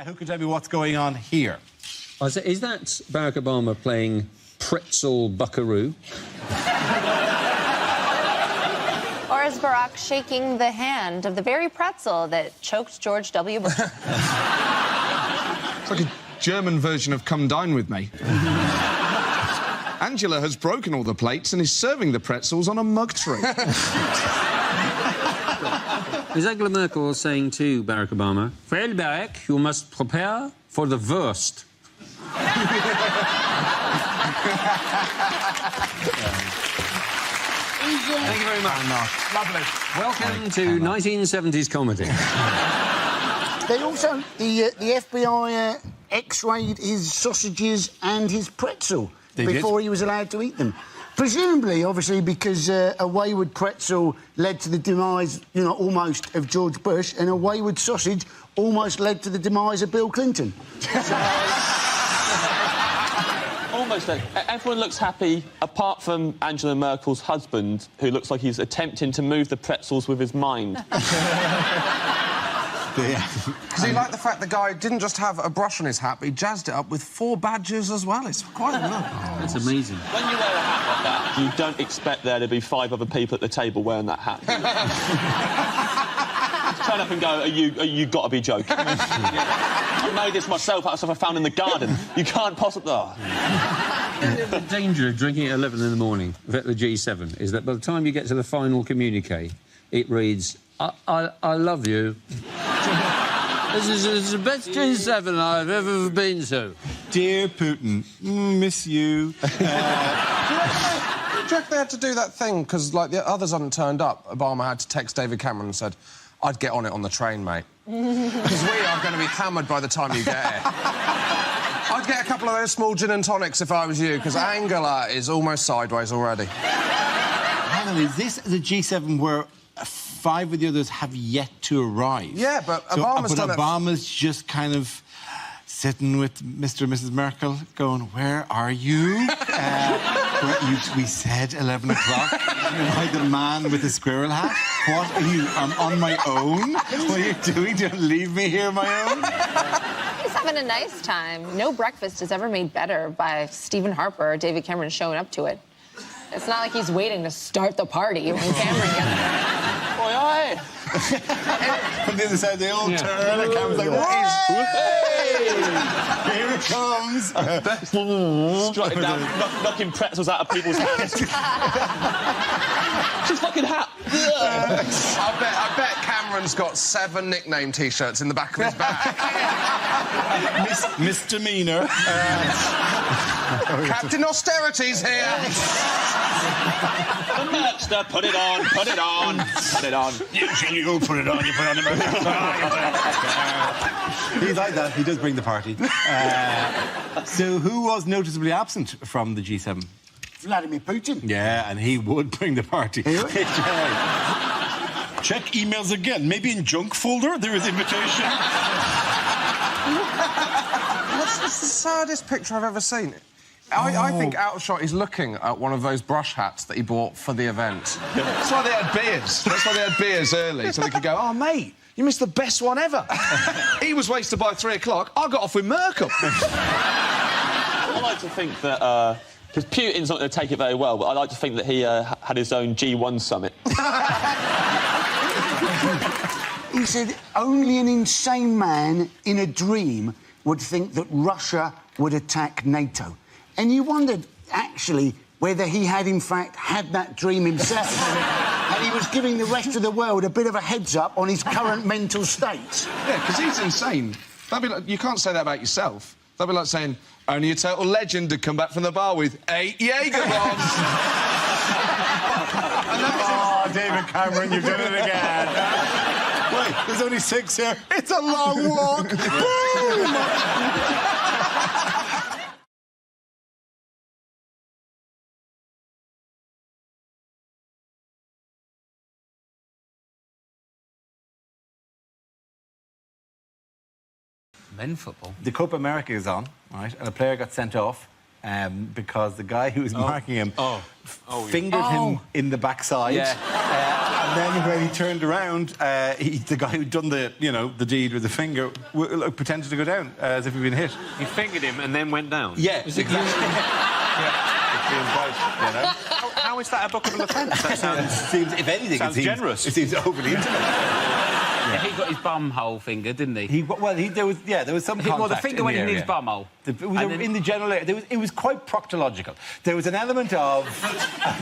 Who can tell me what's going on here? Is that Barack Obama playing pretzel buckaroo? Or is Barack shaking the hand of the very pretzel that choked George W. Bush? It's like a German version of Come Dine With Me. Angela has broken all the plates and is serving the pretzels on a mug tray. Is Angela Merkel saying to Barack Obama, "Well, Barack, you must prepare for the worst"? Thank you very much. Lovely. Welcome to 1970s comedy. They also, the FBI x-rayed his sausages and his pretzel before he was allowed to eat them. Presumably, obviously, because a wayward pretzel led to the demise, almost of George Bush, and a wayward sausage almost led to the demise of Bill Clinton. Almost. Everyone looks happy, apart from Angela Merkel's husband, who looks like he's attempting to move the pretzels with his mind. Because he liked the fact the guy didn't just have a brush on his hat, but he jazzed it up with 4 badges as well. It's quite a look. That's amazing. When you wear a hat like that, you don't expect there to be 5 other people at the table wearing that hat. Turn up and go, you got to be joking. I made this myself out of stuff I found in the garden. You can't possibly... Oh. The danger of drinking at 11 in the morning at the G7 is that by the time you get to the final communique, it reads, I love you. This is the best G7 I've ever been to. Dear Putin, miss you. Do you reckon they had to do that thing because, like, the others hadn't turned up? Obama had to text David Cameron and said, "I'd get on it on the train, mate. Because we are going to be hammered by the time you get here. I'd get a couple of those small gin and tonics if I was you, because Angela is almost sideways already." Hang on, is this the G7 where 5 of the others have yet to arrive? Yeah, but Obama's just kind of sitting with Mr. and Mrs. Merkel going, "Where are you? We said 11 o'clock. Am I the man with the squirrel hat? What are you? I'm on my own? What are you doing? Don't leave me here on my own?" He's having a nice time. No breakfast is ever made better by Stephen Harper or David Cameron showing up to it. It's not like he's waiting to start the party when Cameron gets there. Oi, oi! From the other side, they all turn and Cameron's like, "Here it comes!" Strutting down, knocking pretzels out of people's hands. Just fucking hat. I bet Cameron's got 7 nickname T-shirts in the back of his bag. Misdemeanor. Captain Austerity's here. The merchster, put it on, put it on, put it on. You put it on, you put it on the He's like that. He does bring the party. So who was noticeably absent from the G7? Vladimir Putin. Yeah, and he would bring the party. Check emails again. Maybe in junk folder there is invitation. That's the saddest picture I've ever seen. I think out of shot he's looking at one of those brush hats that he bought for the event. That's why they had beers. That's why they had beers early, so they could go, "Oh, mate, you missed the best one ever." He was wasted by 3 o'clock. I got off with Merkel. I like to think that... because Putin's not going to take it very well, but I like to think that he had his own G1 summit. He said only an insane man in a dream would think that Russia would attack NATO. And you wondered, actually, whether he had, in fact, had that dream himself. And he was giving the rest of the world a bit of a heads-up on his current mental state. Yeah, because he's insane. That'd be like, you can't say that about yourself. That'd be like saying, only a total legend had come back from the bar with 8 Jaeger bombs. Oh, David Cameron, you've done it again. Wait, there's only 6 here. It's a long walk. Boom! Men football. The Copa America is on, right? And a player got sent off because the guy who was marking him fingered him in the backside. Yeah. And then when he turned around, the guy who'd done the deed with the finger pretended to go down as if he'd been hit. He fingered him and then went down? Yeah, exactly. How is that a bookable offence? That seems, if anything, sounds generous. It seems overly intimate. Yeah, he got his bum hole fingered, didn't he? There was some contact. Well, the finger went in his bum hole. In the general area. It was quite proctological. There was an element of,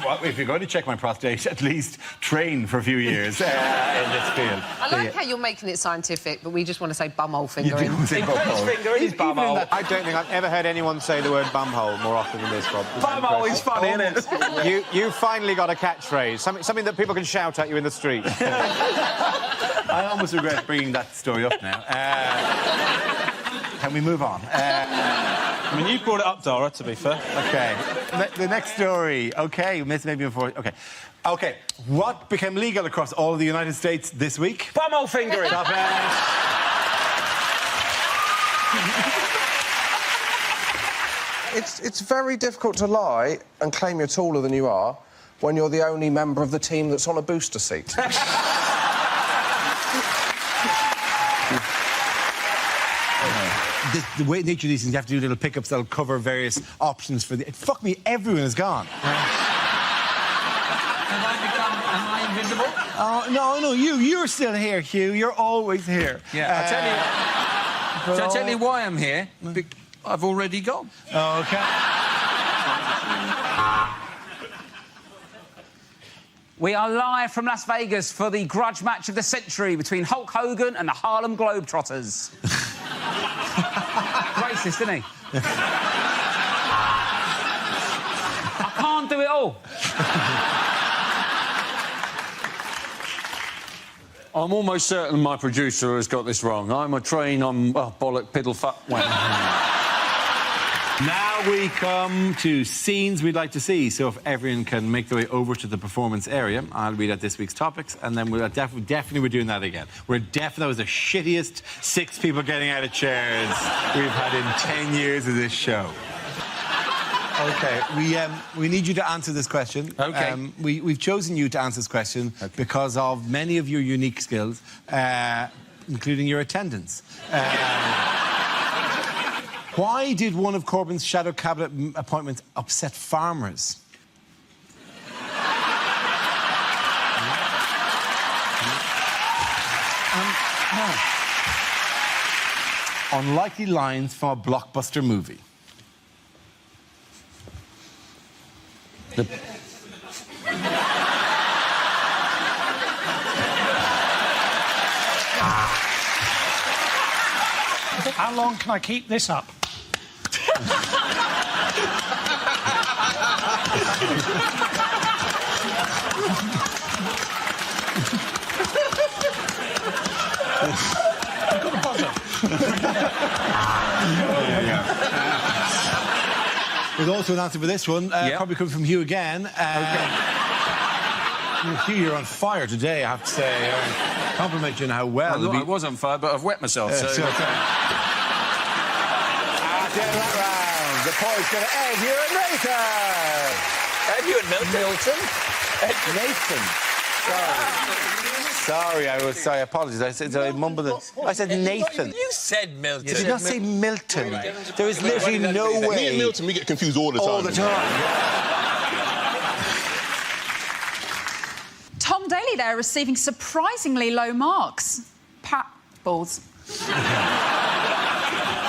well, if you're going to check my prostate, at least train for a few years in this field. I like how you're making it scientific, but we just want to say bumhole fingering. He put his finger in his bum hole. I don't think I've ever heard anyone say the word bumhole more often than this, Rob. Bumhole is funny, isn't it? You finally got a catchphrase, something that people can shout at you in the street. I almost regret bringing that story up now. Can we move on? I mean, you brought it up, Dara, to be fair. OK. The next story. OK, maybe before... OK. OK. What became legal across all of the United States this week? Bumhole fingering. Stop it. It's very difficult to lie and claim you're taller than you are when you're the only member of the team that's on a booster seat. The way nature of these things, you have to do little pickups that'll cover various options for the... Fuck me, everyone is gone. Am I invisible? Oh, no, you're still here, Hugh. You're always here. Yeah, I'll tell you why I'm here. I've already gone. OK. We are live from Las Vegas for the grudge match of the century between Hulk Hogan and the Harlem Globetrotters. Racist, isn't he? I can't do it all. I'm almost certain my producer has got this wrong. I'm a train, bollock, piddle, fuck, wank. Now we come to scenes we'd like to see. So if everyone can make their way over to the performance area, I'll read out this week's topics, and then we're definitely we're doing that again. That was the shittiest 6 people getting out of chairs we've had in 10 years of this show. OK, we need you to answer this question. OK. We've chosen you to answer this question because of many of your unique skills, including your attendance. Why did one of Corbyn's shadow cabinet appointments upset farmers? Unlikely lines from a blockbuster movie. How long can I keep this up? I've got the buzzer. There's also an answer for this one, probably coming from Hugh again. Hugh, you're on fire today, I have to say. I compliment you on how well... I was on fire, but I've wet myself, so... After that round, the point's going to Ed, you and Nathan! Ed, you and Milton? Ed Nathan. Sorry, I apologise. I mumbled it. I said Nathan. You said Milton. You did not say Milton. There is literally no way... Me and Milton, we get confused all the time. All the time. Tom Daley there receiving surprisingly low marks. Pat balls.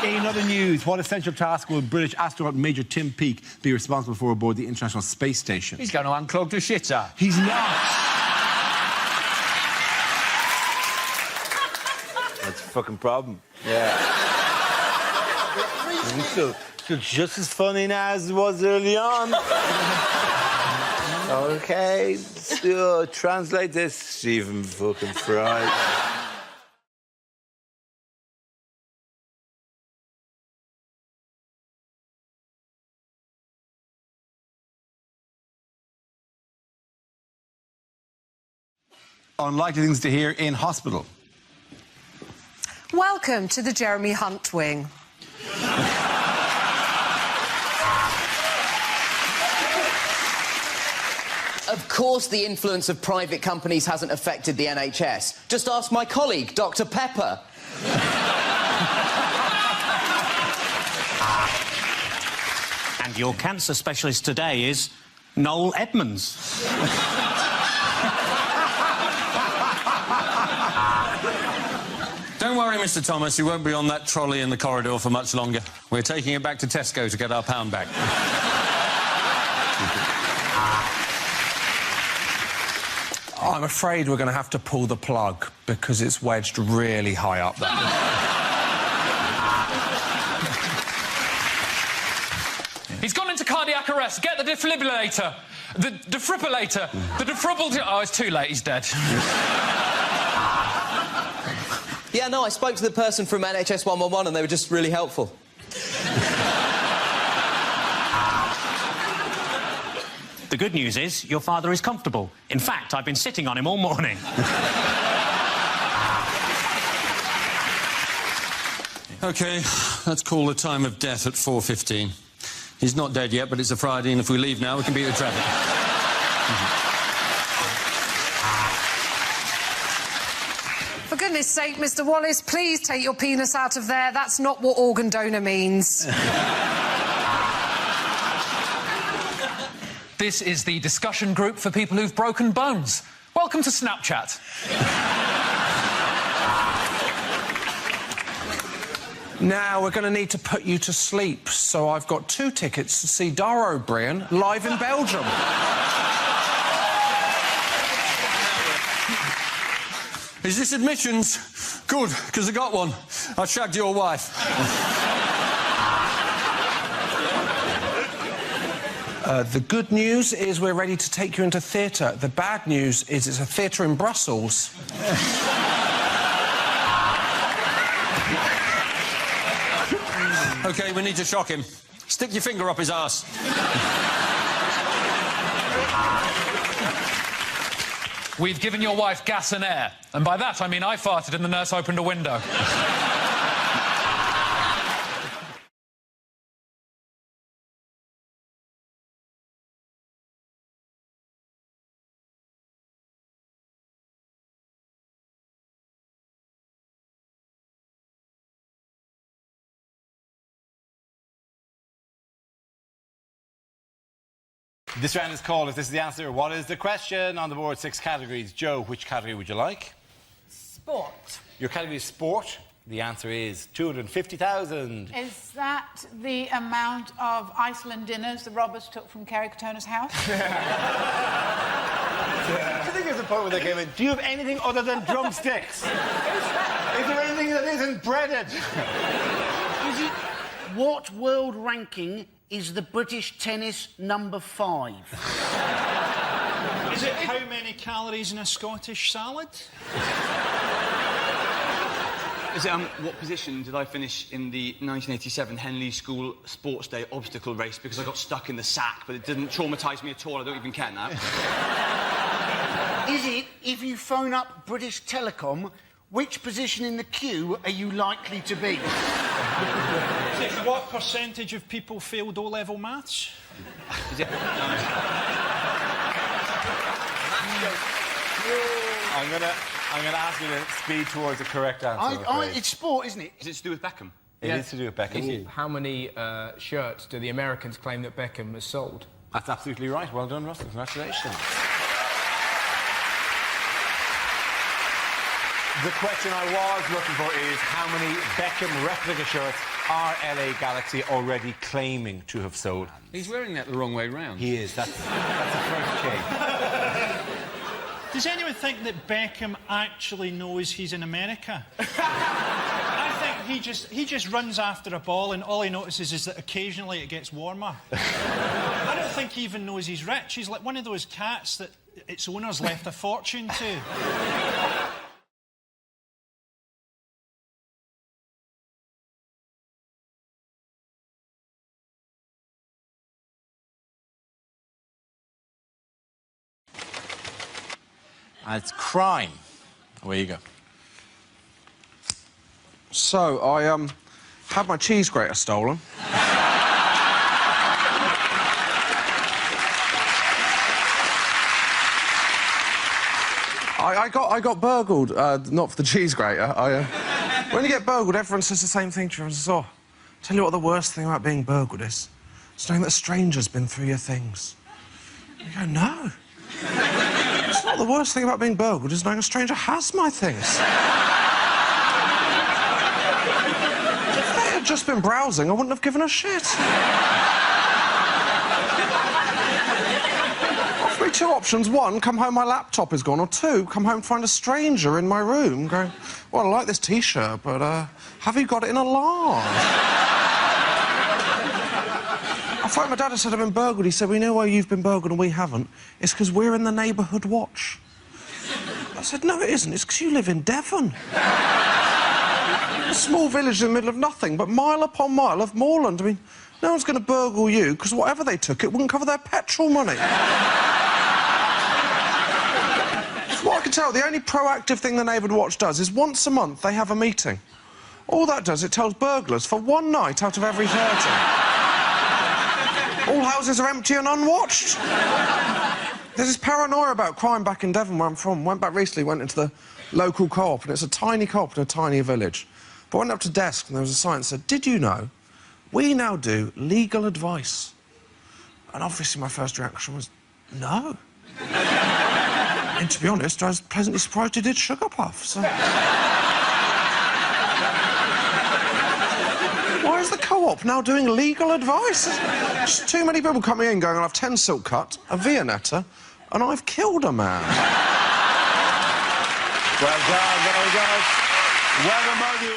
In other news, what essential task will British astronaut Major Tim Peake be responsible for aboard the International Space Station? He's going to unclog the shitter. He's not. That's a fucking problem. Yeah. Still just as funny now as it was early on. OK, so translate this, Stephen fucking Fry. Unlikely things to hear in hospital. Welcome to the Jeremy Hunt wing. Of course the influence of private companies hasn't affected the NHS. Just ask my colleague, Dr. Pepper. And your cancer specialist today is Noel Edmonds. Don't worry, Mr. Thomas, you won't be on that trolley in the corridor for much longer. We're taking it back to Tesco to get our pound back. I'm afraid we're going to have to pull the plug because it's wedged really high up there. He's gone into cardiac arrest. Get the defibrillator. The defibrillator. The defibrillator. Oh, it's too late. He's dead. Yeah, no, I spoke to the person from NHS 111 and they were just really helpful. The good news is your father is comfortable. In fact, I've been sitting on him all morning. OK, let's call the time of death at 4:15. He's not dead yet, but it's a Friday, and if we leave now, we can beat the traffic. For goodness sake, Mr. Wallace, please take your penis out of there. That's not what organ donor means. This is the discussion group for people who've broken bones. Welcome to Snapchat. Now we're going to need to put you to sleep, so I've got 2 tickets to see Dara O'Brien live in Belgium. Is this admissions? Good, because I got one. I shagged your wife. The good news is we're ready to take you into theatre. The bad news is it's a theatre in Brussels. OK, we need to shock him. Stick your finger up his arse. We've given your wife gas and air. And by that, I mean I farted and the nurse opened a window. This round is called If This Is the Answer, What Is the Question? On the board, 6 categories. Joe, which category would you like? Sport. Your category is sport. The answer is 250,000. Is that the amount of Iceland dinners the robbers took from Kerry Katona's house? I think there's a point where they came in. Do you have anything other than drumsticks? Is there anything that isn't breaded? Is it what world ranking is the British tennis number 5? Is it how many calories in a Scottish salad? Is it, what position did I finish in the 1987 Henley School Sports Day obstacle race because I got stuck in the sack, but it didn't traumatise me at all. I don't even care now. Is it, if you phone up British Telecom, which position in the queue are you likely to be? Is it what percentage of people failed O-level maths? Is it? I'm gonna ask you to speed towards the correct answer. It's sport, isn't it? Is it to do with Beckham? It is to do with Beckham. How many shirts do the Americans claim that Beckham has sold? That's absolutely right. Well done, Russell. Congratulations. The question I was looking for is how many Beckham replica shirts are LA Galaxy already claiming to have sold? He's wearing that the wrong way round. He is. That's the first change. Does anyone think that Beckham actually knows he's in America? I think he just runs after a ball and all he notices is that occasionally it gets warmer. I don't think he even knows he's rich. He's like one of those cats that its owners left a fortune to. It's crime. Away you go. So, I, had my cheese grater stolen. I got burgled, not for the cheese grater. When you get burgled, everyone says the same thing to you. Everyone says, oh, tell you what the worst thing about being burgled is? It's knowing that a stranger's been through your things. You go, no. It's not the worst thing about being burgled, is knowing a stranger has my things. If they had just been browsing, I wouldn't have given a shit. Offer me two options. One, come home, my laptop is gone. Or two, come home, find a stranger in my room going, well, I like this T-shirt, but, have you got it in a large? I thought my dad had said I've been burgled. He said, we know why you've been burgled and we haven't. It's because we're in the neighbourhood watch. I said, no, it isn't. It's because you live in Devon. A small village in the middle of nothing, but mile upon mile of moorland. I mean, no one's going to burgle you, because whatever they took, it wouldn't cover their petrol money. From what I can tell, the only proactive thing the neighbourhood watch does is once a month they have a meeting. All that does, it tells burglars for one night out of every 30. All houses are empty and unwatched. There's this paranoia about crime back in Devon, where I'm from. Went back recently, went into the local co-op, and it's a tiny co-op in a tiny village. But I went up to the desk, and there was a sign that said, did you know we now do legal advice? And obviously my first reaction was, no. And to be honest, I was pleasantly surprised you did sugar puffs. So... Why is the co-op now doing legal advice? Just too many people coming in going, I'll have 10 silk cut, a Viennetta, and I've killed a man. Well done, very good. Well done, you.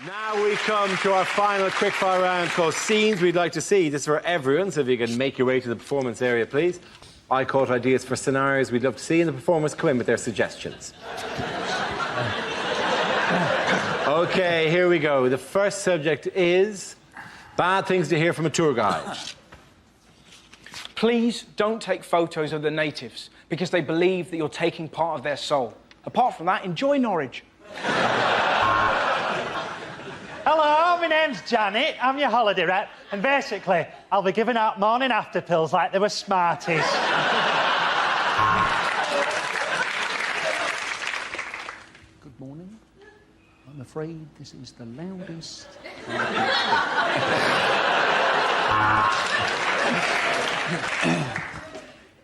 Now we come to our final quickfire round called Scenes We'd Like to See. This is for everyone, so if you can make your way to the performance area, please. I caught ideas for scenarios we'd love to see, and the performers come in with their suggestions. OK, here we go. The first subject is bad things to hear from a tour guide. Please don't take photos of the natives, because they believe that you're taking part of their soul. Apart from that, enjoy Norwich. Hello, my name's Janet. I'm your holiday rep, and basically, I'll be giving out morning after pills like they were Smarties. Good morning. I'm afraid this is the loudest...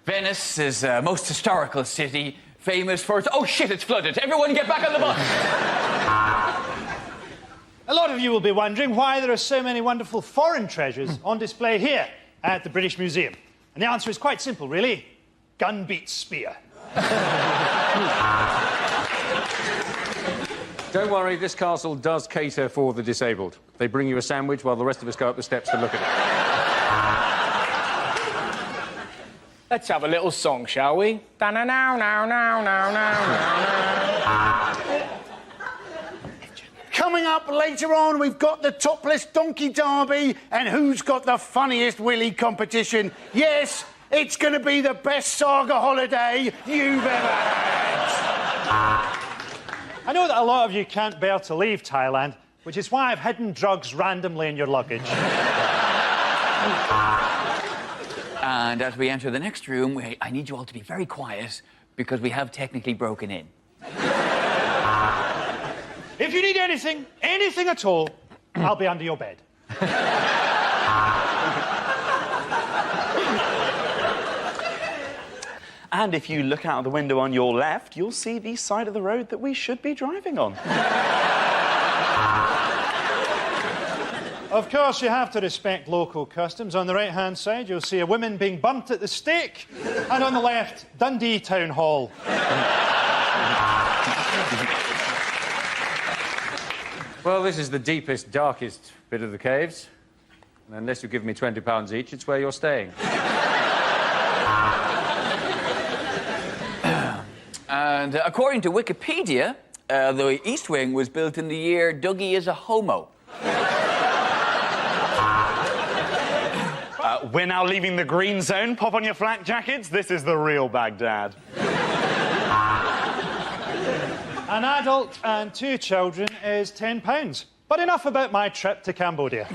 Venice is a most historical city, famous for its... Oh, shit, it's flooded. Everyone get back on the bus. A lot of you will be wondering why there are so many wonderful foreign treasures on display here at the British Museum. And the answer is quite simple, really. Gun beats spear. Don't worry, this castle does cater for the disabled. They bring you a sandwich while the rest of us go up the steps to look at it. Let's have a little song, shall we? Coming up later on, we've got the topless donkey derby and who's got the funniest willy competition. Yes, it's going to be the best saga holiday you've ever had. I know that a lot of you can't bear to leave Thailand, which is why I've hidden drugs randomly in your luggage. And as we enter the next room, I need you all to be very quiet, because we have technically broken in. If you need anything at all, I'll be under your bed. And if you look out of the window on your left, you'll see the side of the road that we should be driving on. Of course, you have to respect local customs. On the right-hand side, you'll see a woman being burnt at the stake, and on the left, Dundee Town Hall. Well, this is the deepest, darkest bit of the caves. And unless you give me £20 each, it's where you're staying. And according to Wikipedia, the East Wing was built in the year Dougie is a homo. We're now leaving the green zone. Pop on your flak jackets. This is the real Baghdad. An adult and 2 children is £10. But enough about my trip to Cambodia.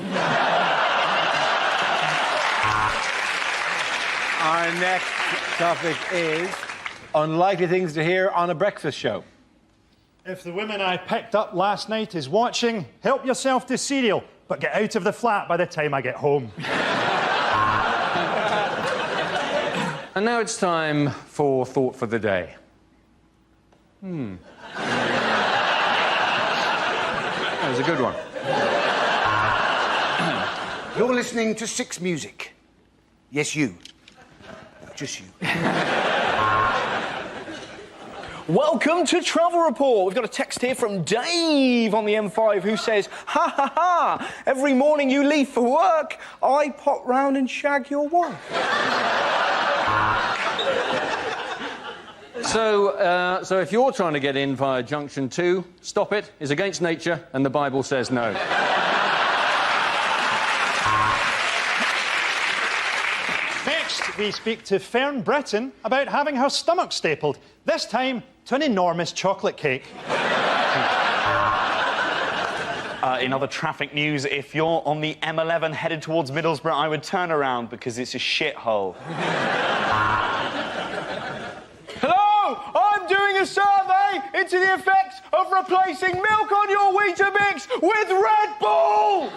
Our next topic is unlikely things to hear on a breakfast show. If the woman I picked up last night is watching, help yourself to cereal, but get out of the flat by the time I get home. And now it's time for Thought for the Day. That was a good one. You're listening to Six Music. Yes, you. Just you. Welcome to Travel Report. We've got a text here from Dave on the M5 who says, ha ha ha, every morning you leave for work, I pop round and shag your wife. So if you're trying to get in via Junction 2, stop it. It's against nature, and the Bible says no. Next, we speak to Fern Britton about having her stomach stapled, this time to an enormous chocolate cake. In other traffic news, if you're on the M11 headed towards Middlesbrough, I would turn around because it's a shithole. Hello, I'm doing a survey into the effects of replacing milk on your Weetabix with Red Bull!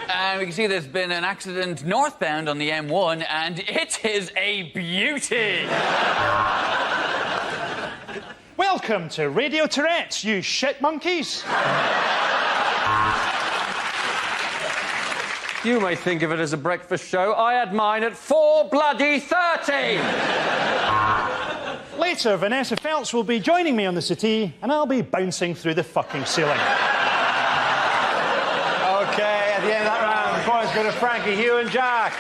And we can see there's been an accident northbound on the M1, and it is a beauty. Welcome to Radio Tourette's, you shit monkeys. You may think of it as a breakfast show. I had mine at 4:30. Later, Vanessa Feltz will be joining me on the settee, and I'll be bouncing through the fucking ceiling. OK, at the end of that round, the points go to Frankie, Hugh and Jack.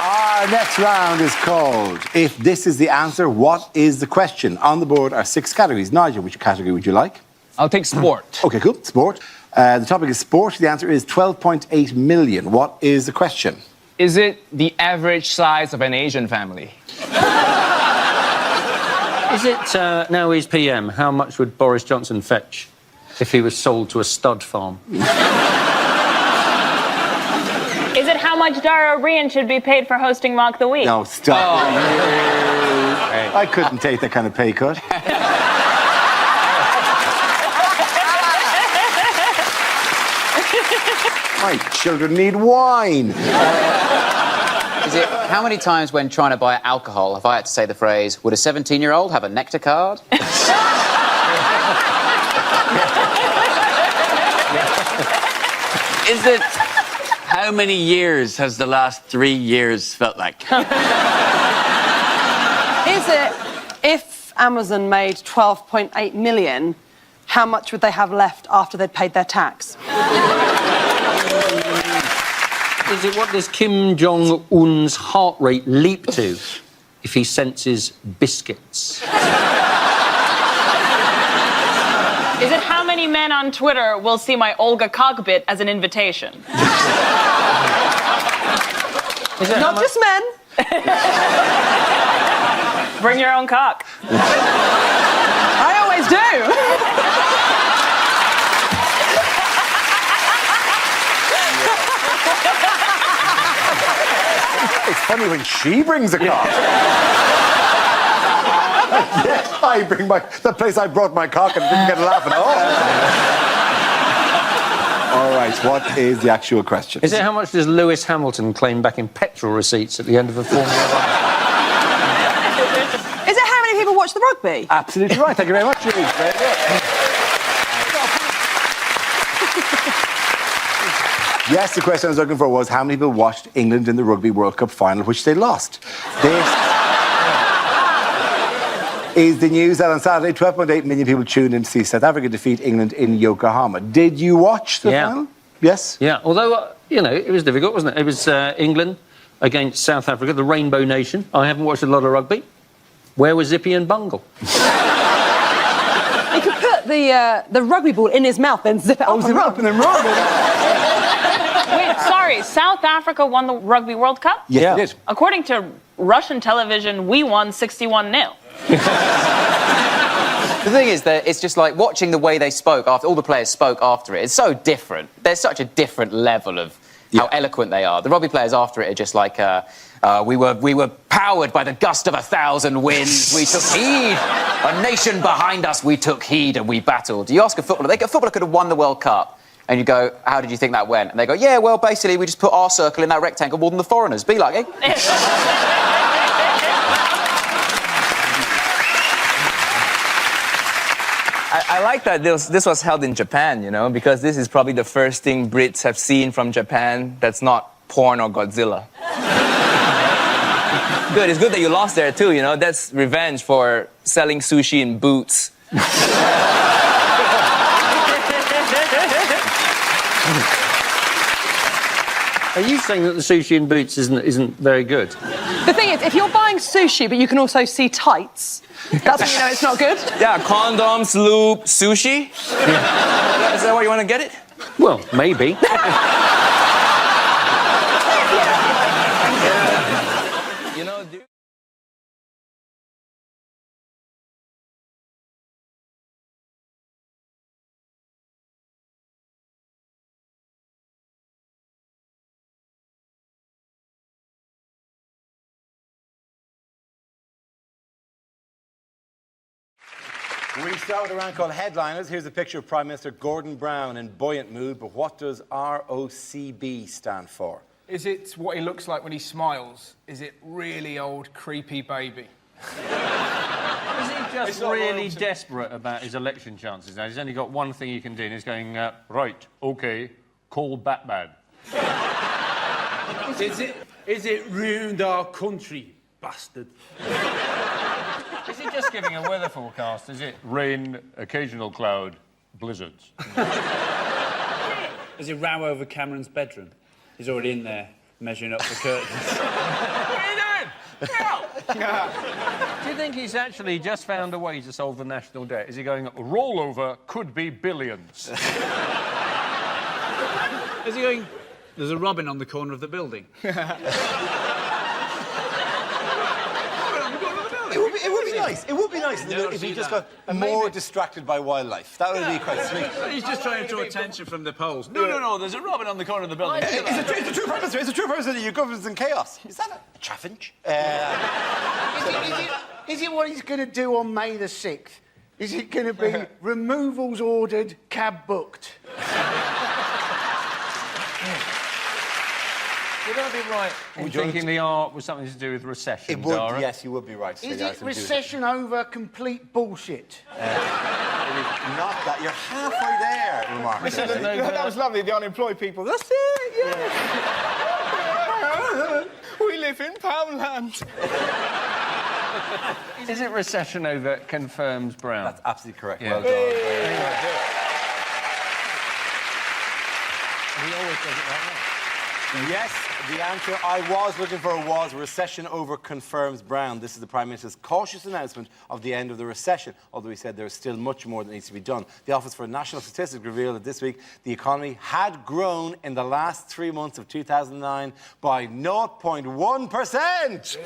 Our next round is called If This Is the Answer, What Is the Question? On the board are 6 categories. Nigel, which category would you like? I'll take sport. OK, cool. Sport. The topic is sport. The answer is 12.8 million. What is the question? Is it the average size of an Asian family? Is it, now he's PM, how much would Boris Johnson fetch if he was sold to a stud farm? Is it how much Dara O'Brien should be paid for hosting Mock the Week? No, stop. Oh. I couldn't take that kind of pay cut. My children need wine. Is it how many times when trying to buy alcohol have I had to say the phrase, would a 17-year-old have a nectar card? Is it how many years has the last 3 years felt like? Is it if Amazon made 12.8 million, how much would they have left after they'd paid their tax? Is it what does Kim Jong-un's heart rate leap to if he senses biscuits? Is it how many men on Twitter will see my Olga cockpit as an invitation? Not just men. Bring your own cock. I always do. It's funny when she brings a cock. Yes, I bring the place I brought my cock and didn't get a laugh at all. All right, what is the actual question? Is it how much does Lewis Hamilton claim back in petrol receipts at the end of a Formula 1? Is it how many people watch the rugby? Absolutely right. Thank you very much, Julie. Very good. Yes, the question I was looking for was how many people watched England in the Rugby World Cup final, which they lost. This is the news that on Saturday, 12.8 million people tuned in to see South Africa defeat England in Yokohama. Did you watch the final? Yes. Yeah, although, you know, it was difficult, wasn't it? It was England against South Africa, the Rainbow Nation. I haven't watched a lot of rugby. Where was Zippy and Bungle? He could put the rugby ball in his mouth and zip it up and run. Wait, sorry, South Africa won the Rugby World Cup? Yes, it did. According to Russian television, we won 61-0. The thing is that it's just like watching the way they spoke after all the players spoke after it. It's so different. There's such a different level of how eloquent they are. The rugby players after it are just like, we were powered by the gust of 1,000 winds. We took heed. A nation behind us. We took heed and we battled. You ask a footballer, a footballer could have won the World Cup, and you go, how did you think that went? And they go, yeah, well, basically we just put our circle in that rectangle more than the foreigners. Be like, eh? I like that this was held in Japan, you know, because this is probably the first thing Brits have seen from Japan that's not porn or Godzilla. Good, it's good that you lost there too, you know. That's revenge for selling sushi in boots. Are you saying that the sushi in boots isn't very good? The thing is, if you're buying sushi but you can also see tights, that's when you know it's not good. Yeah, condoms, lube, sushi. Yeah. Is that where you want to get it? Well, maybe. You know, We start with a round called Headliners. Here's a picture of Prime Minister Gordon Brown in buoyant mood, but what does ROCB stand for? Is it what he looks like when he smiles? Is it really old, creepy baby? Is he just really desperate about his election chances now? He's only got one thing he can do, and he's going, right, OK, call Batman. Is it ruined our country, bastard? Is he just giving a weather forecast? Is it rain, occasional cloud, blizzards? Is it row over Cameron's bedroom? He's already in there, measuring up the curtains. What are you doing? Do you think he's actually just found a way to solve the national debt? Is he going, rollover could be billions? Is he going, there's a robin on the corner of the building? It would be nice. It would be nice if he just got more distracted by wildlife. That would be quite sweet. He's just trying to draw attention from the polls. No, there's a robin on the corner of the building. It's a true purpose. It's a true purpose that your government's in chaos. Is that a chaffinch? Is it what he's going to do on May the 6th? Is it going to be removals ordered, cab booked? Would I be right in thinking the art was something to do with recession, It would, Dara? yes, you would be right. Is it recession over complete bullshit? It is not that. You're halfway there, remarkably. That was lovely, the unemployed people. That's it, yeah. We live in Poundland. Is it recession over confirms Brown? That's absolutely correct. Yeah. Well done. He always does it like that. Yes, the answer I was looking for was recession over confirms Brown. This is the Prime Minister's cautious announcement of the end of the recession, although he said there is still much more that needs to be done. The Office for National Statistics revealed that this week the economy had grown in the last 3 months of 2009 by 0.1%.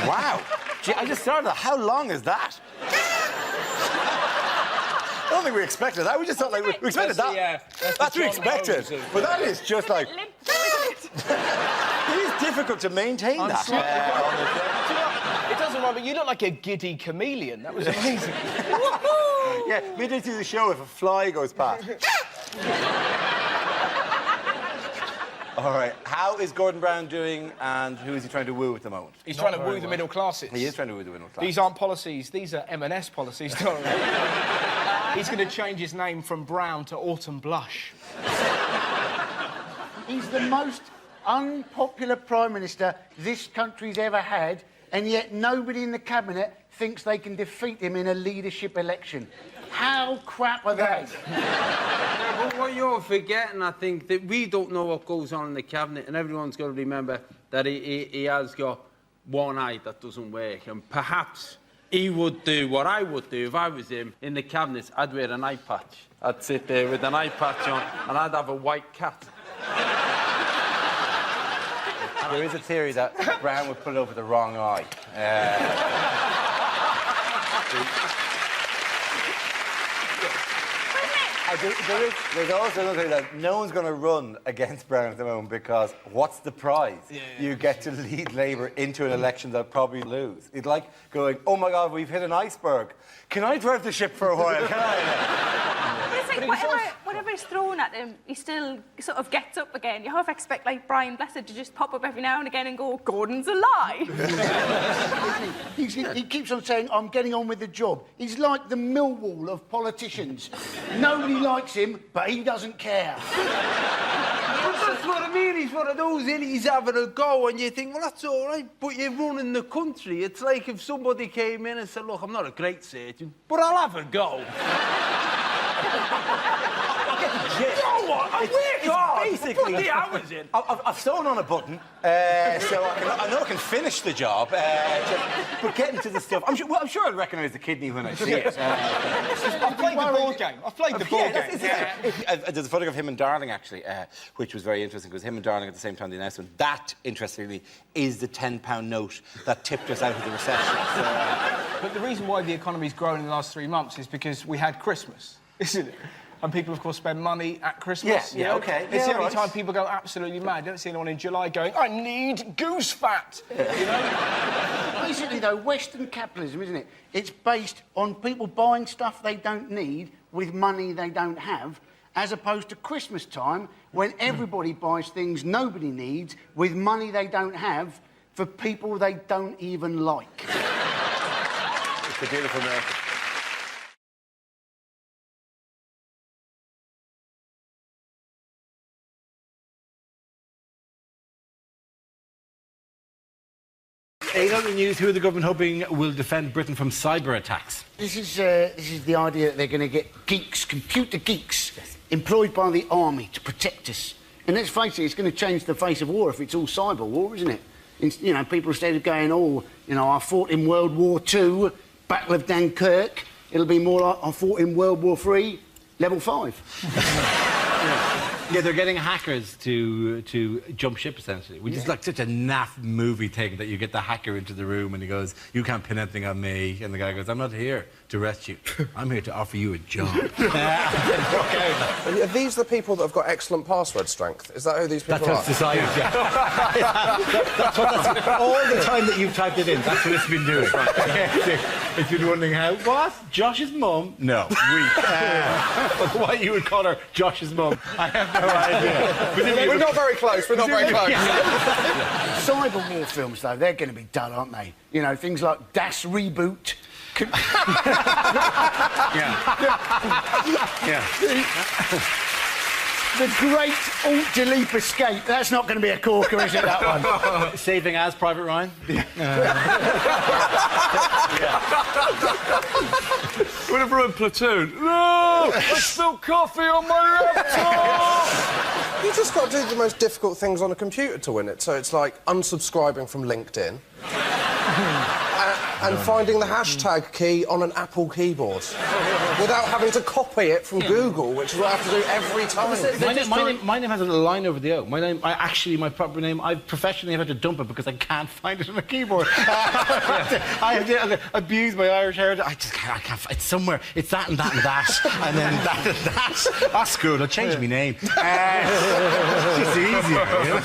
Wow. Gee, I just started that. How long is that? I don't think we expected that. We just thought, like, we expected that. That's what we expected. But that is just like... It is difficult to maintain that. It doesn't matter, but you look like a giddy chameleon. That was amazing. Yeah, midway through the show, if a fly goes past. All right, how is Gordon Brown doing, and who is he trying to woo at the moment? He's trying to woo the middle classes. He is trying to woo the middle classes. These aren't policies, these are M&S policies, don't they? He's going to change his name from Brown to Autumn Blush. He's the most unpopular Prime Minister this country's ever had, and yet nobody in the Cabinet thinks they can defeat him in a leadership election. How crap are they? Well, what you're forgetting, I think, that we don't know what goes on in the Cabinet, and everyone's got to remember that he has got one eye that doesn't work, and perhaps he would do what I would do if I was him in the Cabinet. I'd wear an eye patch. I'd sit there with an eye patch on, and I'd have a white cat. There is a theory that Brown would put it over the wrong eye. There's also another thing that no one's going to run against Brown at the moment because what's the prize? You get to lead Labour into an election they'll probably lose. It's like going, oh my God, we've hit an iceberg. Can I drive the ship for a while? Can I? It's like whatever is thrown at him, he still sort of gets up again. You half expect, like, Brian Blessed to just pop up every now and again and go, Gordon's alive. He keeps on saying, I'm getting on with the job. He's like the Millwall of politicians. Nobody likes him, but he doesn't care. But that's what I mean. He's one of those, and he's having a go, and you think, well, that's all right, but you're running the country. It's like if somebody came in and said, look, I'm not a great surgeon, but I'll have a go. Basically, put the hours in. I've sewn on a button, so I know I can finish the job. But getting to the stuff, I'm sure I'll recognise the kidney when I see it. I've played the ball game. I've played the ball game. There's a photograph of him and Darling, actually, which was very interesting, because him and Darling at the same time, the announcement. That, interestingly, is the £10 note that tipped us out of the recession. But the reason why the economy's grown in the last 3 months is because we had Christmas, isn't it? And people, of course, spend money at Christmas. Yeah, OK. It's the only time people go absolutely mad. You don't see anyone in July going, I need goose fat, you know? Basically, though, Western capitalism, isn't it? It's based on people buying stuff they don't need with money they don't have, as opposed to Christmas time, when everybody buys things nobody needs with money they don't have for people they don't even like. It's a beautiful miracle. In other news, who are the government hoping will defend Britain from cyber attacks? This is the idea that they're going to get geeks, computer geeks, employed by the army to protect us. And let's face it, it's going to change the face of war if it's all cyber war, isn't it? You know, people instead of going, oh, you know, I fought in World War II, Battle of Dunkirk, it'll be more like I fought in World War III, level 5. Yeah, they're getting hackers to jump ship, essentially. Which is like such a naff movie thing that you get the hacker into the room and he goes, you can't pin anything on me. And the guy goes, I'm not here to arrest you. I'm here to offer you a job. Are these the people that have got excellent password strength? Is that who these people are? That's what society, that's all the time that you've typed it in, that's what it's been doing. It's been wondering how, what? Josh's mum? No, what you would call her Josh's mum, I have no idea. We're not very close, we're not very close. Cyber war films, though, they're going to be dull, aren't they? You know, things like Das Reboot. The Great Alt-Delete Escape. That's not going to be a corker, is it, that one? Saving as Private Ryan? Whenever in Platoon, no! I spilled coffee on my laptop! You just got to do the most difficult things on a computer to win it. So it's like unsubscribing from LinkedIn and finding the hashtag key on an Apple keyboard without having to copy it from Google, which is what I have to do every time. My name has a line over the O. My name, my proper name, I professionally have had to dump it because I can't find it on a keyboard. I have to abuse my Irish heritage. I can't. It's somewhere. It's that and that and that, and then that and that. That's good. I'll change my name. It's just easier. You know?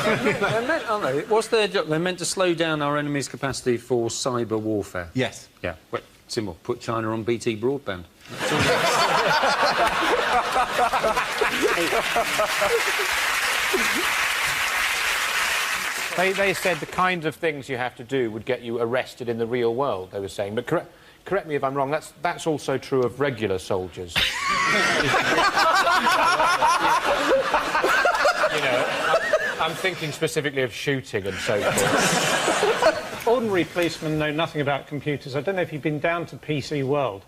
They're meant, aren't they? What's their job? They're meant to slow down our enemy's capacity for cyber warfare. Yes. Yeah. Well, simple. Put China on BT broadband. They said the kind of things you have to do would get you arrested in the real world, they were saying. But correct me if I'm wrong, that's also true of regular soldiers. You know, I'm thinking specifically of shooting and so forth. Ordinary policemen know nothing about computers. I don't know if you've been down to PC World.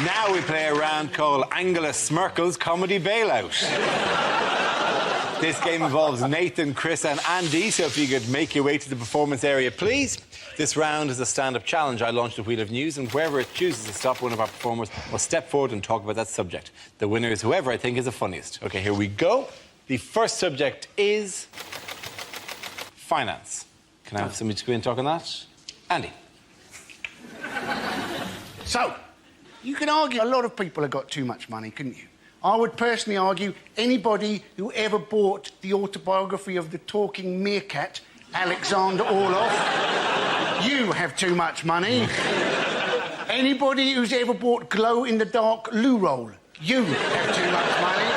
Now we play a round called Angela Smirkel's Comedy Bailout. This game involves Nathan, Chris and Andy, so if you could make your way to the performance area, please. This round is a stand-up challenge. I launched a wheel of news, and wherever it chooses to stop, one of our performers will step forward and talk about that subject. The winner is whoever I think is the funniest. OK, here we go. The first subject is finance. Can I have somebody to go in and talk on that? Andy. So, you can argue a lot of people have got too much money, couldn't you? I would personally argue anybody who ever bought the autobiography of the talking meerkat, Alexander Orloff, you have too much money. Anybody who's ever bought glow-in-the-dark loo roll, you have too much money.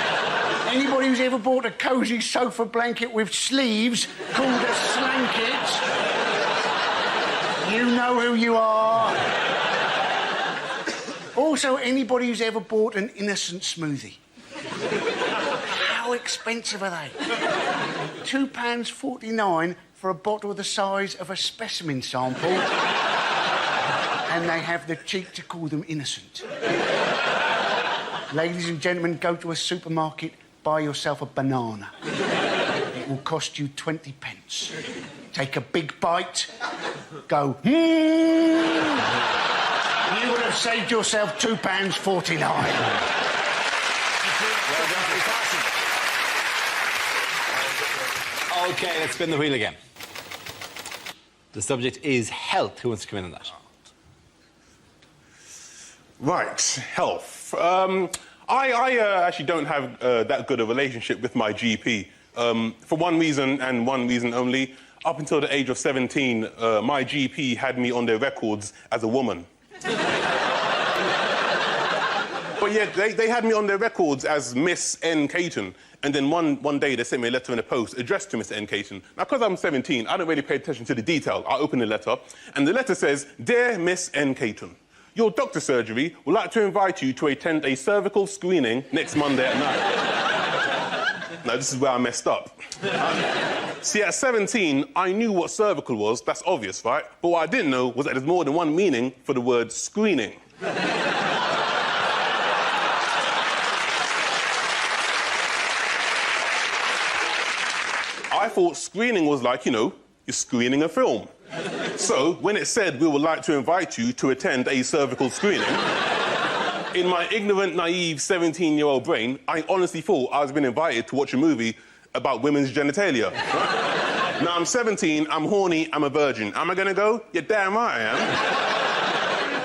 Anybody who's ever bought a cosy sofa blanket with sleeves called a slanket, you know who you are. Also, anybody who's ever bought an innocent smoothie. How expensive are they? £2.49 for a bottle the size of a specimen sample. And they have the cheek to call them innocent. Ladies and gentlemen, go to a supermarket, buy yourself a banana. It will cost you 20 pence. Take a big bite, go, You would have saved yourself £2.49. OK, let's spin the wheel again. The subject is health. Who wants to come in on that? Right, health. I actually don't have that good a relationship with my GP. For one reason and one reason only. Up until the age of 17, my GP had me on their records as a woman. But yeah, they had me on their records as Miss N. Caton. And then one day they sent me a letter in the post addressed to Miss N. Caton. Now, because I'm 17, I don't really pay attention to the detail. I open the letter, and the letter says, Dear Miss N. Caton, your doctor surgery would like to invite you to attend a cervical screening next Monday at night. Now, this is where I messed up. See, at 17, I knew what cervical was. That's obvious, right? But what I didn't know was that there's more than one meaning for the word screening. I thought screening was like, you know, you're screening a film. So, when it said we would like to invite you to attend a cervical screening, in my ignorant, naive 17-year-old brain, I honestly thought I was being invited to watch a movie about women's genitalia. Right? Now, I'm 17, I'm horny, I'm a virgin. Am I going to go? You're damn right I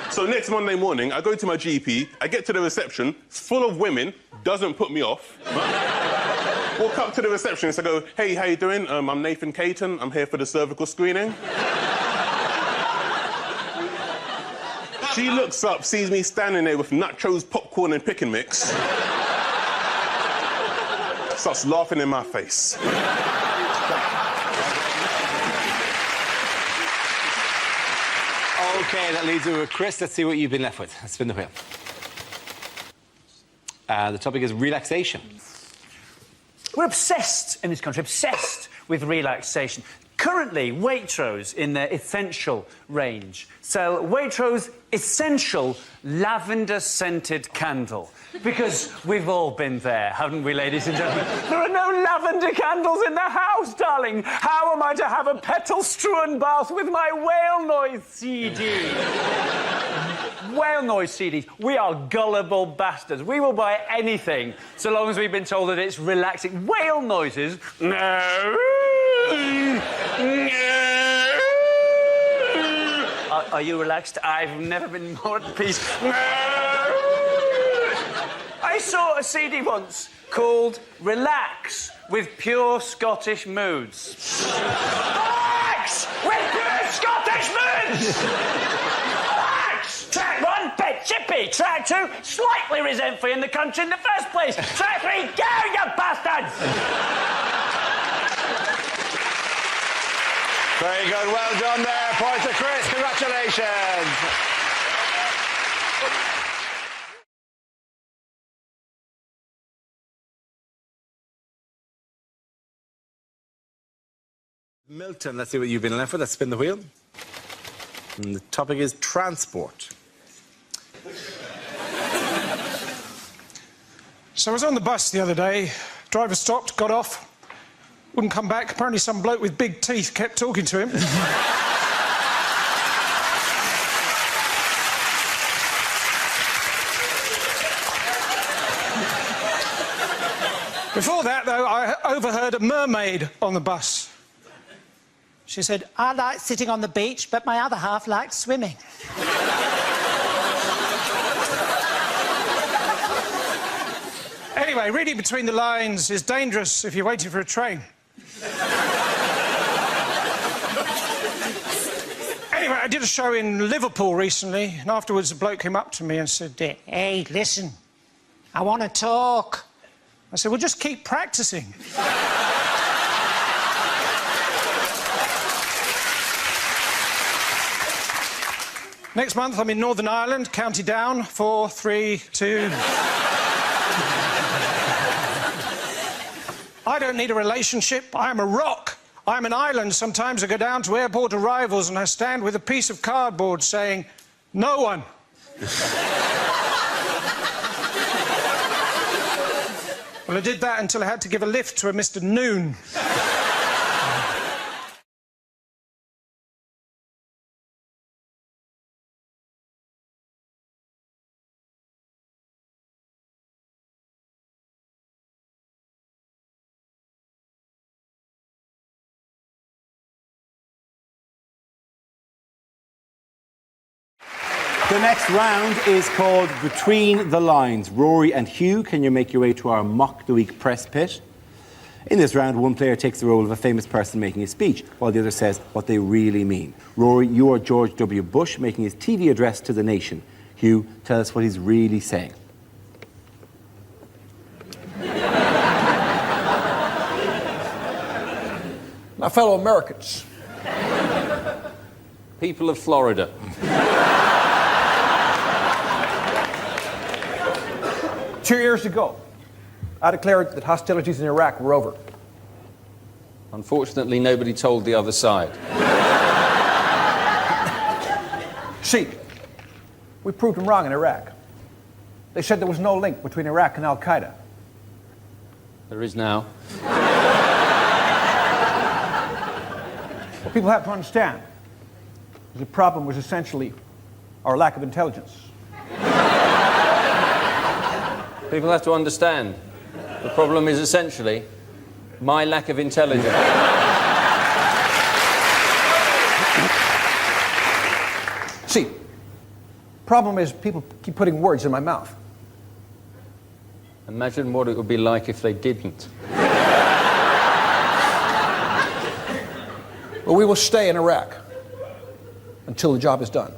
am. So next Monday morning, I go to my GP, I get to the reception, it's full of women, doesn't put me off. Right? Walk up to the receptionist, I go, hey, how you doing? I'm Nathan Caton, I'm here for the cervical screening. She looks up, sees me standing there with nachos, popcorn and pick and mix. Starts laughing in my face. OK, that leaves you with Chris. Let's see what you've been left with. Let's spin the wheel. The topic is relaxation. We're obsessed in this country, obsessed with relaxation. Currently, Waitrose, in their essential range, sell Waitrose Essential Lavender-Scented Candle. Because we've all been there, haven't we, ladies and gentlemen? There are no lavender candles in the house, darling. How am I to have a petal-strewn bath with my whale noise CD? Whale noise CDs. We are gullible bastards. We will buy anything so long as we've been told that it's relaxing. Whale noises? No. Are you relaxed? I've never been more at peace. I saw a CD once called Relax with Pure Scottish Moods. Relax with Pure Scottish Moods! Relax! Relax! Track 1, bit chippy. Track 2, slightly resentful in the country in the first place. Track 3, go, you bastards! Very good. Well done there. Point to Chris. Congratulations. Milton, let's see what you've been left with. Let's spin the wheel. And the topic is transport. So I was on the bus the other day. Driver stopped, got off, wouldn't come back. Apparently some bloke with big teeth kept talking to him. Before that, though, I overheard a mermaid on the bus. She said, "I like sitting on the beach, but my other half likes swimming." Anyway, reading between the lines is dangerous if you're waiting for a train. Anyway, I did a show in Liverpool recently, and afterwards a bloke came up to me and said, "Hey, listen, I want to talk." I said, "Well, just keep practicing." Next month, I'm in Northern Ireland, County Down, 4, 3, 2... I don't need a relationship. I am a rock. I'm an island. Sometimes I go down to airport arrivals and I stand with a piece of cardboard saying, "No one." Well, I did that until I had to give a lift to a Mr. Noon. The next round is called Between the Lines. Rory and Hugh, can you make your way to our Mock the Week press pit? In this round, one player takes the role of a famous person making a speech, while the other says what they really mean. Rory, you are George W. Bush making his TV address to the nation. Hugh, tell us what he's really saying. My fellow Americans. People of Florida. 2 years ago, I declared that hostilities in Iraq were over. Unfortunately, nobody told the other side. See, we proved them wrong in Iraq. They said there was no link between Iraq and Al-Qaeda. There is now. What people have to understand is the problem was essentially our lack of intelligence. People have to understand the problem is essentially my lack of intelligence. See, problem is people keep putting words in my mouth. Imagine what it would be like if they didn't. Well, we will stay in Iraq until the job is done.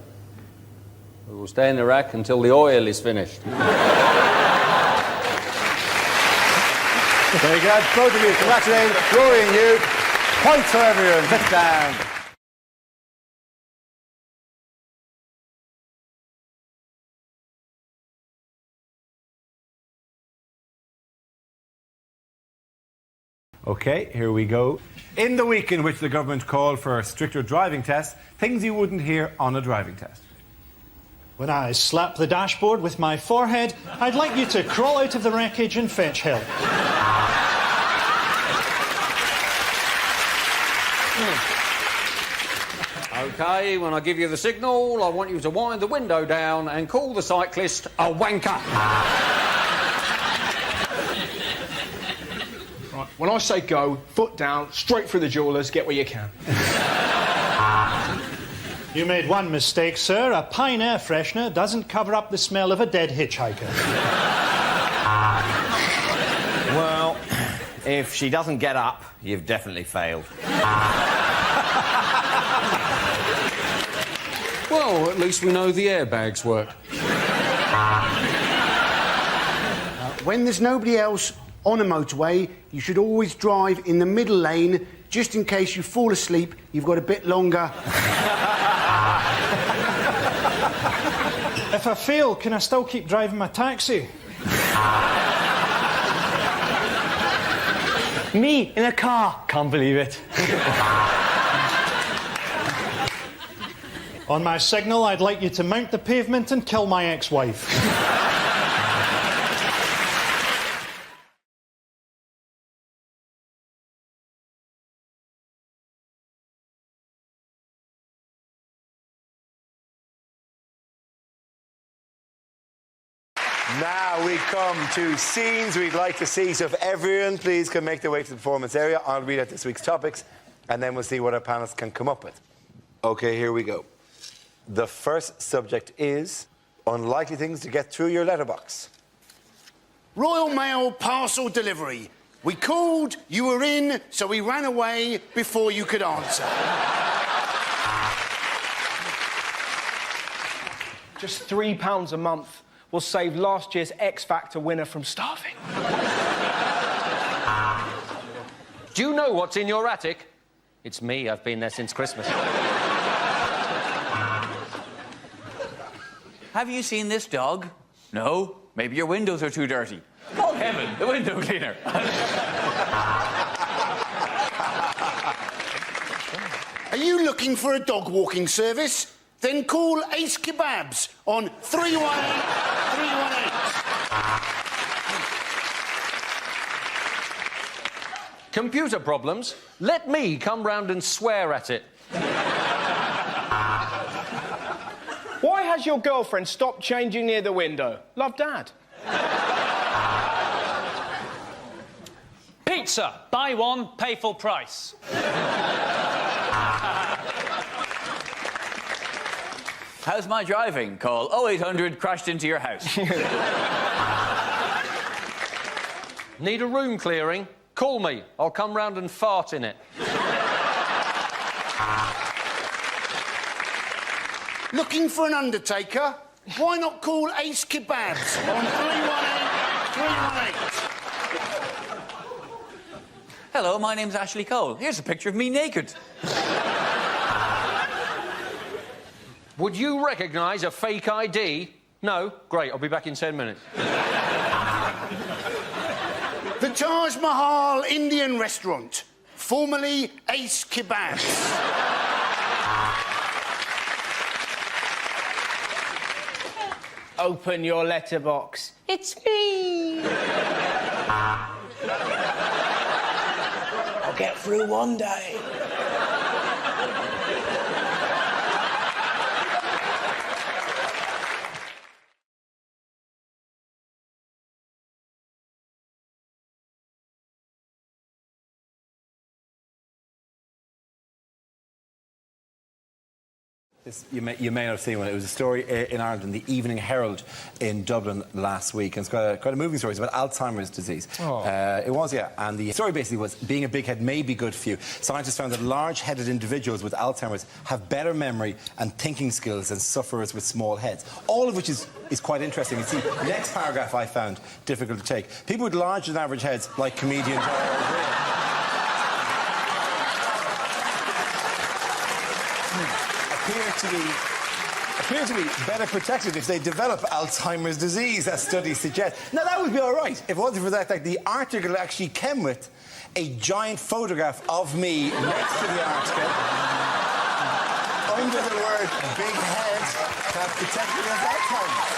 We will stay in Iraq until the oil is finished. Very good. Both of you, congratulations. Rory and you. Points for everyone. Sit down. OK, here we go. In the week in which the government called for stricter driving tests, things you wouldn't hear on a driving test. When I slap the dashboard with my forehead, I'd like you to crawl out of the wreckage and fetch help. OK, when I give you the signal, I want you to wind the window down and call the cyclist a wanker. Right, when I say go, foot down, straight through the jewellers, get where you can. You made one mistake, sir. A Pine air freshener doesn't cover up the smell of a dead hitchhiker. Well, if she doesn't get up, you've definitely failed. Well, at least we know the airbags work. When there's nobody else on a motorway, you should always drive in the middle lane, just in case you fall asleep, you've got a bit longer. If I fail, can I still keep driving my taxi? Me in a car. Can't believe it. On my signal, I'd like you to mount the pavement and kill my ex-wife. Now we come to scenes we'd like to see. So if everyone, please, can make their way to the performance area, I'll read out this week's topics, and then we'll see what our panelists can come up with. OK, here we go. The first subject is unlikely things to get through your letterbox. Royal Mail parcel delivery. We called, you were in, so we ran away before you could answer. Just £3 a month will save last year's X Factor winner from starving. Do you know what's in your attic? It's me. I've been there since Christmas. Have you seen this dog? No? Maybe your windows are too dirty. Oh, heaven, the window cleaner. Are you looking for a dog walking service? Then call Ace Kebabs on 318 318. Computer problems? Let me come round and swear at it. Why has your girlfriend stopped changing near the window? Love, Dad. Pizza. Buy one, pay full price. How's my driving? Call 0800 crashed into your house. Need a room clearing? Call me. I'll come round and fart in it. Looking for an undertaker? Why not call Ace Kebabs on 318 318? Hello, my name's Ashley Cole. Here's a picture of me naked. Would you recognise a fake ID? No? Great, I'll be back in 10 minutes. The Taj Mahal Indian restaurant, formerly Ace Kebabs. Open your letterbox. It's me. I'll get through one day. You may not have seen one. It was a story in Ireland in the Evening Herald in Dublin last week. And it's quite a moving story. It's about Alzheimer's disease. Oh. It was, yeah. And the story basically was being a big head may be good for you. Scientists found that large-headed individuals with Alzheimer's have better memory and thinking skills than sufferers with small heads. All of which is quite interesting. You see, the next paragraph I found difficult to take. People with larger than average heads, like comedians, appear to be better protected if they develop Alzheimer's disease, as studies suggest. Now, that would be all right if it wasn't for that. Like, the article actually came with a giant photograph of me next to the article, under the word big head, that protected against Alzheimer's.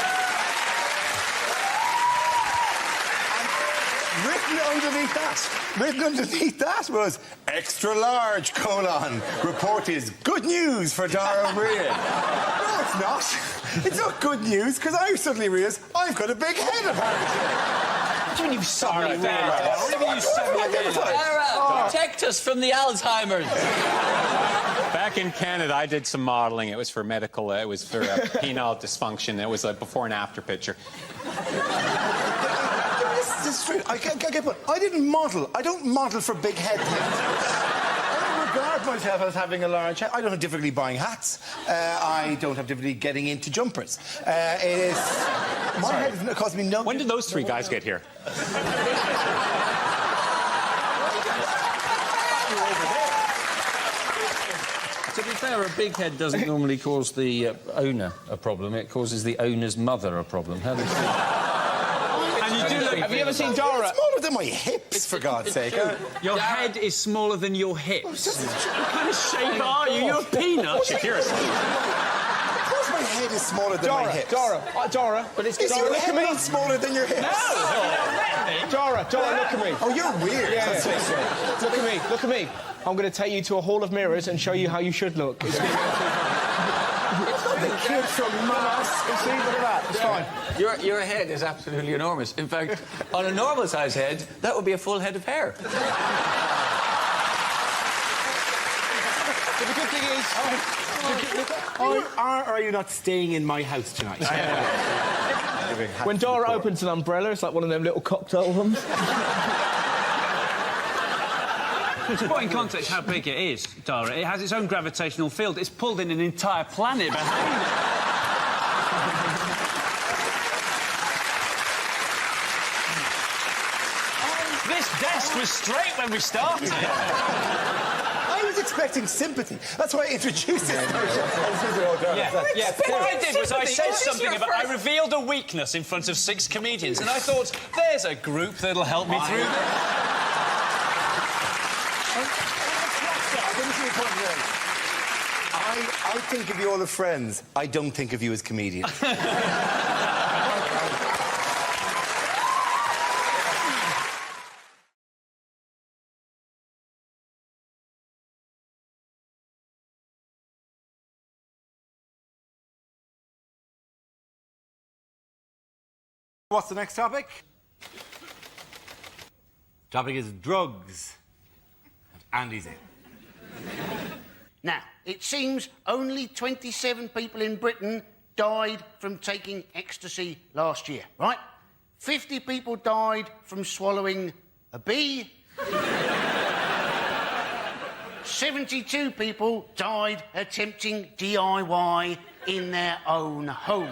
Written underneath that was extra large : report is good news for Dara O'Brien. No, it's not. It's not good news, because I suddenly realised I've got a big head, apparently. What do you mean you've suddenly realised? What do you mean you suddenly realised? Dara, protect us from the Alzheimer's. Back in Canada, I did some modelling. It was for medical, it was for penile dysfunction. It was a before and after picture. This is true. I don't model. I don't model for big head things. I don't regard myself as having a large head. I don't have difficulty buying hats. I don't have difficulty getting into jumpers. My head has caused me no... When did those three guys get here? To be fair, a big head doesn't normally cause the owner a problem. It causes the owner's mother a problem. How does she... And you do look... Have you ever seen Dara? It's smaller than my hips, for God's sake. Your head is smaller than your hips. What kind of shape are you? You're a peanut. Shakira. Of course my head is smaller than my hips. Dara, but it's... Is your head not smaller than your hips? No! Dara, look at me. Oh, you're weird. Yeah. Look at me. I'm going to take you to a hall of mirrors and show you how you should look. It's going to be the kid from Mars. See, look at that. It's fine. Your head is absolutely enormous. In fact, on a normal-sized head, that would be a full head of hair. But the good thing is... Are you not staying in my house tonight? When Dara opens an umbrella, it's like one of them little cocktail ones. To put in context how big it is, Dara, it has its own gravitational field. It's pulled in an entire planet behind it. This desk was straight when we started. I was expecting sympathy. That's why I introduced it. What I did was I said something about... I revealed a weakness in front of 6 comedians, and I thought, there's a group that'll help me through this. I think of you all as friends. I don't think of you as comedians. What's the next topic? Topic is drugs. And Andy's in. Now, it seems only 27 people in Britain died from taking ecstasy last year, right? 50 people died from swallowing a bee. 72 people died attempting DIY in their own home.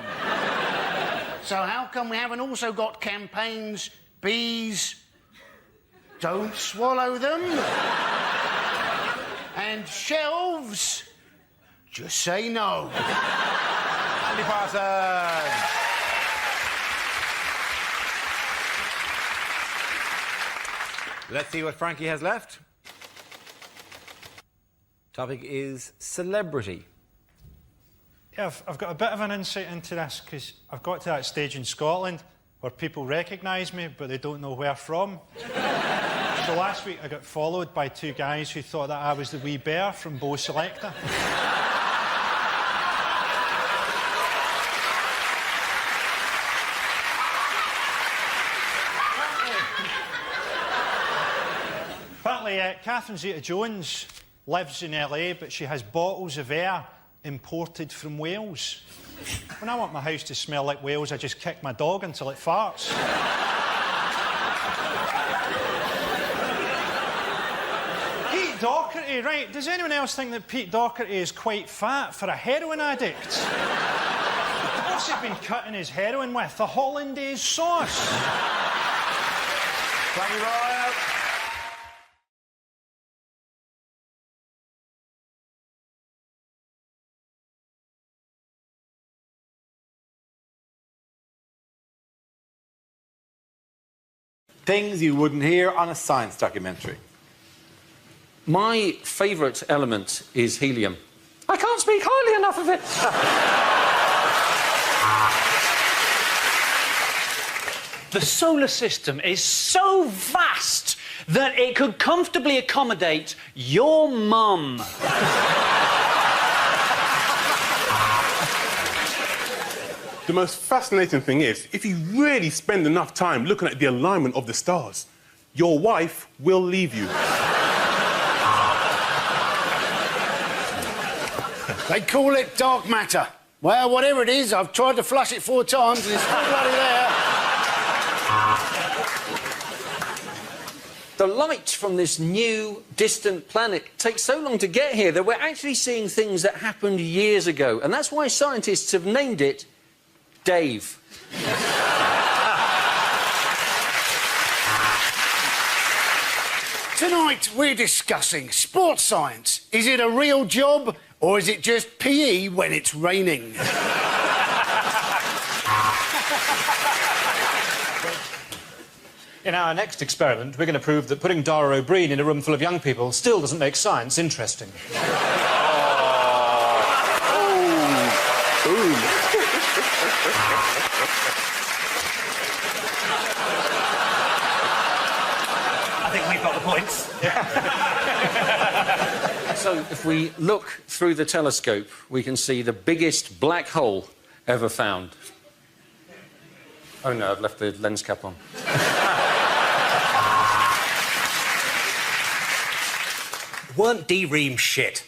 So how come we haven't also got campaigns, bees, don't swallow them? And shelves, just say no. Andy Parsons. Let's see what Frankie has left. Topic is celebrity. Yeah, I've got a bit of an insight into this because I've got to that stage in Scotland where people recognise me but they don't know where from. So last week I got followed by 2 guys who thought that I was the wee bear from Bo Selector. Apparently, Catherine Zeta-Jones lives in LA, but she has bottles of air imported from Wales. When I want my house to smell like Wales, I just kick my dog until it farts. Pete Doherty, right? Does anyone else think that Pete Doherty is quite fat for a heroin addict? What's he been cutting his heroin with? The hollandaise sauce. Thank you, Royal. Things you wouldn't hear on a science documentary. My favourite element is helium. I can't speak highly enough of it. The solar system is so vast that it could comfortably accommodate your mum. The most fascinating thing is, if you really spend enough time looking at the alignment of the stars, your wife will leave you. They call it dark matter. Well, whatever it is, I've tried to flush it 4 times and it's still bloody there. The light from this new, distant planet takes so long to get here that we're actually seeing things that happened years ago. And that's why scientists have named it Dave. Tonight, we're discussing sports science. Is it a real job, or is it just PE when it's raining? In our next experiment, we're going to prove that putting Dara O'Brien in a room full of young people still doesn't make science interesting. I think we've got the points. So, if we look through the telescope, we can see the biggest black hole ever found. Oh no, I've left the lens cap on. Weren't D-Ream shit?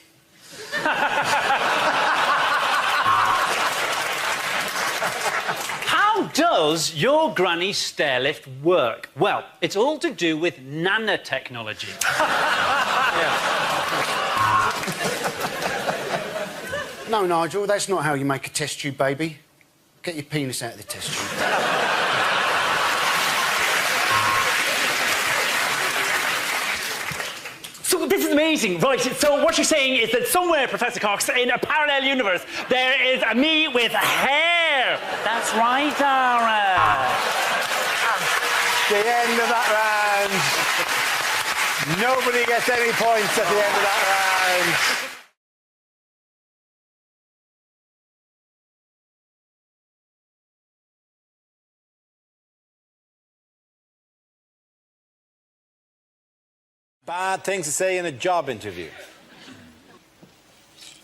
How does your granny stairlift work? Well, it's all to do with nanotechnology. No, Nigel, that's not how you make a test tube baby. Get your penis out of the test tube. So this is amazing, right? So what you're saying is that somewhere, Professor Cox, in a parallel universe, there is a me with hair. That's right, Dara. The end of that round. Nobody gets any points at the end of that round. Bad things to say in a job interview.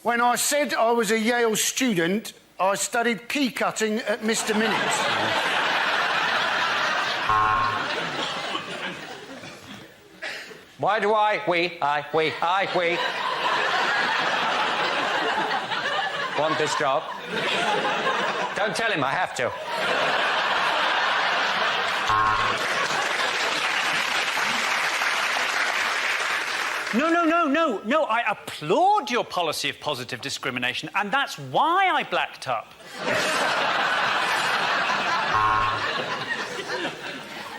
When I said I was a Yale student, I studied key cutting at Mr. Minutes. Why do we want this job? Don't tell him I have to. No, I applaud your policy of positive discrimination, and that's why I blacked up.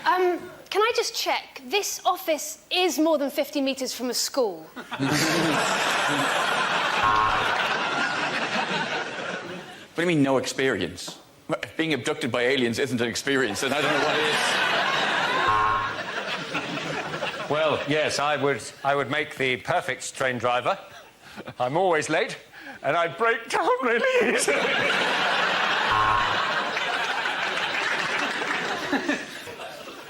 Can I just check? This office is more than 50 metres from a school. What do you mean, no experience? Being abducted by aliens isn't an experience, and I don't know what it is. Well, yes, I would make the perfect train driver. I'm always late, and I'd break down really easily.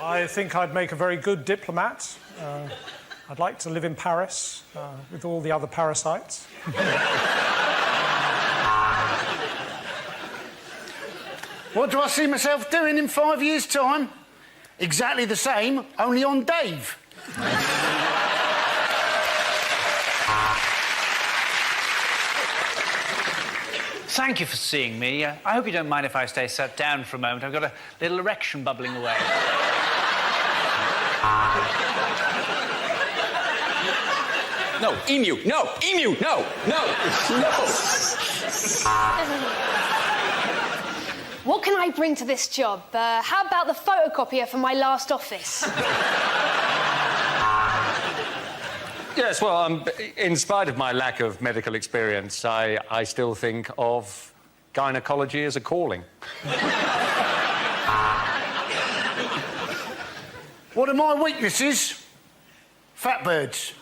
I think I'd make a very good diplomat. I'd like to live in Paris with all the other parasites. What do I see myself doing in 5 years' time? Exactly the same, only on Dave. Thank you for seeing me. I hope you don't mind if I stay sat down for a moment. I've got a little erection bubbling away. No, emu, no, emu, no, no, no. What can I bring to this job? How about the photocopier from my last office? Yes, well, in spite of my lack of medical experience, I still think of gynecology as a calling. What are my weaknesses? Fat birds.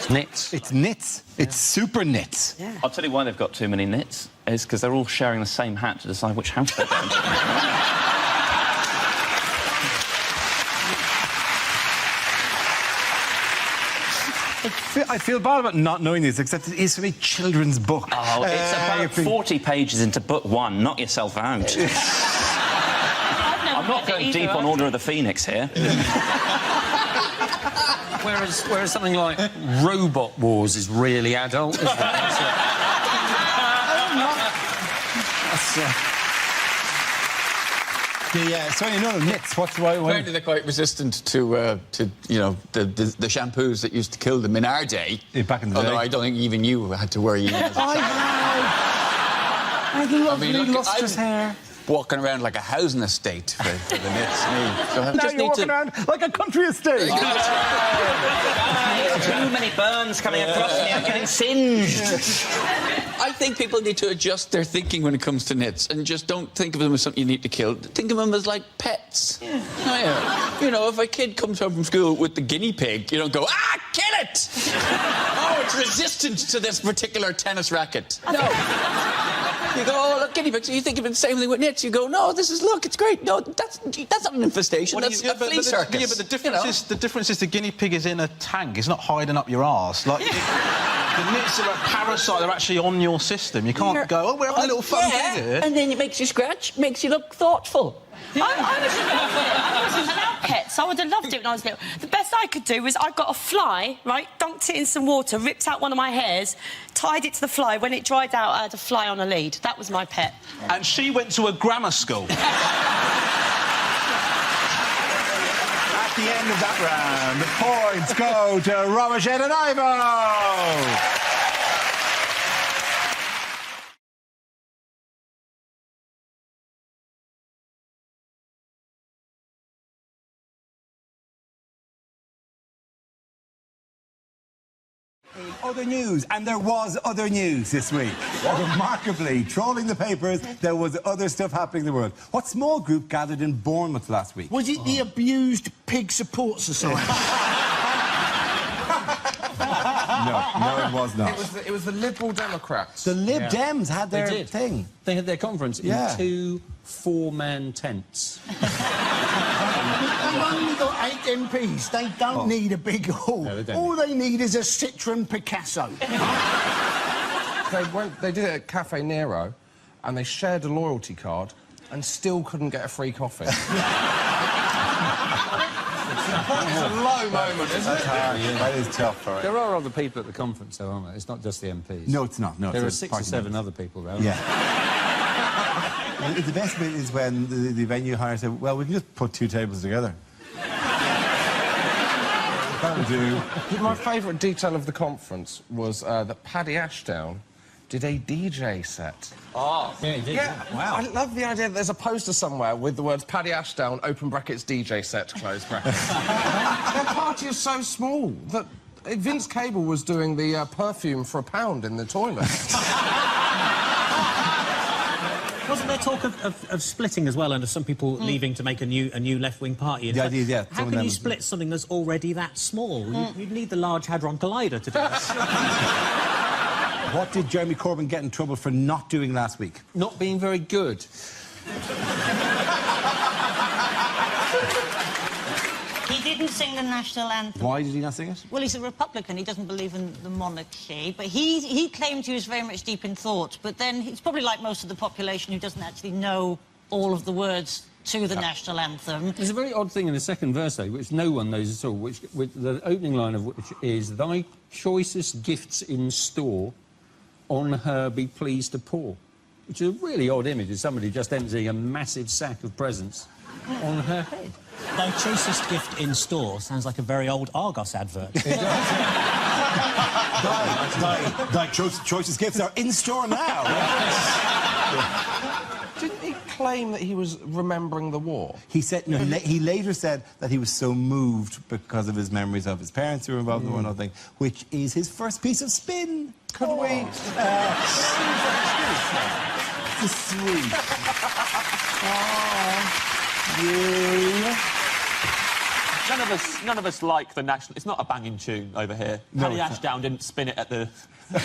Nits. It's nits. It's super nits. Yeah. I'll tell you why they've got too many nits. It's because they're all sharing the same hat to decide which house they're going to. I feel bad about not knowing this, except it is from a children's book. Oh, it's about 40 pages into book one. Knock yourself out. I'm not going deep on Order of the Phoenix here. Whereas something like Robot Wars is really adult, isn't it? So you know the nits. What's the right way? Apparently they're quite resistant to you know, the shampoos that used to kill them in our day. Back in the day. Although I don't think even you had to worry. As a child. I lovely lustrous hair. Walking around like a housing estate for the nits. So I Now just you're need walking to... around like a country estate. Too many burns coming across me. I'm getting singed. I think people need to adjust their thinking when it comes to nits and just don't think of them as something you need to kill. Think of them as like pets. Yeah. Oh, yeah. You know, if a kid comes home from school with the guinea pig, you don't go, kill it! Oh, it's resistant to this particular tennis racket. No. You go, oh, look, guinea pigs. You think of the same thing with nits. You go, no, look, it's great. No, that's not an infestation. That's a flea circus. Yeah, but the difference is the guinea pig is in a tank. It's not hiding up your arse. Like, the nits are a parasite. They're actually on your system. You can't go, oh, we're having a little fun thing here. And then it makes you scratch, makes you look thoughtful. I wasn't allowed pets. I would have loved it when I was little. The best I could do was I got a fly, right, dunked it in some water, ripped out one of my hairs, tied it to the fly. When it dried out, I had a fly on a lead. That was my pet. And she went to a grammar school. At the end of that round, the points go to Robertson and Ivo. Other news, and there was other news this week. Remarkably, trawling the papers, there was other stuff happening in the world. What small group gathered in Bournemouth last week? Was it the Abused Pig Support Society? No, it was not. It was the Liberal Democrats. The Lib Dems had their thing. They had their conference in 2 4-man tents. They've only got 8 MPs. They don't need a big hall. No, they don't. All they need is a Citroen Picasso. They did it at Cafe Nero, and they shared a loyalty card and still couldn't get a free coffee. It's a low moment, isn't it? That is tough, all right. There are other people at the conference, though, aren't there? It's not just the MPs. No, it's not. No, there are it's 6 or 7 other people, though. Yeah. The best bit is when the venue hire said, well, we can just put 2 tables together. That'll do. My favourite detail of the conference was that Paddy Ashdown did a DJ set. Oh, yeah, he did. Yeah, wow. I love the idea that there's a poster somewhere with the words Paddy Ashdown, open brackets, DJ set, close brackets. Their party is so small that Vince Cable was doing the perfume for £1 in the toilet. Wasn't there talk of splitting as well, and of some people leaving to make a new left-wing party? The idea, yeah. How can you split something that's already that small? You'd need the Large Hadron Collider to do this. What did Jeremy Corbyn get in trouble for not doing last week? Not being very good. He didn't sing the national anthem. Why did he not sing it? Well, he's a Republican. He doesn't believe in the monarchy. But he claimed he was very much deep in thought. But then he's probably like most of the population who doesn't actually know all of the words to the national anthem. There's a very odd thing in the second verse, though, which no one knows at all, which the opening line of which is, "Thy choicest gifts in store, on her be pleased to pour," which is a really odd image of somebody just emptying a massive sack of presents on her head. Thy choicest gift in store sounds like a very old Argos advert. Thy choicest gifts are in store now. Didn't he claim that he was remembering the war? He said no. He later said that he was so moved because of his memories of his parents who were involved in the war and all thing, which is his first piece of spin. Could we? It's sweet. None of us like the national. It's not a banging tune over here. No, Paddy Ashdown didn't spin it at the. He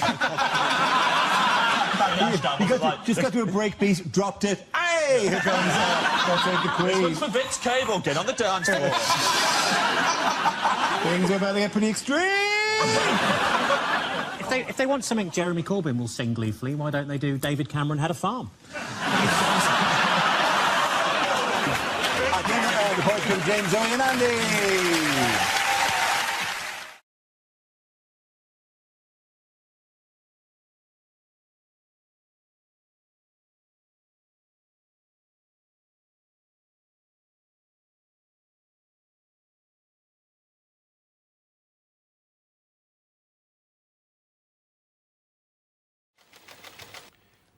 just got to a break beat, dropped it. Hey, here comes the Queen. This one's for Vince Cable. Get on the dance floor. Things are about to get pretty extreme. If they want something Jeremy Corbyn will sing gleefully, why don't they do David Cameron Had a Farm? The boys from James, Zoe and Andy.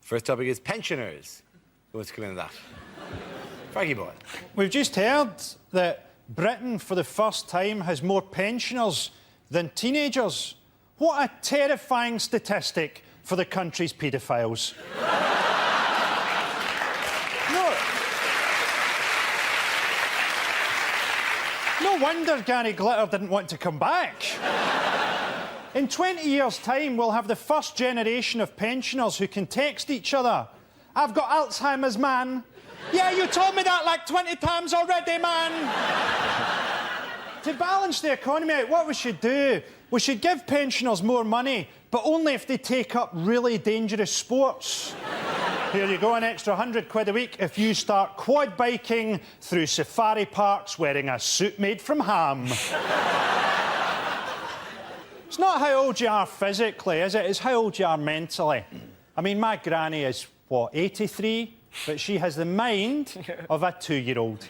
First topic is pensioners. Who wants to come into that? Frankie boy. We've just heard that Britain, for the first time, has more pensioners than teenagers. What a terrifying statistic for the country's paedophiles. No wonder Gary Glitter didn't want to come back. In 20 years' time, we'll have the first generation of pensioners who can text each other. I've got Alzheimer's, man. Yeah, you told me that like 20 times already, man. To balance the economy out, what we should do, we should give pensioners more money, but only if they take up really dangerous sports. Here you go, an extra £100 a week if you start quad biking through safari parks wearing a suit made from ham. It's not how old you are physically, is it? It's how old you are mentally. I mean, my granny is, what, 83? But she has the mind of a 2-year-old.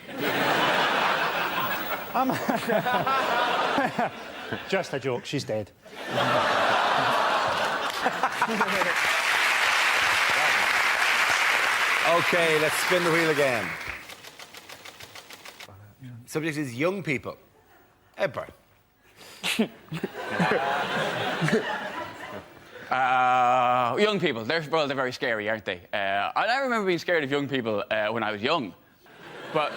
Just a joke, she's dead. OK, let's spin the wheel again. Subject is young people. Edbert. Young people, they're very scary, aren't they? I remember being scared of young people when I was young. But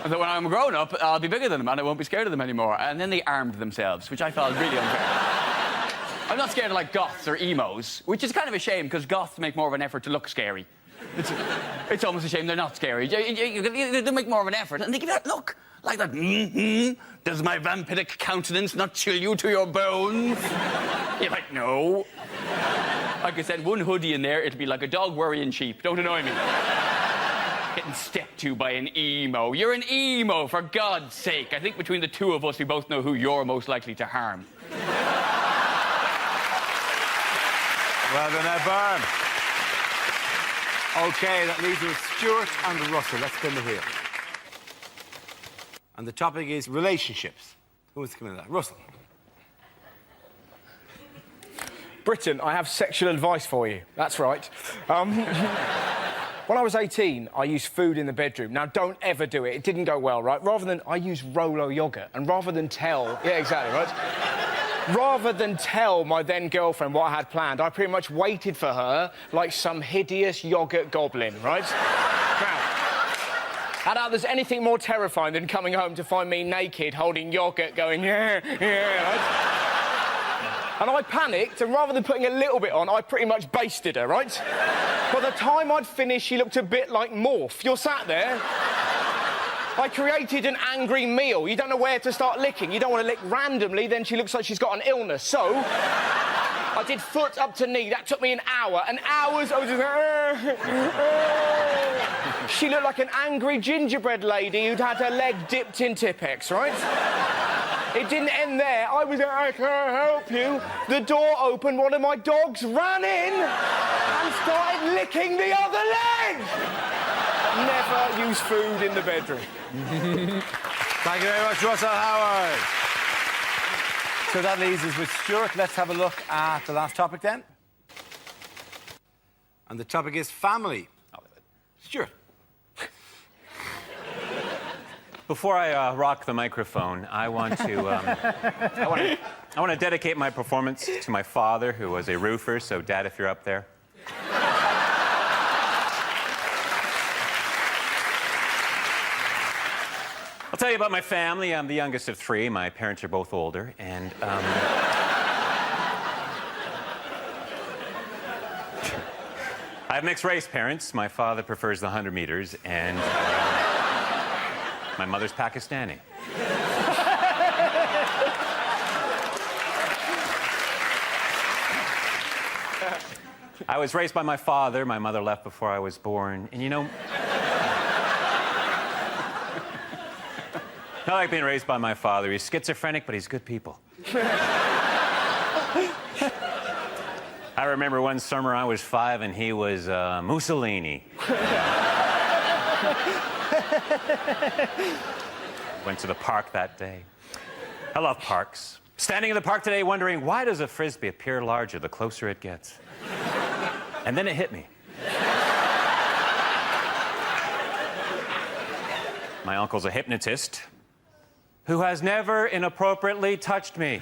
when I'm grown up, I'll be bigger than them and I won't be scared of them anymore. And then they armed themselves, which I felt really unfair. I'm not scared of, like, goths or emos, which is kind of a shame, because goths make more of an effort to look scary. It's almost a shame they're not scary. They make more of an effort, and they give that look. Like that, does my vampiric countenance not chill you to your bones? You're like, no. Like I said, one hoodie in there, it'll be like a dog worrying sheep. Don't annoy me. Getting stepped to by an emo. You're an emo, for God's sake. I think between the two of us, we both know who you're most likely to harm. Well done, Edbert. OK, that leaves us with Stuart and Russell. Let's spin the wheel. And the topic is relationships. Who wants to come into that? Russell. Britain, I have sexual advice for you. That's right. When I was 18, I used food in the bedroom. Now, don't ever do it. It didn't go well, right? Rather than... I used Rolo yoghurt. And rather than tell... Yeah, exactly, right? Rather than tell my then-girlfriend what I had planned, I pretty much waited for her like some hideous yoghurt goblin, right? Now, I doubt there's anything more terrifying than coming home to find me naked, holding yoghurt, going, yeah, right? And I panicked, and rather than putting a little bit on, I pretty much basted her, right? By the time I'd finished, she looked a bit like Morph. You're sat there. I created an angry meal. You don't know where to start licking. You don't want to lick randomly, then she looks like she's got an illness. So, I did foot up to knee. That took me an hour. And hours, I was just... She looked like an angry gingerbread lady who'd had her leg dipped in Tippex, right? It didn't end there. I was like, I can't help you. The door opened, one of my dogs ran in and started licking the other leg. Never use food in the bedroom. Thank you very much, Russell Howard. So that leaves us with Stuart. Let's have a look at the last topic then. And the topic is family. Stuart. Before I rock the microphone, I want to I want to dedicate my performance to my father, who was a roofer. So, Dad, if you're up there. I'll tell you about my family. I'm the youngest of three. My parents are both older, and I have mixed-race parents. My father prefers the 100 meters, and my mother's Pakistani. I was raised by my father. My mother left before I was born, and you know... Not like being raised by my father. He's schizophrenic, but he's good people. I remember one summer I was 5 and he was Mussolini. Went to the park that day. I love parks. Standing in the park today wondering, why does a Frisbee appear larger the closer it gets? And then it hit me. My uncle's a hypnotist who has never inappropriately touched me.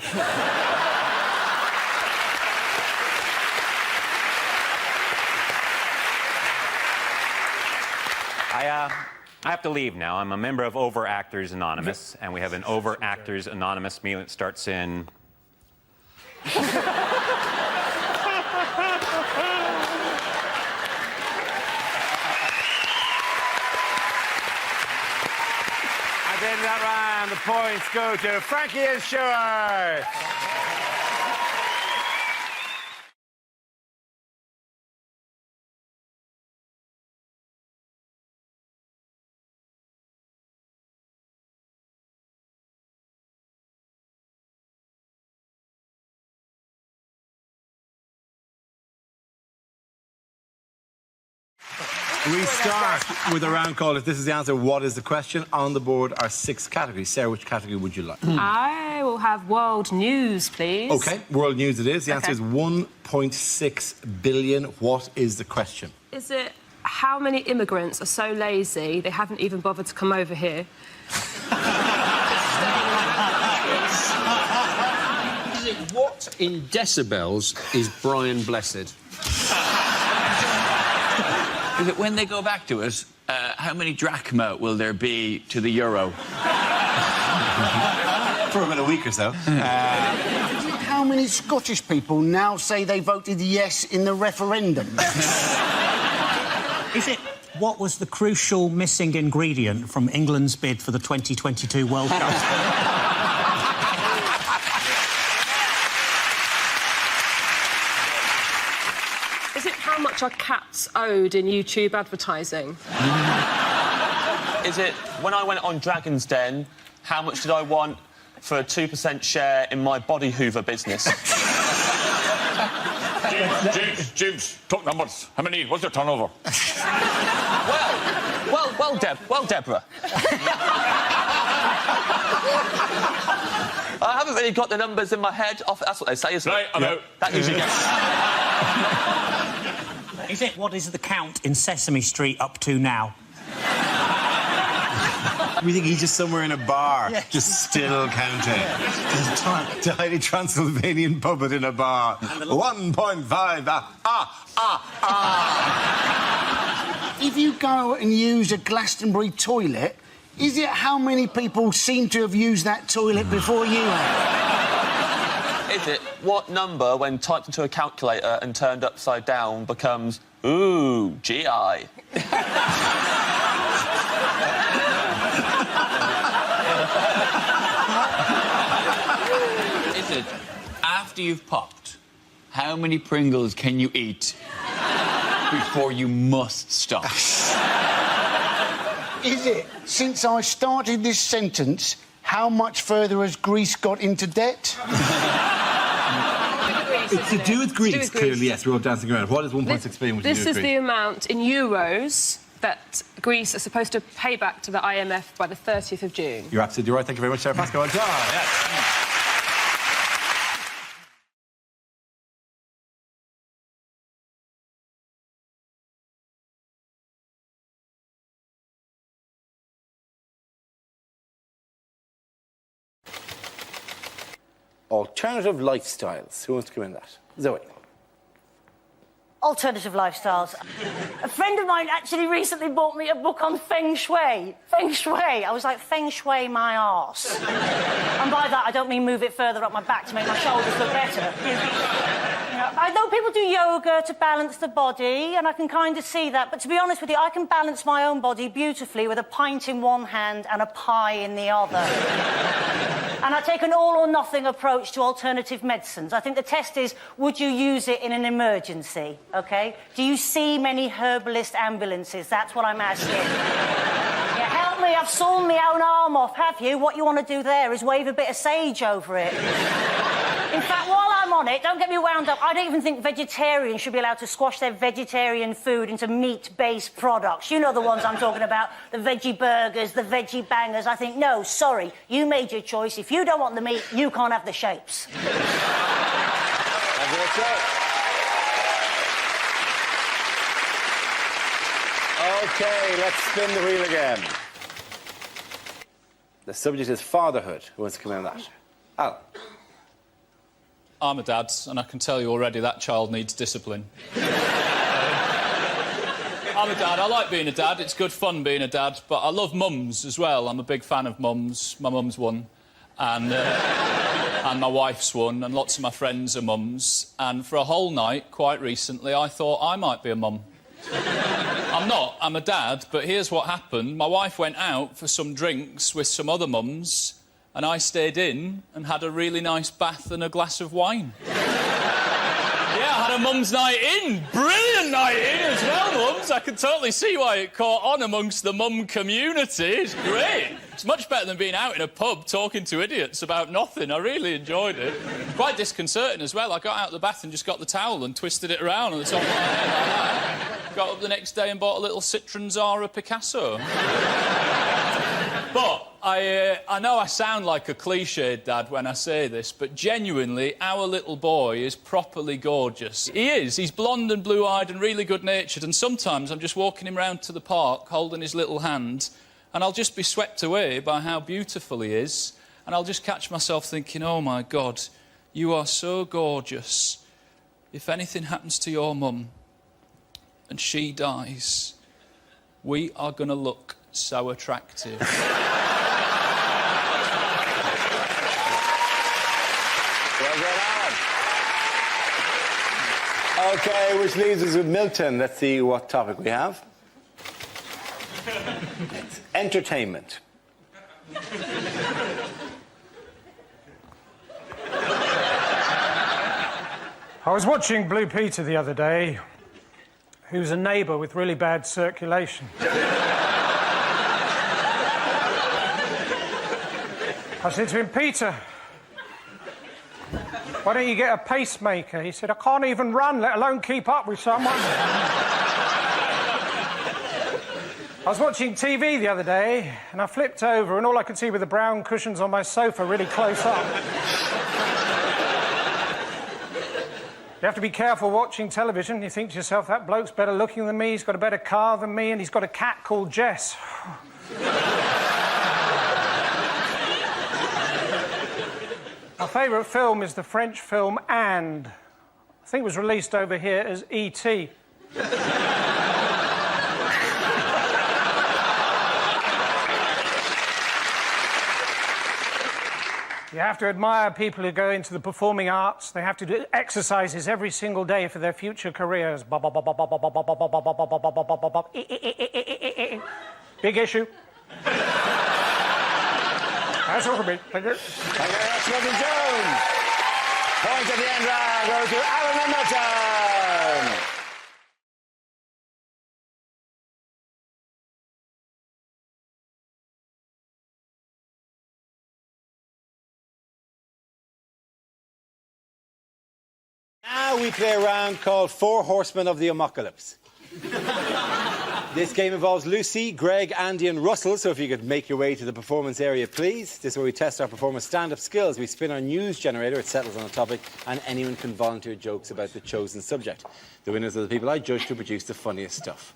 I have to leave now. I'm a member of Overactors Anonymous, and we have an Overactors Anonymous meal that starts in... I've been that round. The points go to Frankie and Stuart. We start with a round call. If this is the answer, what is the question? On the board are 6 categories. Sarah, which category would you like? I will have world news, please. OK, world news it is. The answer is 1.6 billion. What is the question? Is it how many immigrants are so lazy they haven't even bothered to come over here? What in decibels is Brian Blessed? Is it when they go back to us, how many drachma will there be to the euro? For about a week or so. How many Scottish people now say they voted yes in the referendum? Is it what was the crucial missing ingredient from England's bid for the 2022 World Cup? How much are cats owed in YouTube advertising? Is it when I went on Dragon's Den, how much did I want for a 2% share in my body hoover business? James, talk numbers. How many? What's your turnover? Well, Deborah. I haven't really got the numbers in my head. That's what they say, isn't it? Right, I'm out. That usually gets... Is it what is the count in Sesame Street up to now? We think he's just somewhere in a bar, just still counting. Just tiny Transylvanian puppet in a bar. 1.5. If you go and use a Glastonbury toilet, is it how many people seem to have used that toilet before you have? Is it what number, when typed into a calculator and turned upside down, becomes, ooh, GI? Is it after you've popped, how many Pringles can you eat before you must stop? Is it, since I started this sentence, how much further has Greece got into debt? It's to do with Greece, clearly, yes. We're all dancing around. What is 1.6 billion? This is the amount in euros that Greece is supposed to pay back to the IMF by the 30th of June. You're absolutely right. Thank you very much, Sarah Pascoe. Well done. Yes. Alternative lifestyles. Who wants to come in that? Zoe. Alternative lifestyles. A friend of mine actually recently bought me a book on feng shui. Feng shui. I was like, feng shui my arse. And by that, I don't mean move it further up my back to make my shoulders look better. You know, I know people do yoga to balance the body, and I can kind of see that. But to be honest with you, I can balance my own body beautifully with a pint in one hand and a pie in the other. And I take an all-or-nothing approach to alternative medicines. I think the test is, would you use it in an emergency, OK? Do you see many herbalist ambulances? That's what I'm asking. Yeah, help me, have sawn my own arm off, have you? What you want to do there is wave a bit of sage over it. In fact, while I'm on it, don't get me wound up, I don't even think vegetarians should be allowed to squash their vegetarian food into meat-based products. You know the ones I'm talking about, the veggie burgers, the veggie bangers. I think, no, sorry, you made your choice. If you don't want the meat, you can't have the shapes. OK, let's spin the wheel again. The subject is fatherhood. Who wants to come in on that? Al. I'm a dad, and I can tell you already that child needs discipline. I'm a dad. I like being a dad. It's good fun being a dad, but I love mums as well. I'm a big fan of mums. My mum's one, and my wife's one, and lots of my friends are mums. And for a whole night, quite recently, I thought I might be a mum. I'm not. I'm a dad, but here's what happened. My wife went out for some drinks with some other mums, and I stayed in and had a really nice bath and a glass of wine. Yeah, I had a mum's night in. Brilliant night in as well, mums. I can totally see why it caught on amongst the mum community. It's great. It's much better than being out in a pub talking to idiots about nothing. I really enjoyed it. Quite disconcerting as well. I got out of the bath and just got the towel and twisted it around on the top of my head like that. Got up the next day and bought a little Citroen Zara Picasso. But I know I sound like a cliched dad when I say this, but genuinely, our little boy is properly gorgeous. He is. He's blonde and blue-eyed and really good-natured, and sometimes I'm just walking him round to the park, holding his little hand, and I'll just be swept away by how beautiful he is, and I'll just catch myself thinking, oh, my God, you are so gorgeous. If anything happens to your mum and she dies, we are going to look so attractive. Well done, Alan. OK, which leaves us with Milton. Let's see what topic we have. It's entertainment. I was watching Blue Peter the other day, who's a neighbour with really bad circulation. I said to him, Peter, why don't you get a pacemaker? He said, I can't even run, let alone keep up with someone. I was watching TV the other day, and I flipped over, and all I could see were the brown cushions on my sofa really close up. You have to be careful watching television. You think to yourself, that bloke's better looking than me, he's got a better car than me, and he's got a cat called Jess. My favourite film is the French film And. I think it was released over here as E.T. You have to admire people who go into the performing arts. They have to do exercises every single day for their future careers. Big issue. That's all for me. Thank you. Thank you very much, Milton Jones. Point at the end round goes to Alan and Milton. Now we play a round called Four Horsemen of the Apocalypse. This game involves Lucy, Greg, Andy and Russell, so if you could make your way to the performance area, please. This is where we test our performers' stand-up skills. We spin our news generator, it settles on a topic, and anyone can volunteer jokes about the chosen subject. The winners are the people I judge to produce the funniest stuff.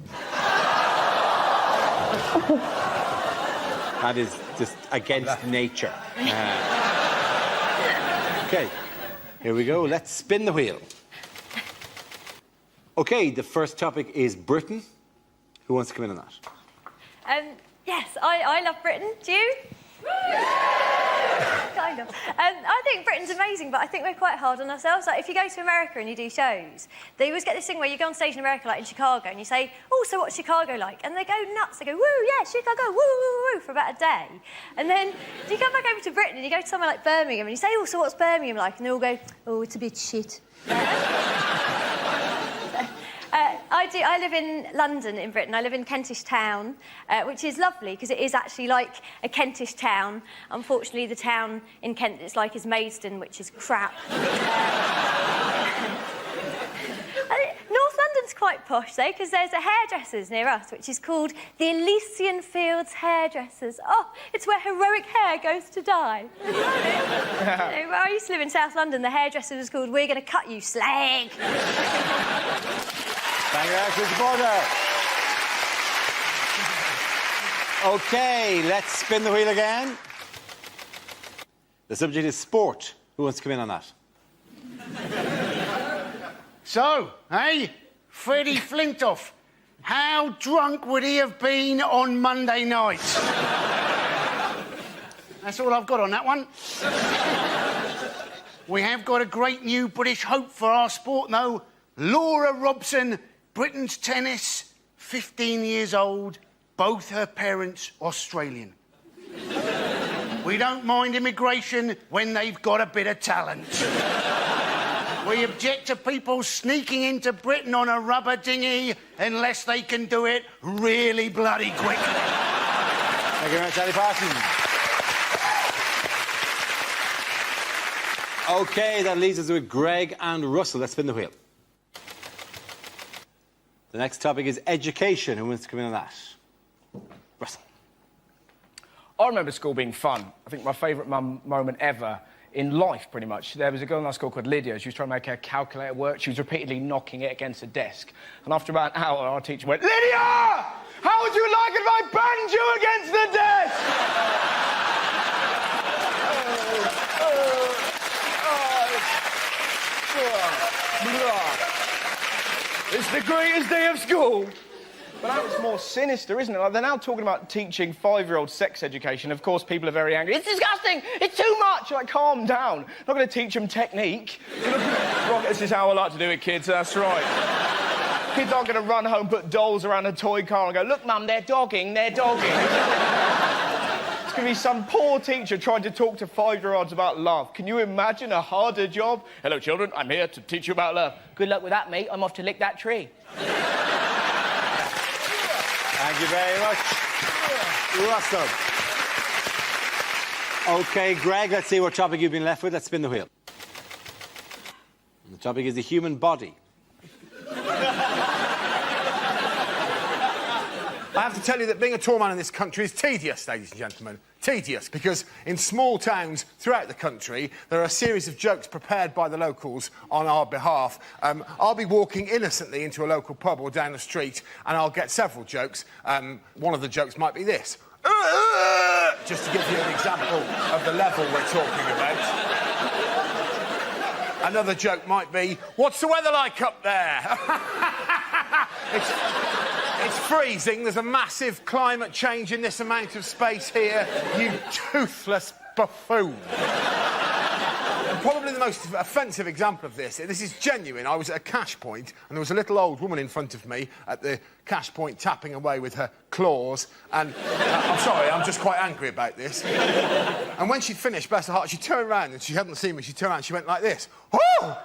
That is just against nature. OK, here we go. Let's spin the wheel. OK, the first topic is Britain. Who wants to come in on that? Yes, I love Britain. Do you? Kind of. I think Britain's amazing, but I think we're quite hard on ourselves. Like, if you go to America and you do shows, they always get this thing where you go on stage in America, like in Chicago, and you say, oh, so what's Chicago like? And they go nuts. They go, woo, yeah, Chicago, woo, woo, woo, for about a day. And then you come back over to Britain and you go to somewhere like Birmingham and you say, oh, so what's Birmingham like? And they all go, oh, it's a bit shit. I I live in London, in Britain. I live in Kentish Town, which is lovely because it is actually like a Kentish town. Unfortunately, the town in Kent it's like is Maidstone, which is crap. North London's quite posh, though, because there's a hairdresser's near us, which is called the Elysian Fields Hairdressers. Oh, it's where heroic hair goes to die. You know, where I used to live in South London, the hairdresser was called We're Going to Cut You, Slag. Thank you very much, Mr. Porter. OK, let's spin the wheel again. The subject is sport. Who wants to come in on that? So, hey, Freddie Flintoff, how drunk would he have been on Monday night? That's all I've got on that one. We have got a great new British hope for our sport, though. Laura Robson, Britain's tennis, 15 years old, both her parents Australian. We don't mind immigration when they've got a bit of talent. We object to people sneaking into Britain on a rubber dinghy unless they can do it really bloody quickly. Thank you very much, Andy Parsons. OK, that leaves us with Greg and Russell. Let's spin the wheel. The next topic is education. Who wants to come in on that? Russell. I remember school being fun. I think my favourite moment ever in life, pretty much. There was a girl in our school called Lydia. She was trying to make her calculator work. She was repeatedly knocking it against a desk. And after about an hour, our teacher went, Lydia! How would you like it if I banged you against the desk? It's the greatest day of school. But now it's more sinister, isn't it? Like, they're now talking about teaching 5-year-olds sex education. Of course, people are very angry. It's disgusting! It's too much! Like, calm down. Not going to teach them technique. This is how I like to do it, kids. That's right. Kids aren't going to run home, put dolls around a toy car and go, look, Mum, they're dogging, they're dogging. It's going to be some poor teacher trying to talk to 5-year-olds about love. Can you imagine a harder job? Hello, children. I'm here to teach you about love. Good luck with that, mate. I'm off to lick that tree. Thank you very much, Russell. OK, Greg, let's see what topic you've been left with. Let's spin the wheel. And the topic is the human body. I have to tell you that being a tall man in this country is tedious, ladies and gentlemen. Tedious, because in small towns throughout the country, there are a series of jokes prepared by the locals on our behalf. I'll be walking innocently into a local pub or down the street, and I'll get several jokes. One of the jokes might be this. Just to give you an example of the level we're talking about. Another joke might be, what's the weather like up there? It's freezing. There's a massive climate change in this amount of space here. You toothless buffoon. And probably the most offensive example of this is genuine. I was at a cash point, and there was a little old woman in front of me at the cash point tapping away with her claws. And I'm sorry, I'm just quite angry about this. And when she'd finished, bless her heart, she turned around, and she hadn't seen me. She turned around and she went like this. Oh!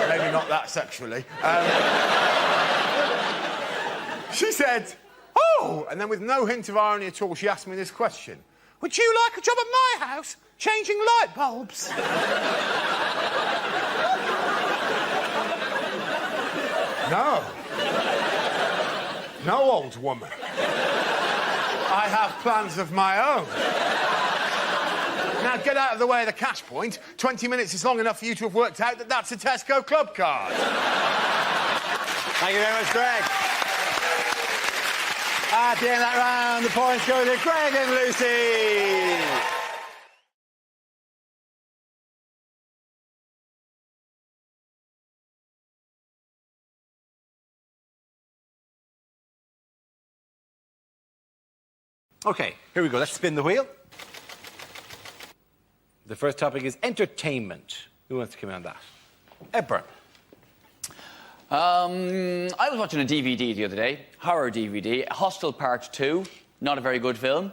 Maybe not that sexually. She said, oh! And then with no hint of irony at all, she asked me this question. Would you like a job at my house, changing light bulbs? No. No, old woman. I have plans of my own. Now, get out of the way of the cash point. 20 minutes is long enough for you to have worked out that that's a Tesco club card. Thank you very much, Greg. At the end of that round, the points go to Greg and Lucy. OK, here we go. Let's spin the wheel. The first topic is entertainment. Who wants to come in on that? Edburn. I was watching a DVD the other day, horror DVD, Hostel Part 2, not a very good film.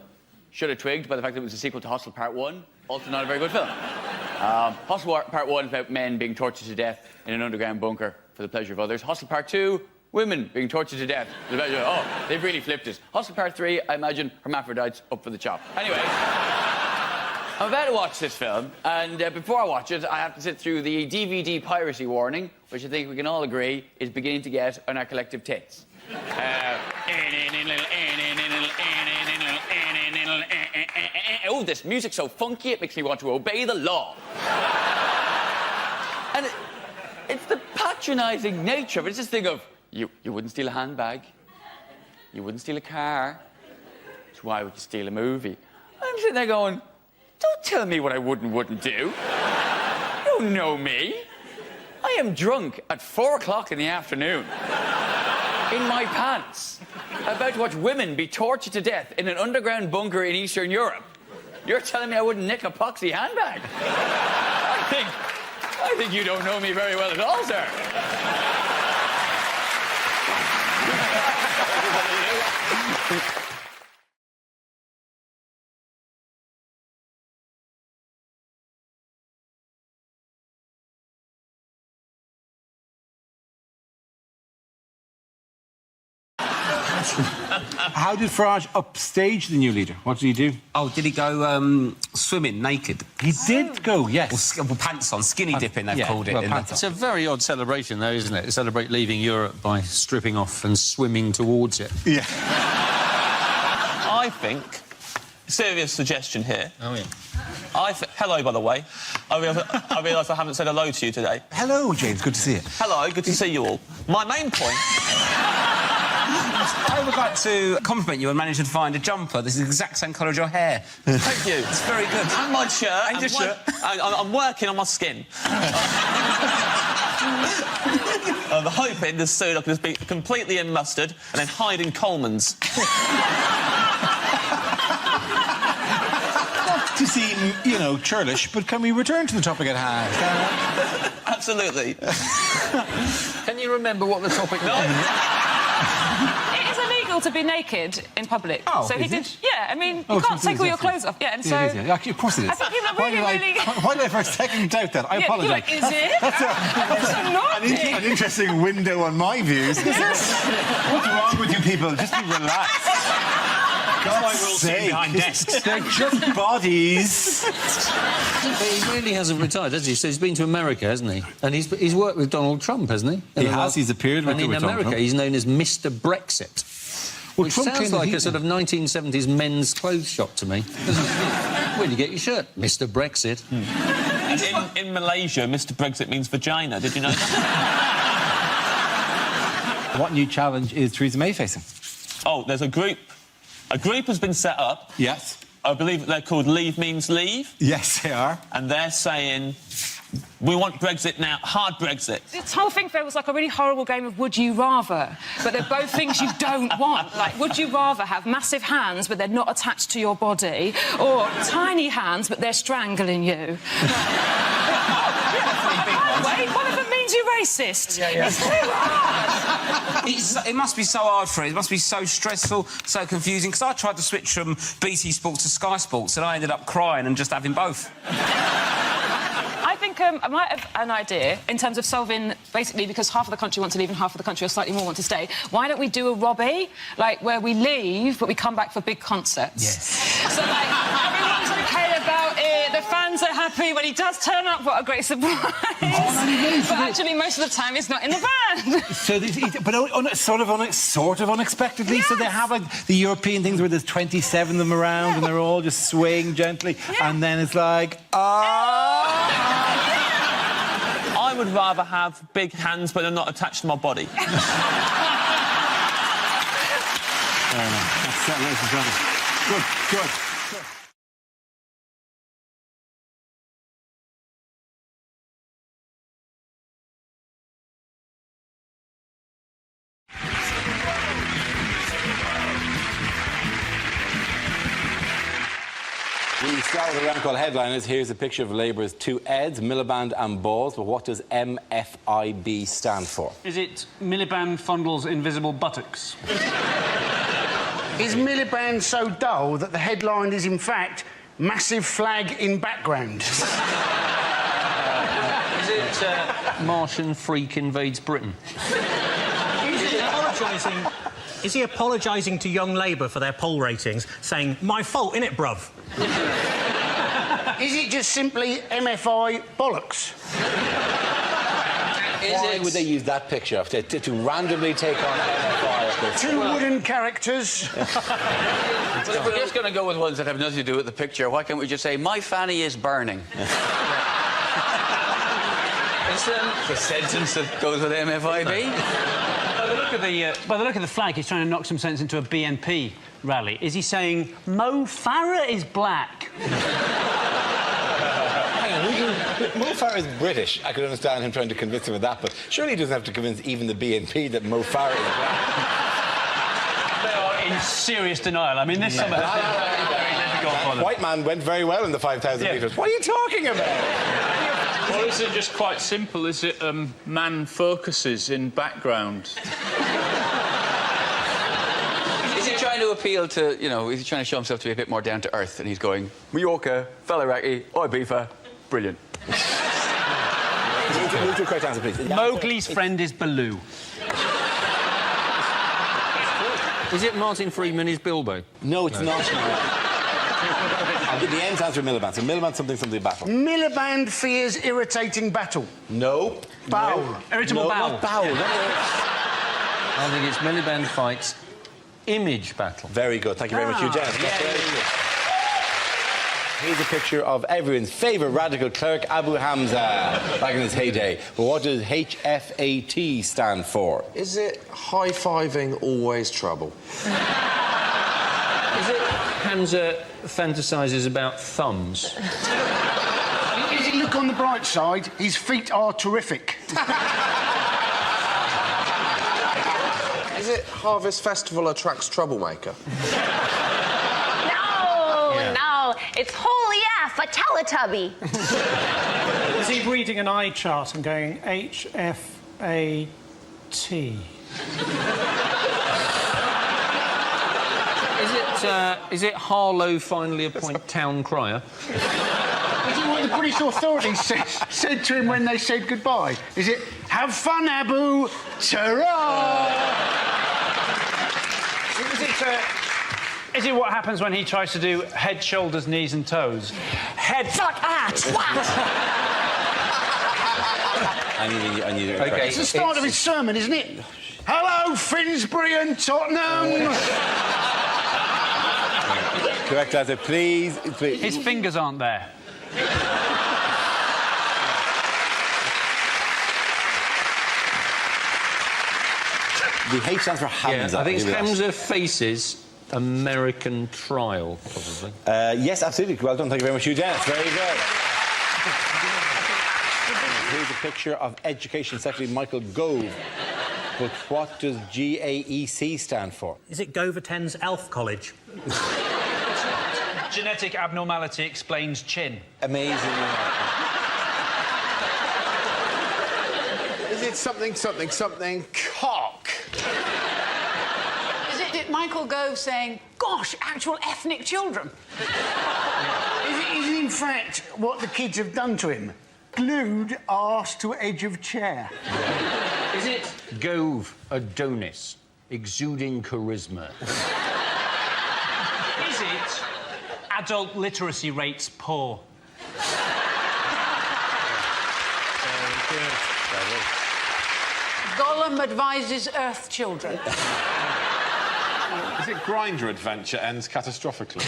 Should have twigged by the fact that it was a sequel to Hostel Part 1, also not a very good film. Hostel Part 1 is about men being tortured to death in an underground bunker for the pleasure of others. Hostel Part 2, women being tortured to death for the pleasure of... Oh, they've really flipped it. Hostel Part 3, I imagine hermaphrodites up for the chop. Anyway, I'm about to watch this film, and before I watch it, I have to sit through the DVD piracy warning, which I think we can all agree is beginning to get on our collective tits. Oh, this music's so funky, it makes me want to obey the law. And it's the patronising nature of it. It's this thing of, you wouldn't steal a handbag, you wouldn't steal a car, so why would you steal a movie? I'm sitting there going, don't tell me what I wouldn't do. You don't know me. I am drunk at 4 o'clock in the afternoon, in my pants, about to watch women be tortured to death in an underground bunker in Eastern Europe. You're telling me I wouldn't nick a poxy handbag? I think you don't know me very well at all, sir. How did Farage upstage the new leader? What did he do? Oh, did he go swimming naked? He did go, yes. Well, pants on, skinny dipping, they've called it. It's a very odd celebration, though, isn't it? To celebrate leaving Europe by stripping off and swimming towards it. Yeah. I think... Serious suggestion here. Oh, yeah. Hello, by the way. I realise I haven't said hello to you today. Hello, James. Good to see you. Hello, good to see you all. My main point... I would like to compliment you on managing to find a jumper. This is the exact same colour as your hair. Thank you. It's very good. And my shirt. And your shirt. I'm working on my skin. I'm hoping this suit I can just be completely in mustard and then hide in Coleman's. To seem, you know, churlish, but can we return to the topic at hand? Absolutely. Can you remember what the topic was? It is illegal to be naked in public. Oh, so he is did. it? Yeah, I mean, you can't take all your clothes off. Yeah, and so. It is, yeah. Actually, of course it is. I think people are really. Why did I for a second doubt that? I apologise. You're like, is it? That's an interesting window on my views. Is this? What's wrong with you people? Just be relaxed. That's why we're all sitting behind desks. They're just bodies. But he really hasn't retired, has he? So he's been to America, hasn't he? And he's worked with Donald Trump, hasn't he? He has. He's appeared with Donald Trump. And in America, he's known as Mr. Brexit. Well, which Trump sounds like a sort of 1970s men's clothes shop to me. Where do you get your shirt? Mr. Brexit. In Malaysia, Mr. Brexit means vagina. Did you know that? What new challenge is Theresa May facing? Oh, there's a group. A group has been set up. Yes. I believe they're called Leave Means Leave. Yes, they are. And they're saying, we want Brexit now, hard Brexit. This whole thing feels like a really horrible game of would you rather, but they're both things you don't want. Like, would you rather have massive hands but they're not attached to your body, or tiny hands but they're strangling you? Wait, one of them means you're racist. Yeah. It's too hard. It must be so hard for it. It must be so stressful, so confusing. Because I tried to switch from BT Sports to Sky Sports, and I ended up crying and just having both. I think I might have an idea in terms of solving, basically, because half of the country want to leave and half of the country or slightly more want to stay. Why don't we do a Robbie, like, where we leave, but we come back for big concerts? Yes. So, like, everyone's OK about it, the fans are happy. When he does turn up, what a great surprise. But actually, most of the time, he's not in the band. So, but sort of unexpectedly. Yes. So they have, like, the European things where there's 27 of them around and they're all just swaying gently. Yeah. And then it's like, I would rather have big hands, but they're not attached to my body. That's that, ladies and gentlemen. Good. We start with a round called Headliners. Here's a picture of Labour's two Eds, Miliband and Balls. But what does MFIB stand for? Is it Miliband fondles invisible buttocks? Is Miliband so dull that the headline is, in fact, massive flag in background? Martian freak invades Britain? Is he apologising to Young Labour for their poll ratings, saying, my fault, innit, bruv? Is it just simply MFI bollocks? Why would they use that picture to randomly take on MFI? Two wooden characters. But if we're just going to go with ones that have nothing to do with the picture, why can't we just say, my fanny is burning? It's the sentence that goes with MFIB. By the look of the flag, he's trying to knock some sense into a BNP rally. Is he saying, Mo Farah is black? Mo Farah is British. I could understand him trying to convince him of that, but surely he doesn't have to convince even the BNP that Mo Farah is black. They are in serious denial. I mean, this summer has been very difficult for them. White man went very well in the 5,000 metres. What are you talking about? Or is it just quite simple? Is it man focuses in background? Is he trying to appeal to, you know, is he trying to show himself to be a bit more down to earth? And he's going, Mallorca, Faliraki, Ibiza, brilliant. Move to a correct answer, please. Mowgli's friend is Baloo. Is it Martin Freeman is Bilbo? No, it's not. I'll give the end answer Miliband. So Miliband something battle. Miliband fears irritating battle. No. Bowel. No. Irritable bowel. Not bowel. I think it's Miliband fights image battle. Very good. Thank you very much, Eugene. Here's a picture of everyone's favourite radical cleric, Abu Hamza, back in his heyday. But what does HFAT stand for? Is it high-fiving always trouble? Is it Hamza fantasises about thumbs? Is it look on the bright side? His feet are terrific. Is it Harvest Festival attracts troublemaker? No, it's holy F, a Teletubby. Is he reading an eye chart and going HFAT? Is it Harlow finally appoint town crier? Is it what the British authorities said to him when they said goodbye? Is it, have fun, Abu, ta-ra? Is it what happens when he tries to do head, shoulders, knees and toes? Head... Fuck, twat! I need it. Okay, it's the start of his sermon, isn't it? Hello, Finsbury and Tottenham! Correct answer, please. His fingers aren't there. The H stands for Hamza. I think it's Hamza faces American trial, probably. Yes, absolutely. Well done. Thank you very much, Eugene. Very good. Here's a picture of Education Secretary Michael Gove. But what does GAEC stand for? Is it Goverten's Elf College? Genetic abnormality explains chin. Amazing. Is it something cock? Is it Michael Gove saying, gosh, actual ethnic children? Is it in fact what the kids have done to him? Glued arse to edge of chair. Is it Gove Adonis, exuding charisma? Is it adult literacy rates poor? Gollum advises Earth children. Is it Grindr adventure ends catastrophically?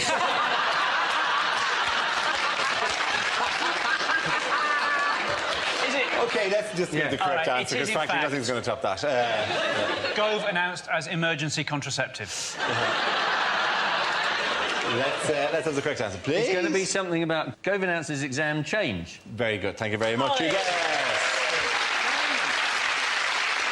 OK, let's just give the correct answer, because frankly, nothing's going to top that. Gove announced as emergency contraceptive. Let's have the correct answer, please. It's going to be something about Gove announces exam change. Very good. Thank you very much.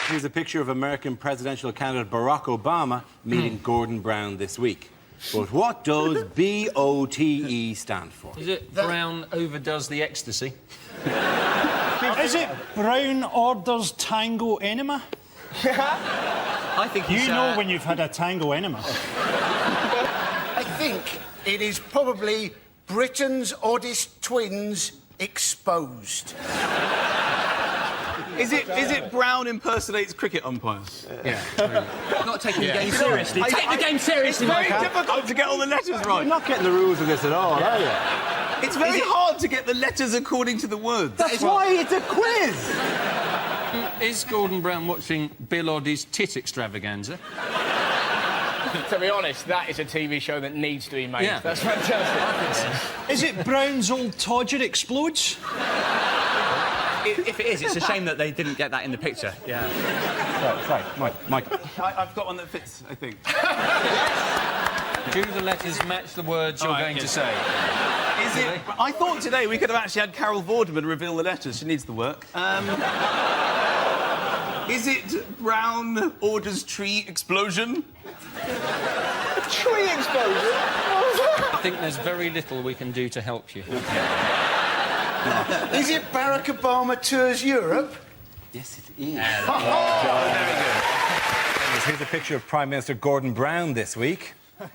Here's a picture of American presidential candidate Barack Obama meeting Gordon Brown this week. But what does BOTE stand for? Is it Brown overdoes the ecstasy? Is it Brown orders tango enema? I think you know when you've had a tango enema. I think it is probably Britain's oddest twins exposed. Is it Brown impersonates cricket umpire? Yeah. Not taking the game seriously. Take the game seriously, It's very Michael. difficult to get all the letters right. You're not getting the rules of this at all, are you? It's very hard to get the letters according to the words. That's why it's a quiz! Is Gordon Brown watching Bill Oddie's tit extravaganza? To be honest, that is a TV show that needs to be made. Yeah. That's fantastic. Is it Brown's old Todger explodes? If it is, it's a shame that they didn't get that in the picture. Yeah. Sorry, Michael. I've got one that fits, I think. Do the letters match the words you're going to say? Is it? I thought today we could have actually had Carol Vorderman reveal the letters. She needs the work. Is it Brown orders tree explosion? Tree explosion? I think there's very little we can do to help you. Is it Barack Obama tours Europe? Yes, it is. Very good. Here's a picture of Prime Minister Gordon Brown this week. But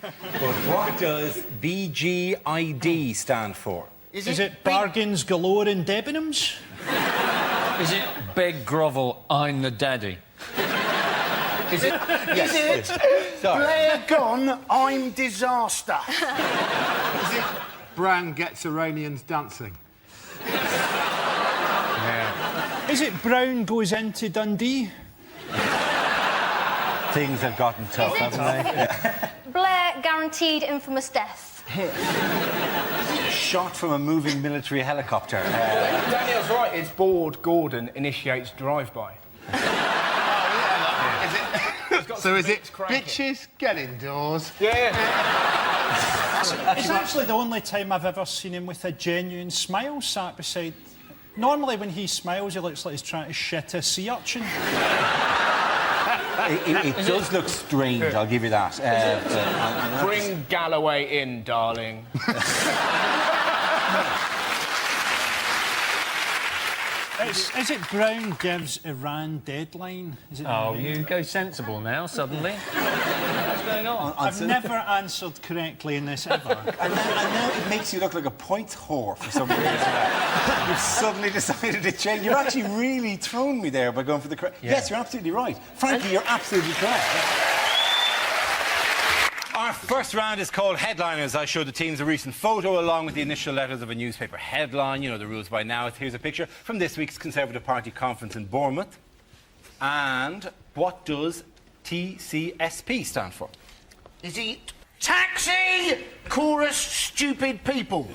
what does BGID stand for? Is it bargains galore in Debenhams? Is it beg, grovel, I'm the daddy? Is it? Blair gone, I'm disaster. Is it Brown gets Iranians dancing? Yeah. Is it Brown goes into Dundee? Things have gotten tough, haven't they? Yeah. Blair guaranteed infamous death. Shot from a moving military helicopter. Danielle's right, it's bored Gordon initiates drive-by. So is it bitches get indoors? Yeah. It's actually the only time I've ever seen him with a genuine smile sat beside... Normally when he smiles, he looks like he's trying to shit a sea urchin. It does look strange, I'll give you that. Bring Galloway in, darling. Is it Brown gives Iran deadline? Is it you go sensible now, suddenly. What's going on? I've never answered correctly in this ever. And now it makes you look like a points whore for some reason. You've suddenly decided to change. You've actually really thrown me there by going for the correct... Yeah. Yes, you're absolutely right. Frankly, you're absolutely correct. Our first round is called Headliners. I showed the teams a recent photo along with the initial letters of a newspaper headline. You know the rules by now. Here's a picture from this week's Conservative Party conference in Bournemouth. And what does TCSP stand for? Is it taxi? Chorus stupid people.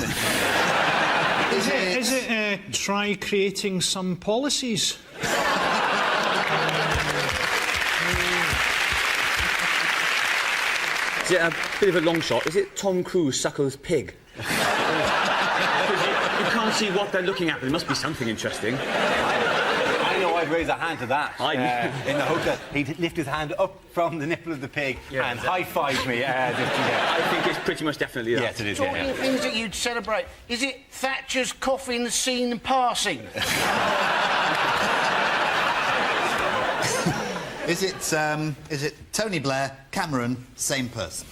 Is it try creating some policies? Is it a bit of a long shot? Is it Tom Cruise suckles pig? You can't see what they're looking at, but there must be something interesting. I know I'd raise a hand to that. In the hope that he'd lift his hand up from the nipple of the pig and high-five me. I think it's pretty much definitely that. Yes, it is. Talking things that you'd celebrate. Is it Thatcher's coffin seen passing? Is it Tony Blair, Cameron, same person?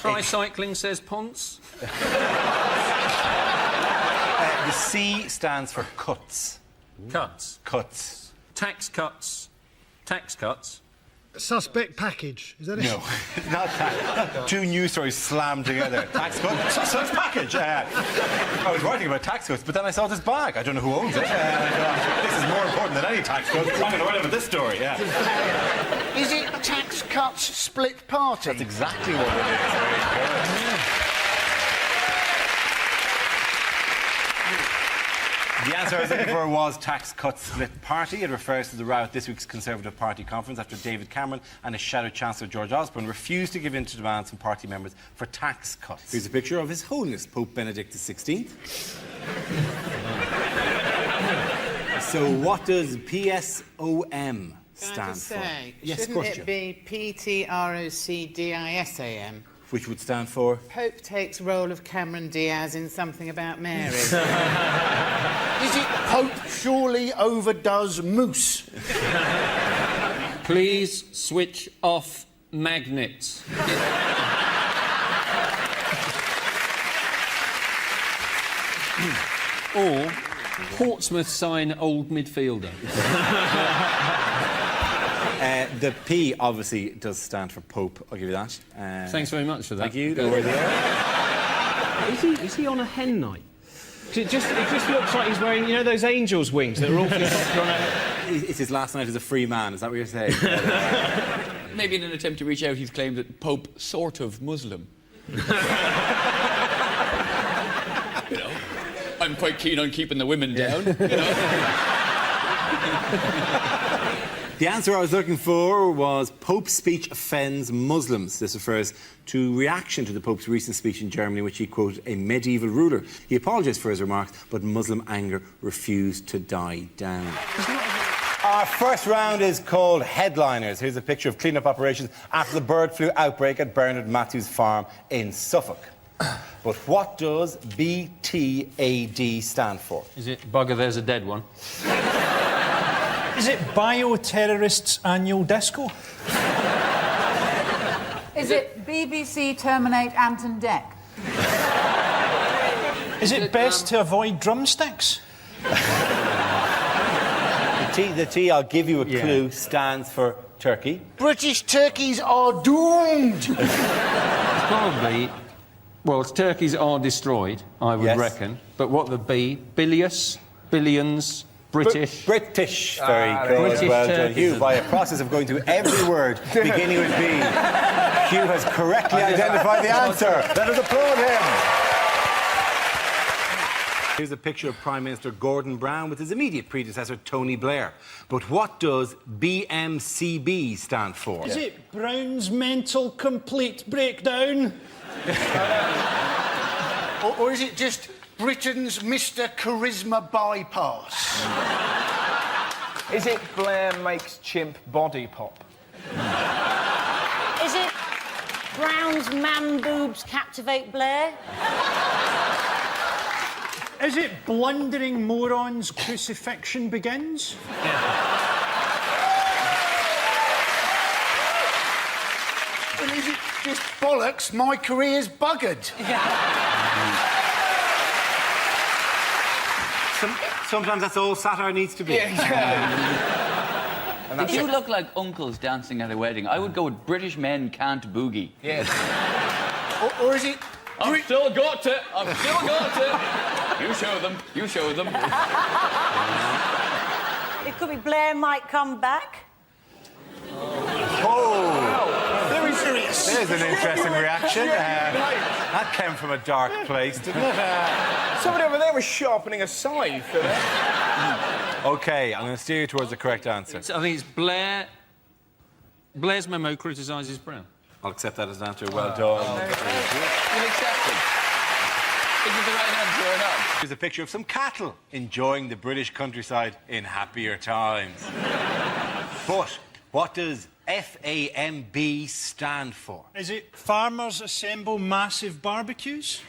Tricycling, says Ponce. The C stands for cuts. Cuts. Cuts. Tax cuts. Tax cuts. Suspect package, is that it? No, not tax. Two news stories slammed together. Tax cut, suspect package. I was writing about tax cuts, but then I saw this bag. I don't know who owns it. This is more important than any tax cut. I'm going to write about this story, Is it tax cuts split party? That's exactly what it is. The answer I was looking for was tax cuts split party. It refers to the row at this week's Conservative Party conference after David Cameron and his shadow Chancellor George Osborne refused to give in to demands from party members for tax cuts. Here's a picture of His Holiness Pope Benedict XVI. So what does PSOM stand for? Yes, of course, shouldn't it be PTROCDISAM? Which would stand for? Pope takes role of Cameron Diaz in Something About Mary. Is it Pope surely overdoes moose? Please switch off magnets. Or Portsmouth sign old midfielder. The P obviously does stand for Pope. I'll give you that. Thanks very much for that. Thank you. Is he on a hen night? It just looks like he's wearing, you know, those angels' wings that are awfully popular on a... It's his last night as a free man, is that what you're saying? Maybe in an attempt to reach out, he's claimed that Pope sort of Muslim. You know, I'm quite keen on keeping the women down, you know. The answer I was looking for was Pope's speech offends Muslims. This refers to reaction to the Pope's recent speech in Germany, in which he quoted a medieval ruler. He apologised for his remarks, but Muslim anger refused to die down. Our first round is called Headliners. Here's a picture of clean-up operations after the bird flu outbreak at Bernard Matthews Farm in Suffolk. But what does BTAD stand for? Is it bugger, there's a dead one? Is it Bioterrorists Annual Disco? Is it BBC Terminate Anton Deck? Is it best to avoid drumsticks? The T, I'll give you a clue, stands for Turkey. British turkeys are doomed! Probably... Well, turkeys are destroyed, I would reckon. But what the B? Bilious? Billions? British? British. Very good. British well done, turkeys. Hugh. By a process of going through every word beginning with B, Hugh has correctly identified the answer. Let us applaud him. Here's a picture of Prime Minister Gordon Brown with his immediate predecessor, Tony Blair. But what does BMCB stand for? Is it Brown's Mental Complete Breakdown? or is it just Britain's Mr. Charisma Bypass? Is it Blair makes chimp body pop? Is it Brown's man boobs captivate Blair? Is it Blundering Morons Crucifixion Begins? Well, is it just bollocks, my career's buggered? Sometimes that's all satire needs to be. If you look like uncles dancing at a wedding, I would go with British men can't boogie. Yes. or is it... I've still got it. I've still got it. You show them. You show them. It could be Blair might come back. Oh! Very serious. There's an interesting reaction. That came from a dark place, didn't it? Somebody over there was sharpening a scythe. OK, I'm going to steer you towards the correct answer. I think it's Blair... Blair's memo criticises Brown. I'll accept that as an answer. Well done. You'll accept it. Is it the right answer or not? Here's a picture of some cattle enjoying the British countryside in happier times. But what does FAMB stand for? Is it Farmers Assemble Massive Barbecues?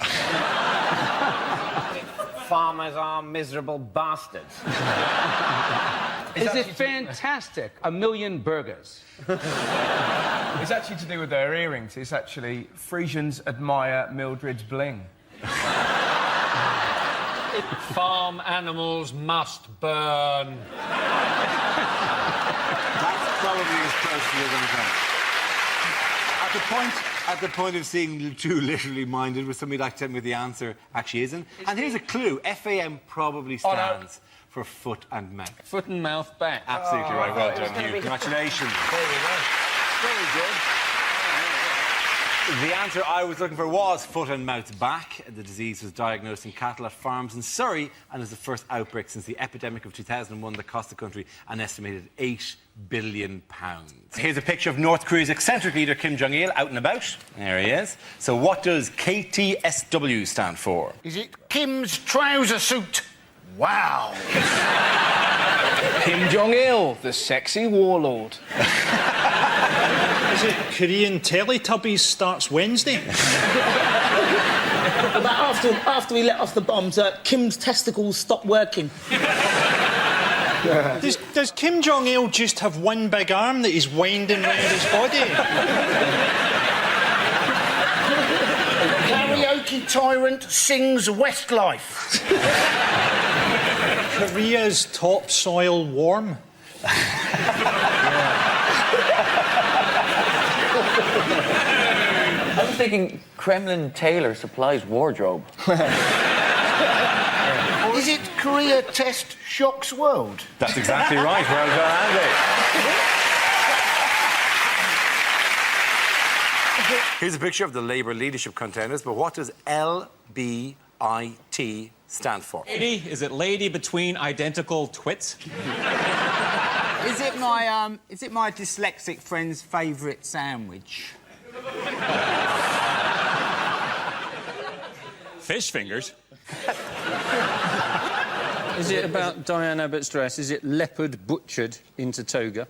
Farmers are miserable bastards. Is it fantastic? 1,000,000 burgers. It's actually to do with their earrings. It's actually Frisians admire Mildred's bling. Farm animals must burn. That's probably as close as you're going to come. At the point of seeing too literally minded, would somebody like to tell me the answer actually isn't? And here's a clue. FAM probably stands for foot and mouth. Foot and mouth back. Absolutely right. Well done, Hugh. Congratulations. There we go. Very good. The answer I was looking for was foot and mouth back. The disease was diagnosed in cattle at farms in Surrey and is the first outbreak since the epidemic of 2001 that cost the country an estimated £8 billion. Here's a picture of North Korea's eccentric leader Kim Jong-il out and about. There he is. So what does KTSW stand for? Is it Kim's trouser suit? Wow. Kim Jong-il, the sexy warlord. Is it Korean Teletubbies starts Wednesday? After we let off the bombs, Kim's testicles stopped working. Does Kim Jong-il just have one big arm that he's winding round his body? Karaoke tyrant sings Westlife. Korea's topsoil warm? I was thinking Kremlin Taylor supplies wardrobe. Is it Korea Test Shocks World? That's exactly right. Well done, Andy. Here's a picture of the Labour leadership contenders, but what does LBIT stand for? Lady? Is it lady between identical twits? Is it my dyslexic friend's favourite sandwich? Fish fingers? Is it about Diane Abbott's dress? Is it leopard butchered into toga?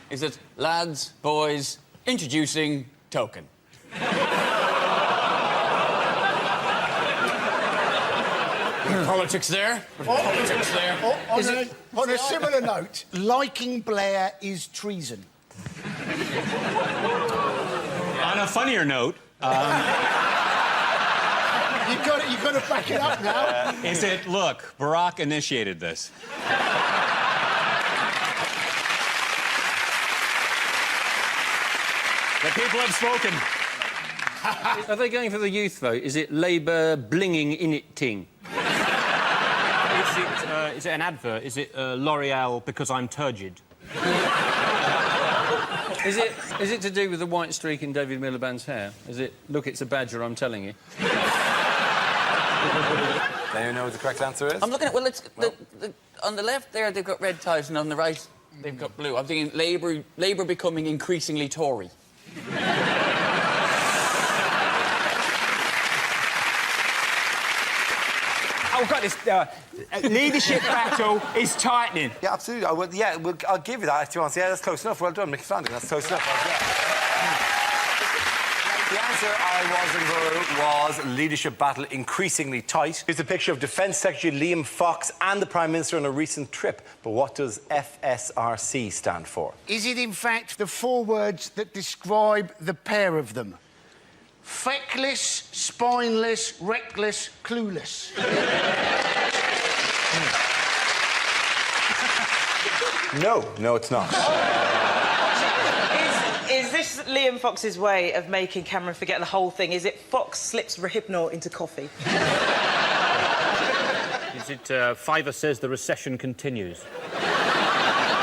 Is it lads, boys, introducing token? Politics there? Politics there? On a similar note, liking Blair is treason. On a funnier note, You've got to back it up now. is it, look, Barack initiated this. The people have spoken. Are they going for the youth vote? Is it Labour blinging in it ting? Is it an advert? Is it L'Oreal because I'm turgid? Is it to do with the white streak in David Miliband's hair? Is it, look, it's a badger, I'm telling you? Anyone know what the correct answer is? I'm looking at... Well, on the left there, they've got red ties, and on the right, they've got blue. I'm thinking Labour becoming increasingly Tory. Oh, we've got this leadership battle is tightening. Yeah, absolutely. I'll give you that. Yeah, that's close enough. Well done, Mick Flanagan. That's close enough. The answer I was leadership battle increasingly tight. Here's a picture of Defence Secretary Liam Fox and the Prime Minister on a recent trip. But what does FSRC stand for? Is it, in fact, the 4 words that describe the pair of them? Feckless, spineless, reckless, clueless. No, it's not. Is this Liam Fox's way of making Cameron forget the whole thing? Is it Fox slips Rohypnol into coffee? Is it Fiver says the recession continues?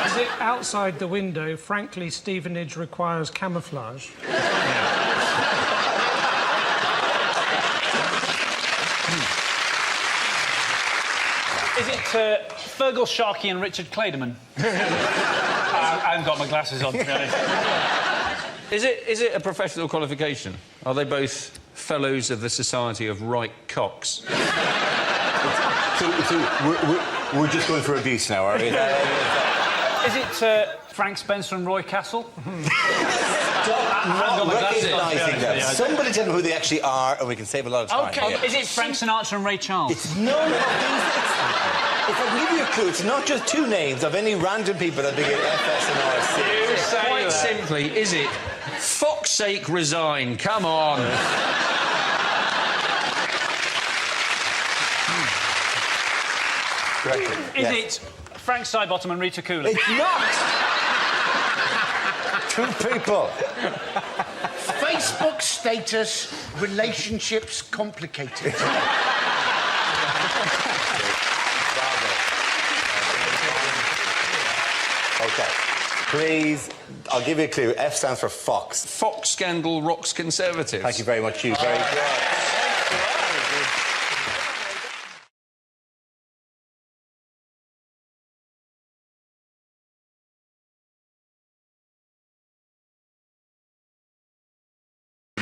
Is it outside the window, frankly, Stevenage requires camouflage? Is it Fergal Sharkey and Richard Clayderman? I haven't got my glasses on, to be honest. Is it a professional qualification? Are they both fellows of the Society of Right Cocks? So we're just going for abuse now, are we? Is it Frank Spencer and Roy Castle? Not recognising them. Somebody tell them who they actually are, and we can save a lot of time. OK, is it Frank Sinatra and Ray Charles? If I give you a clue, it's not just 2 names of any random people that begin FS and RC. Quite simply, is it Fox's sake resign? Come on. Is it Frank Sidebottom and Rita Cooley? It's not! 2 people. Facebook status, relationships complicated. OK. Please, I'll give you a clue. F stands for Fox. Fox scandal rocks Conservatives. Thank you very much, Hugh. Very good.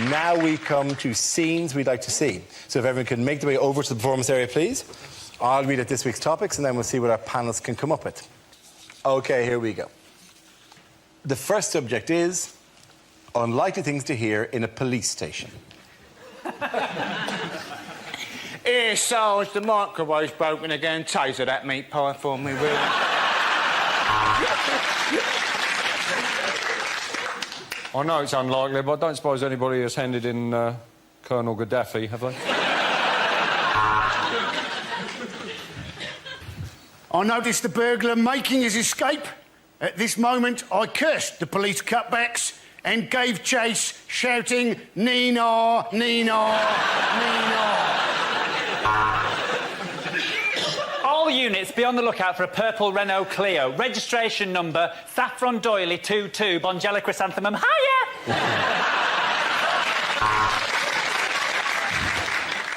Now we come to scenes we'd like to see. So if everyone can make their way over to the performance area, please. I'll read out this week's topics, and then we'll see what our panelists can come up with. OK, here we go. The first subject is unlikely things to hear in a police station. Here, Sarge, the microwave's broken again. Taser that meat pie for me, will you? I know it's unlikely, but I don't suppose anybody has handed in Colonel Gaddafi, have they? I noticed the burglar making his escape. At this moment, I cursed the police cutbacks and gave chase, shouting, Nina, Nina, Nina. All units, be on the lookout for a purple Renault Clio. Registration number, Saffron Doily 22, Bongella Chrysanthemum. Hiya!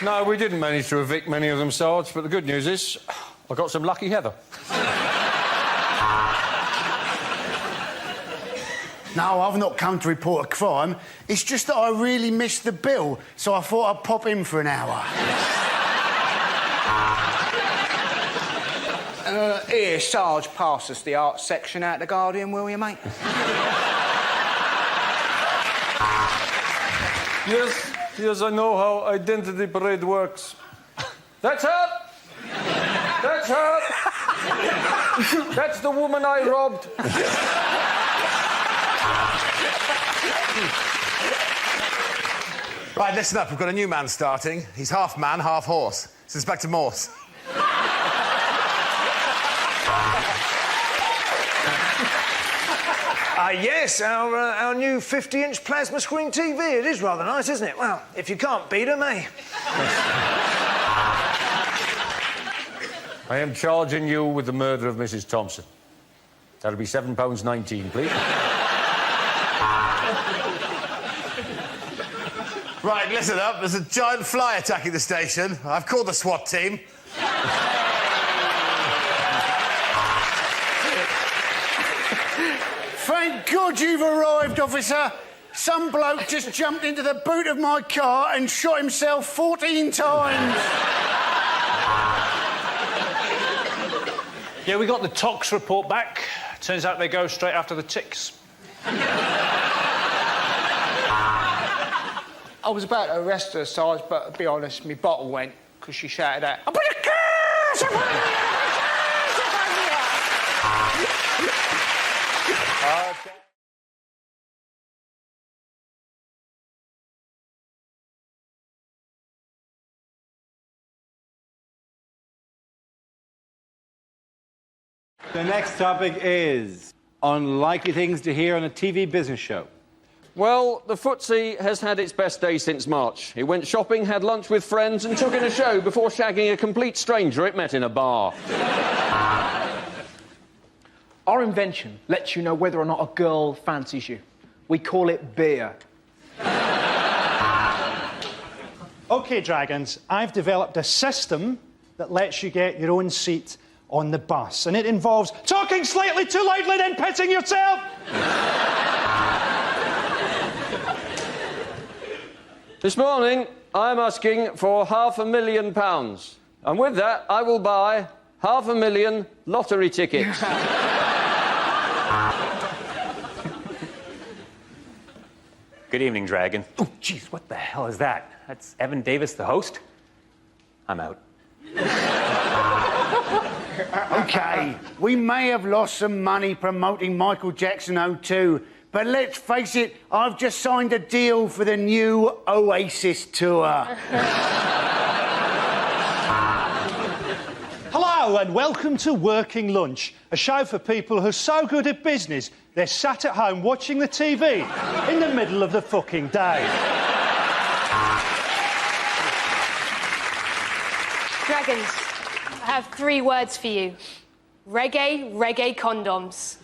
No, we didn't manage to evict many of them, Sarge, but the good news is I got some lucky heather. No, I've not come to report a crime. It's just that I really missed the bill, so I thought I'd pop in for an hour. Here, Sarge, pass us the art section out the Guardian, will you, mate? Yes, I know how identity parade works. That's her! That's her! That's the woman I robbed. Right, listen up. We've got a new man starting. He's half man, half horse. It's Inspector Morse. Yes, our new 50-inch plasma screen TV. It is rather nice, isn't it? Well, if you can't beat 'em, eh? I am charging you with the murder of Mrs. Thompson. That'll be £7.19, please. Right, listen up. There's a giant fly attacking the station. I've called the SWAT team. Thank God you've arrived, officer. Some bloke just jumped into the boot of my car and shot himself 14 times. Yeah, we got the tox report back. Turns out they go straight after the ticks. I was about to arrest her, Sarge, but to be honest, my bottle went because she shouted out, "I put a curse upon you! Okay. The next topic is unlikely things to hear on a TV business show. Well, the footsie has had its best day since March. It went shopping, had lunch with friends and took in a show before shagging a complete stranger it met in a bar. Our invention lets you know whether or not a girl fancies you. We call it beer. OK, Dragons, I've developed a system that lets you get your own seat on the bus, and it involves talking slightly too loudly then pissing yourself. This morning, I'm asking for £500,000. And with that, I will buy 500,000 lottery tickets. Good evening, Dragon. Oh, jeez, what the hell is that? That's Evan Davis, the host? I'm out. OK, we may have lost some money promoting Michael Jackson 02, but let's face it, I've just signed a deal for the new Oasis tour. Hello and welcome to Working Lunch, a show for people who are so good at business they're sat at home watching the TV in the middle of the fucking day. Dragons, I have 3 words for you. Reggae, reggae condoms.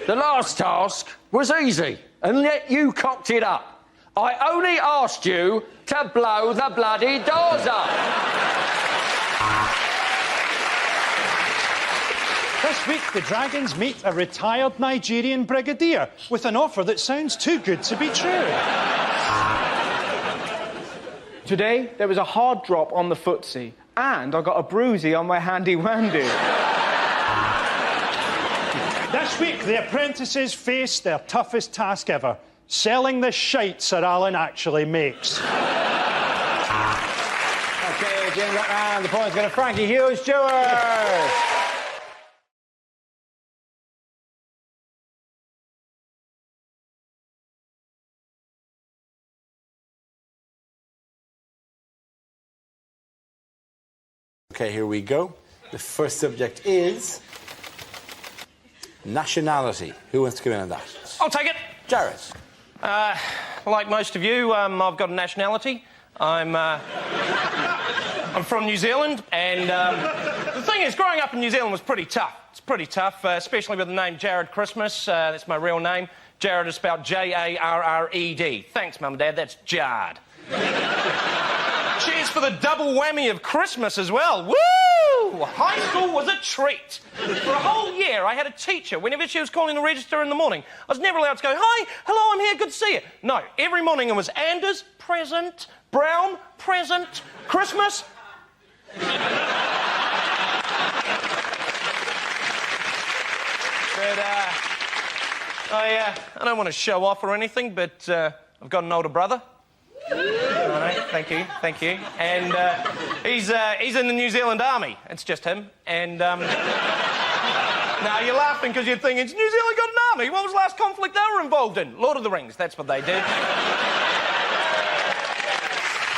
The last task was easy, and yet you cocked it up. I only asked you to blow the bloody doors up. This week, the Dragons meet a retired Nigerian brigadier with an offer that sounds too good to be true. Today, there was a hard drop on the footsie, and I got a bruisey on my handy-wandy. This week, the apprentices faced their toughest task ever, selling the shite Sir Alan actually makes. OK, Jim, that round. The point's going to Frankie Hughes-Stewart. OK, here we go. The first subject is nationality. Who wants to come in on that? I'll take it. Jared. Like most of you, I've got a nationality. I'm from New Zealand, and the thing is, growing up in New Zealand was pretty tough. It's pretty tough, especially with the name Jared Christmas. That's my real name. Jared is spelled J-A-R-R-E-D. Thanks, Mum and Dad, that's Jard. Cheers for the double whammy of Christmas as well. Woo! High school was a treat. For a whole year, I had a teacher. Whenever she was calling the register in the morning, I was never allowed to go, hi, hello, I'm here, good to see you. No, every morning it was Anders, present, Brown, present, Christmas. But I don't want to show off or anything, but I've got an older brother. Thank you. And he's in the New Zealand Army. It's just him. And now you're laughing because you're thinking, New Zealand got an army. What was the last conflict they were involved in? Lord of the Rings. That's what they did.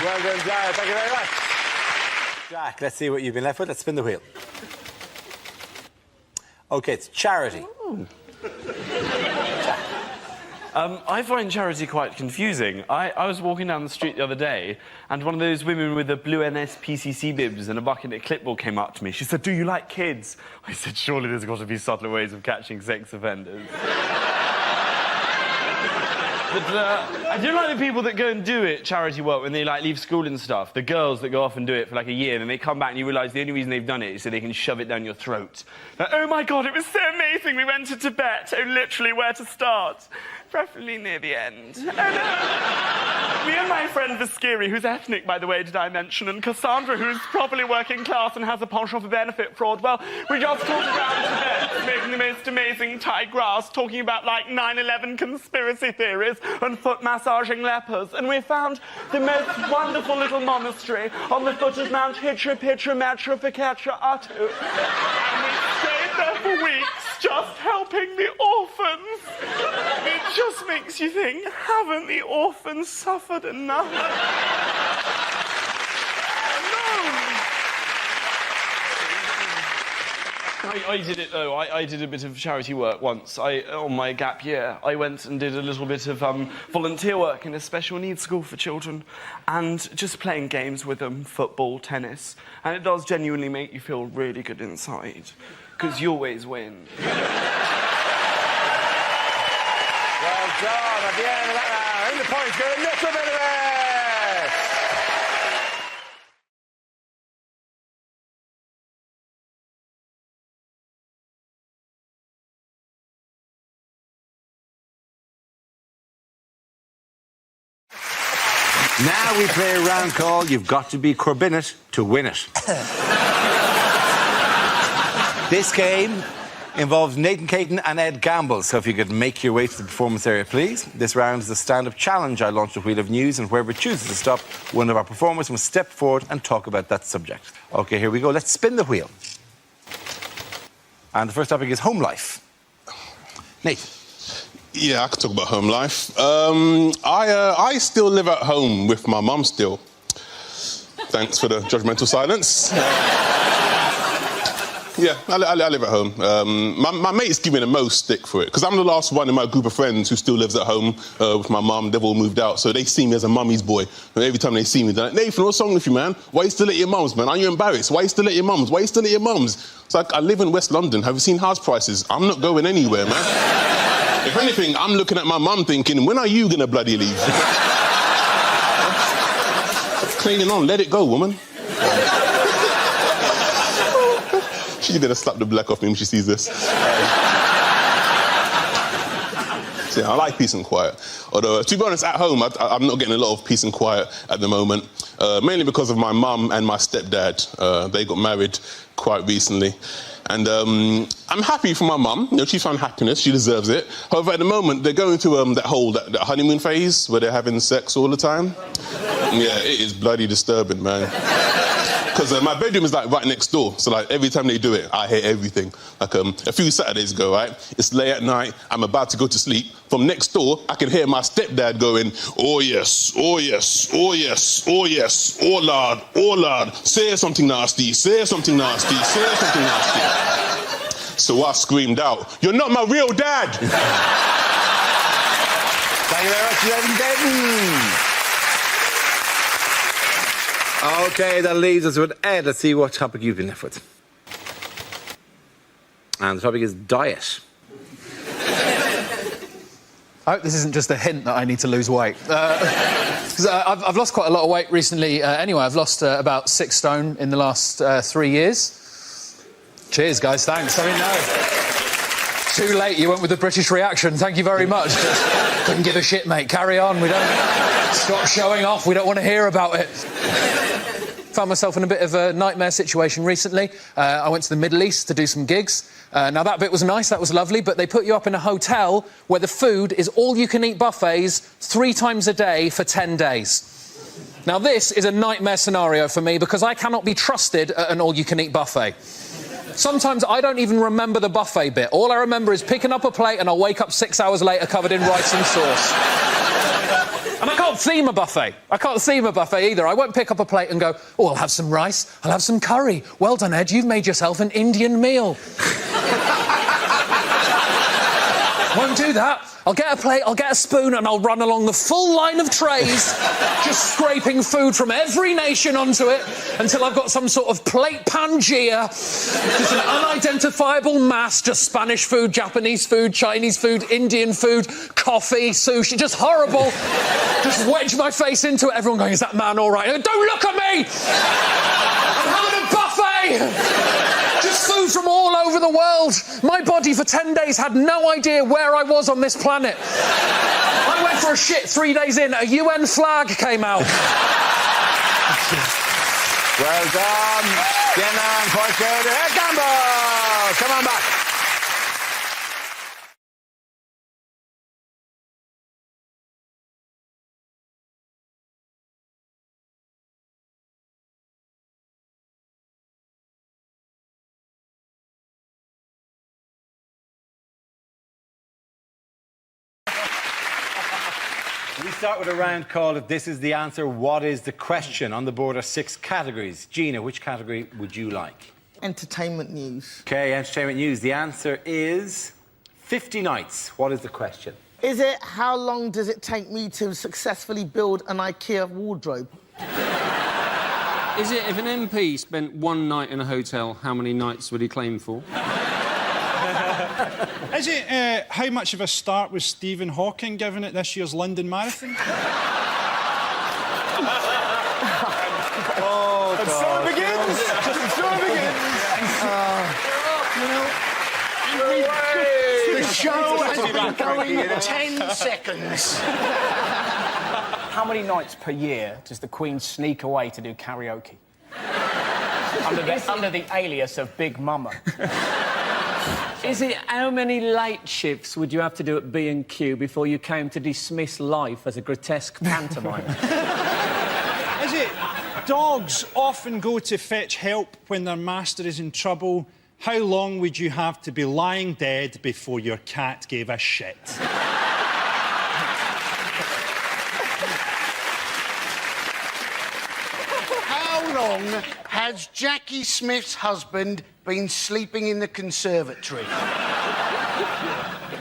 Well done, Jared. Thank you very much. Jack, let's see what you've been left with. Let's spin the wheel. OK, it's charity. I find charity quite confusing. I was walking down the street the other day, and one of those women with the blue NSPCC bibs and a bucket and clipboard came up to me. She said, do you like kids? I said, surely there's got to be subtler ways of catching sex offenders. But I do like the people that go and do it, charity work, when they, like, leave school and stuff. The girls that go off and do it for, like, a year, and then they come back and you realise the only reason they've done it is so they can shove it down your throat. Like, oh, my God, it was so amazing. We went to Tibet. Oh, literally, where to start? Preferably near the end. Me and my friend Viskiri, who's ethnic, by the way, did I mention, and Cassandra, who's properly working class and has a penchant for benefit fraud, well, we just talked around Tibet, making the most amazing Thai grass, talking about, like, 9/11 conspiracy theories and foot-massaging lepers, and we found the most wonderful little monastery on the foot of Mount Hitra Pitra Metra Piketra Atu. And we stayed there for weeks, just helping the orphans. It just makes you think, haven't the orphans suffered enough? I did it, though. I did a bit of charity work once. On my gap year, I went and did a little bit of volunteer work in a special needs school for children, and just playing games with them, football, tennis, and it does genuinely make you feel really good inside, because you always win. Well done. At the end of that round, the points go a little bit of it. Now we play a round called You've Got to Be Corbinate to Win It. This game involves Nathan Caton and Ed Gamble, so if you could make your way to the performance area, please. This round is a stand-up challenge. I launched a wheel of news, and whoever chooses to stop, one of our performers must step forward and talk about that subject. OK, here we go. Let's spin the wheel. And the first topic is home life. Nathan. Yeah, I could talk about home life. I still live at home with my mum still. Thanks for the judgmental silence. Yeah, I live at home. My mates give me the most stick for it, because I'm the last one in my group of friends who still lives at home with my mum. They've all moved out, so they see me as a mummy's boy. And every time they see me, they're like, Nathan, what's wrong with you, man? Why are you still at your mum's, man? Are you embarrassed? Why are you still at your mum's? Why are you still at your mum's? It's like, I live in West London. Have you seen house prices? I'm not going anywhere, man. If anything, I'm looking at my mum thinking, when are you going to bloody leave? Clinging on, let it go, woman. She's going to slap the black off me when she sees this. So, yeah, I like peace and quiet. Although, to be honest, at home, I'm not getting a lot of peace and quiet at the moment, mainly because of my mum and my stepdad. They got married quite recently. And I'm happy for my mum. You know, she found happiness. She deserves it. However, at the moment, they're going through that honeymoon phase where they're having sex all the time. Yeah, it is bloody disturbing, man. Because my bedroom is, like, right next door. So, like, every time they do it, I hear everything. Like, a few Saturdays ago, right? It's late at night, I'm about to go to sleep. From next door, I can hear my stepdad going, oh, yes, oh, yes, oh, yes, oh, yes, oh, Lord, say something nasty, say something nasty, say something nasty. So I screamed out, you're not my real dad! Thank you very much, Reverend Denton. OK, that leaves us with Ed. Let's see what topic you've been left with. And the topic is diet. I hope this isn't just a hint that I need to lose weight. Because I've lost quite a lot of weight recently. Anyway, I've lost about 6 stone in the last 3 years. Cheers, guys, thanks. I mean, no. Too late, you went with the British reaction. Thank you very much. Couldn't give a shit, mate. Carry on. We don't... Stop showing off. We don't want to hear about it. Found myself in a bit of a nightmare situation recently. I went to the Middle East to do some gigs. Now, that bit was nice, that was lovely, but they put you up in a hotel where the food is all-you-can-eat buffets 3 times a day for 10 days. Now, this is a nightmare scenario for me because I cannot be trusted at an all-you-can-eat buffet. Sometimes I don't even remember the buffet bit. All I remember is picking up a plate and I'll wake up 6 hours later covered in rice and sauce. And I can't theme a buffet. I can't theme a buffet either. I won't pick up a plate and go, oh, I'll have some rice, I'll have some curry. Well done, Ed, you've made yourself an Indian meal. Won't do that. I'll get a plate, I'll get a spoon, and I'll run along the full line of trays, just scraping food from every nation onto it until I've got some sort of plate Pangea, just an unidentifiable mass, just Spanish food, Japanese food, Chinese food, Indian food, coffee, sushi, just horrible. Just wedge my face into it, everyone going, is that man all right? Don't look at me! I'm having a buffet! Just food from all over the world. My body for 10 days had no idea where I was on this planet. I went for a shit 3 days in, a UN flag came out. Well done. Jenna and Porter. Ed Gamble! Come on back. We start with a round called This Is the Answer, What is the Question? On the board are 6 categories. Gina, which category would you like? Entertainment news. OK, entertainment news. The answer is 50 nights. What is the question? Is it how long does it take me to successfully build an IKEA wardrobe? Is it if an MP spent 1 night in a hotel, how many nights would he claim for? Is it how much of a start was Stephen Hawking given at this year's London Marathon? Oh, and so it begins. And so it begins. The show has been going 10 seconds. How many nights per year does the Queen sneak away to do karaoke? under the alias of Big Mama. Is it how many late shifts would you have to do at B&Q before you came to dismiss life as a grotesque pantomime? Is it dogs often go to fetch help when their master is in trouble? How long would you have to be lying dead before your cat gave a shit? How long has Jackie Smith's husband been sleeping in the conservatory?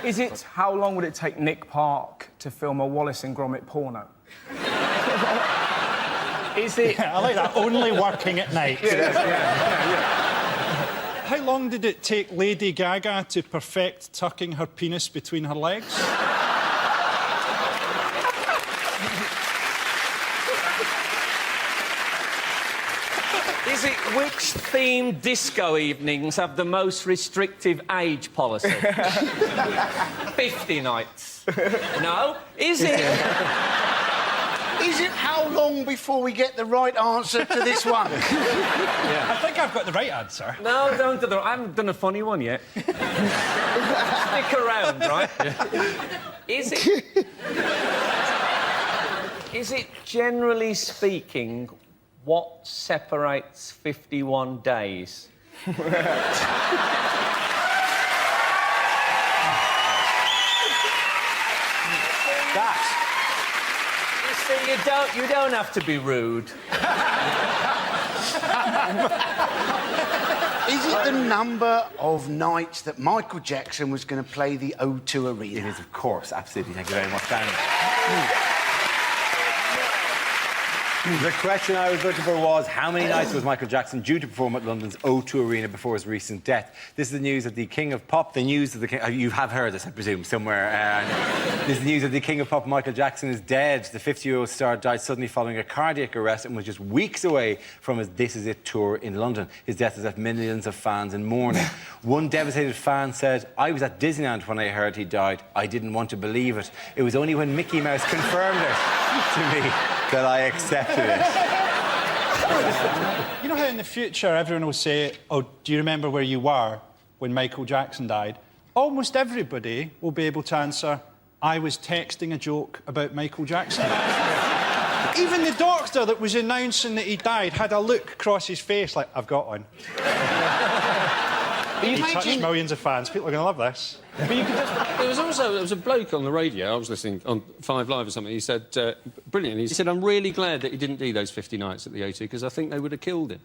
Is it how long would it take Nick Park to film a Wallace and Gromit porno? Is it... Yeah, I like that. Only working at night. How long did it take Lady Gaga to perfect tucking her penis between her legs? Is it which themed disco evenings have the most restrictive age policy? 50 nights. No? Is it... Is it how long before we get the right answer to this one? I think I've got the right answer. No, don't do that. I haven't done a funny one yet. Stick around, right? Is it... Is it, generally speaking, What separates 51 days? You see, you don't have to be rude. Is it the number of nights that Michael Jackson was going to play the O2 Arena? It is, of course, absolutely. Thank you very much, Dan. The question I was looking for was, how many nights was Michael Jackson due to perform at London's O2 Arena before his recent death? This is the news of the King of Pop. The news of the King... You have heard this, I presume, somewhere. This is the news of the King of Pop. Michael Jackson is dead. The 50-year-old star died suddenly following a cardiac arrest and was just weeks away from his This Is It tour in London. His death has left millions of fans in mourning. One devastated fan said, "I was at Disneyland when I heard he died. I didn't want to believe it. It was only when Mickey Mouse confirmed it to me that I accepted it." You know how in the future everyone will say, "Oh, do you remember where you were when Michael Jackson died?" Almost everybody will be able to answer, "I was texting a joke about Michael Jackson." Even the doctor that was announcing that he died had a look across his face like, "I've got one." He touched millions of fans. People are going to love this. But you could just... There was a bloke on the radio, I was listening on 5 Live or something, he said, brilliant, he said, "I'm really glad that he didn't do those 50 nights at the O2 because I think they would have killed him."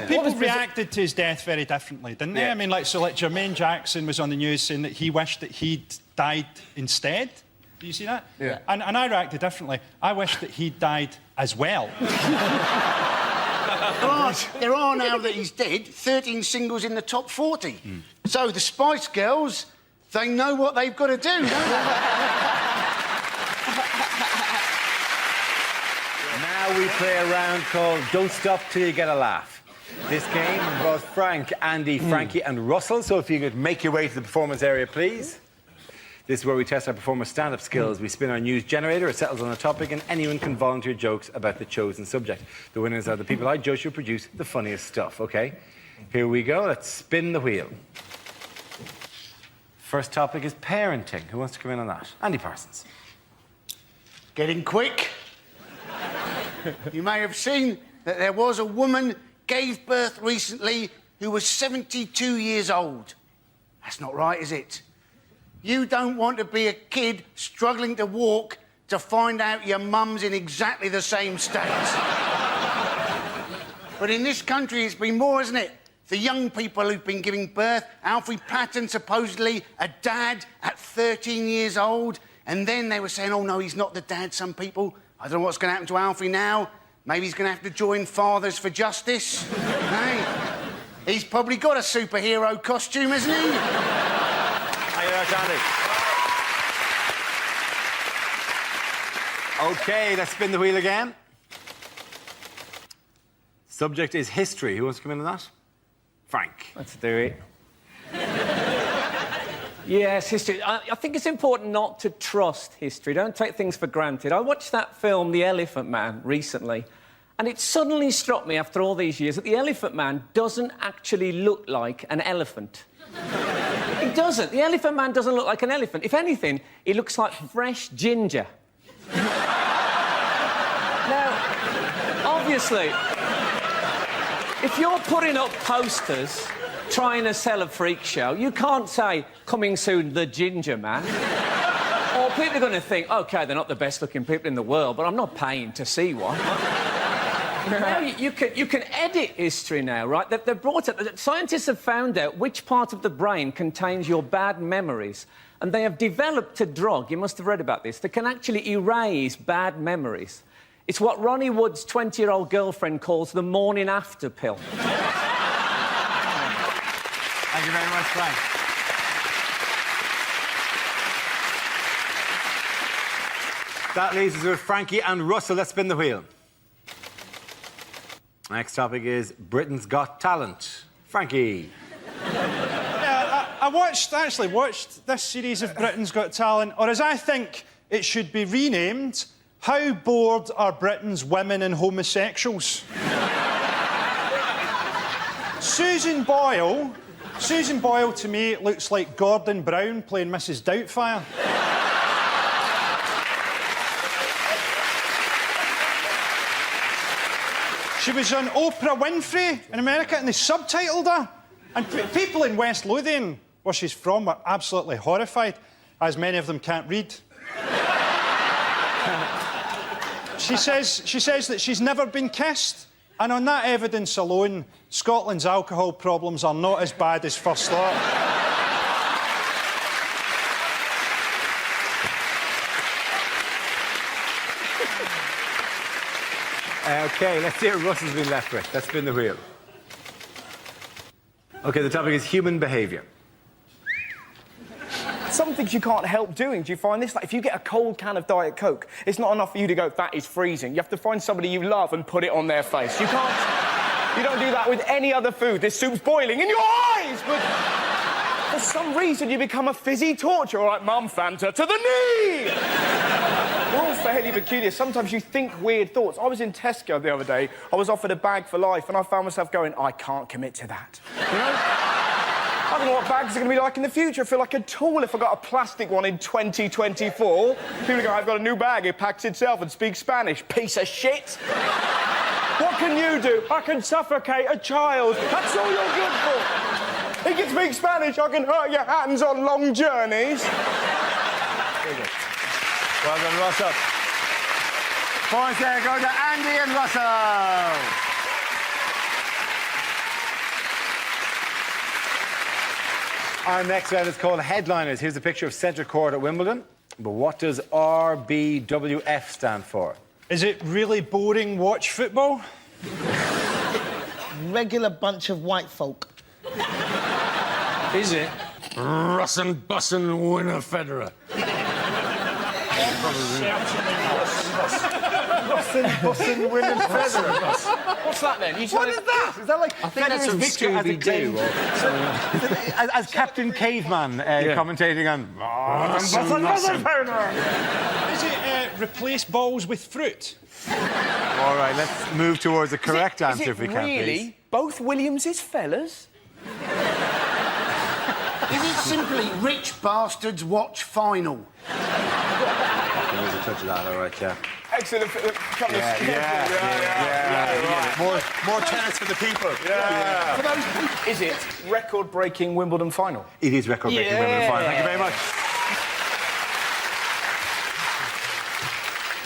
People reacted to his death very differently, didn't they? I mean, like Jermaine Jackson was on the news saying that he wished that he'd died instead. Do you see that? Yeah. And I reacted differently. I wished that he'd died as well. There are, now that he's dead, 13 singles in the top 40. So the Spice Girls, they know what they've got to do, don't they? Now we play a round called Don't Stop Till You Get a Laugh. This game involves Frank, Andy, Frankie and Russell, so if you could make your way to the performance area, please. This is where we test our performers' stand-up skills. We spin our news generator, it settles on a topic, and anyone can volunteer jokes about the chosen subject. The winners are the people I judge who produce the funniest stuff, OK? Here we go. Let's spin the wheel. First topic is parenting. Who wants to come in on that? Andy Parsons. Getting quick. You may have seen that there was a woman gave birth recently who was 72 years old. That's not right, is it? You don't want to be a kid struggling to walk to find out your mum's in exactly the same state. But in this country, it's been more, isn't it? The young people who've been giving birth. Alfie Patton, supposedly a dad at 13 years old. And then they were saying, "Oh, no, he's not the dad," some people. I don't know what's going to happen to Alfie now. Maybe he's going to have to join Fathers for Justice. Hey, he's probably got a superhero costume, hasn't he? Andy. OK, let's spin the wheel again. Subject is history. Who wants to come in on that? Frank. Let's do it. Yes, history. I think it's important not to trust history. Don't take things for granted. I watched that film, The Elephant Man, recently, and it suddenly struck me after all these years that the Elephant Man doesn't actually look like an elephant. He doesn't. The Elephant Man doesn't look like an elephant. If anything, he looks like fresh ginger. Now, obviously, if you're putting up posters trying to sell a freak show, you can't say, "Coming soon, the Ginger Man." Or people are going to think, OK, they're not the best-looking people in the world, but I'm not paying to see one. Now, you can edit history now, right? They've brought it... Scientists have found out which part of the brain contains your bad memories, and they have developed a drug, you must have read about this, that can actually erase bad memories. It's what Ronnie Wood's 20-year-old girlfriend calls the morning after pill. Thank you very much, Frank. That leaves us with Frankie and Russell. Let's spin the wheel. Next topic is Britain's Got Talent. Frankie. Yeah, I actually watched this series of Britain's Got Talent, or as I think it should be renamed, How Bored Are Britain's Women and Homosexuals? Susan Boyle to me looks like Gordon Brown playing Mrs. Doubtfire. She was on Oprah Winfrey in America, and they subtitled her. And people in West Lothian, where she's from, were absolutely horrified, as many of them can't read. She says that she's never been kissed, and on that evidence alone, Scotland's alcohol problems are not as bad as first thought. OK, let's see what Russ has been left with. Let's spin the wheel. OK, the topic is human behaviour. Some things you can't help doing. Do you find this? Like, if you get a cold can of Diet Coke, it's not enough for you to go, that is freezing. You have to find somebody you love and put it on their face. You can't... You don't do that with any other food. This soup's boiling in your eyes, but... For some reason, you become a fizzy torture. All right, Mum, Fanta to the knee! We're all fairly peculiar. Sometimes you think weird thoughts. I was in Tesco the other day. I was offered a bag for life, and I found myself going, I can't commit to that. You know? I don't know what bags are going to be like in the future. I feel like a tool if I got a plastic one in 2024. People go, I've got a new bag. It packs itself and speaks Spanish. Piece of shit. What can you do? I can suffocate a child. That's all you're good for. He can speak Spanish. I can hurt your hands on long journeys. Very good. Well done, Russell. Points there go to Andy and Russell. Our next round is called Headliners. Here's a picture of Centre Court at Wimbledon. But what does RBWF stand for? Is it really boring watch football? Regular bunch of white folk. Is it? Russin' bussin' winner Federer. Bussin' winning Federer. What's that then? What is that? Is that like I think that's Federer's from victory as a Scooby-Doo. as Captain Caveman commentating on... Is it replace balls with fruit? All right, let's move towards the correct answer if we can, really please. both Williamses fellas? Is it simply rich bastards watch final? There was a touch of that, all right, yeah. Excellent. More tennis for the people. For those people, is it record-breaking Wimbledon final? It is record-breaking Wimbledon final. Thank you very much.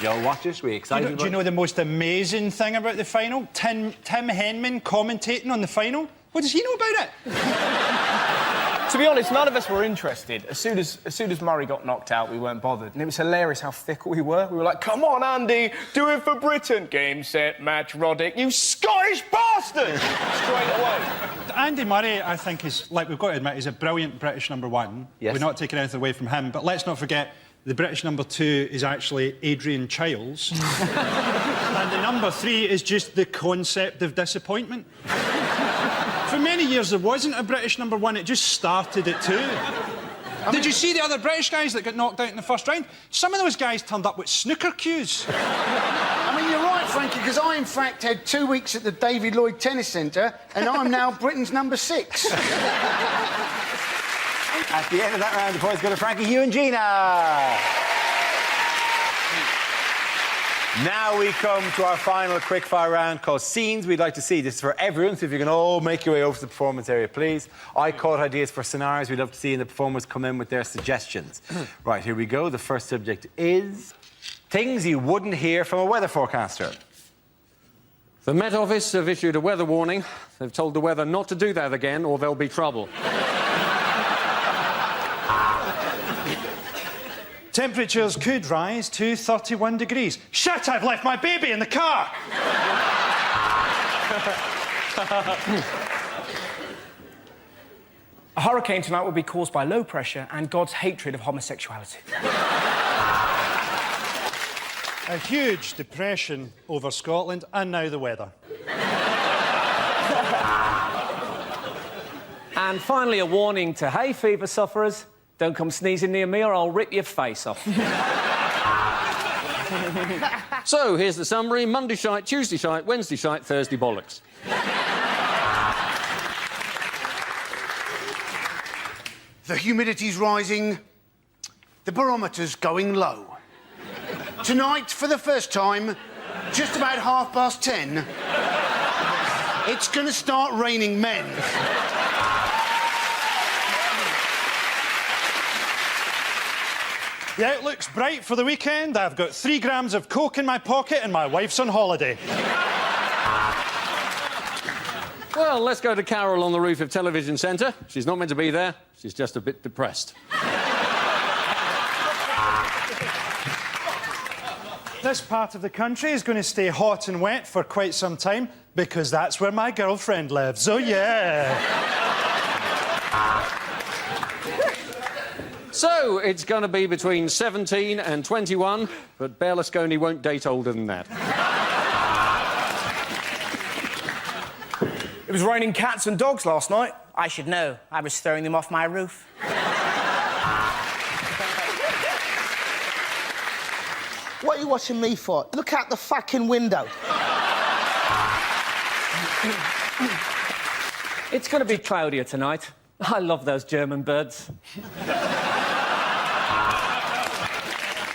You'll watch it? We excited? Do you know the most amazing thing about the final? Tim Henman commentating on the final. What does he know about it? To be honest, none of us were interested. As soon as Murray got knocked out, we weren't bothered. And it was hilarious how fickle we were. We were like, come on, Andy, do it for Britain. Game, set, match, Roddick, you Scottish bastard! Straight away. Andy Murray, I think, is, like we've got to admit, he's a brilliant British number one. Yes. We're not taking anything away from him, but let's not forget the British number two is actually Adrian Chiles. And the number three is just the concept of disappointment. For many years, there wasn't a British number one. It just started at two. Did you see the other British guys that got knocked out in the first round? Some of those guys turned up with snooker cues. I mean, you're right, Frankie, because I, in fact, had 2 weeks at the David Lloyd Tennis Centre, and I'm now Britain's number 6. At the end of that round, the points go to Frankie, Hugh and Gina. Now we come to our final quickfire round called Scenes We'd Like to See. This is for everyone, so if you can all make your way over to the performance area, please. I caught ideas for scenarios we'd love to see, and the performers come in with their suggestions. Right, here we go. The first subject is things you wouldn't hear from a weather forecaster. The Met Office have issued a weather warning. They've told the weather not to do that again, or there'll be trouble. Temperatures could rise to 31 degrees. Shit, I've left my baby in the car! A hurricane tonight will be caused by low pressure and God's hatred of homosexuality. A huge depression over Scotland, and now the weather. And finally, a warning to hay fever sufferers. Don't come sneezing near me or I'll rip your face off. So, here's the summary. Monday shite, Tuesday shite, Wednesday shite, Thursday bollocks. The humidity's rising, the barometer's going low. Tonight, for the first time, just about 10:30, It's going to start raining men. The outlook's bright for the weekend. I've got 3 grams of coke in my pocket and my wife's on holiday. Well, let's go to Carol on the roof of Television Centre. She's not meant to be there. She's just a bit depressed. This part of the country is going to stay hot and wet for quite some time because that's where my girlfriend lives. Oh, yeah. So, it's going to be between 17 and 21, but Berlusconi won't date older than that. It was raining cats and dogs last night. I should know. I was throwing them off my roof. What are you watching me for? Look out the fucking window. It's going to be cloudier tonight. I love those German birds.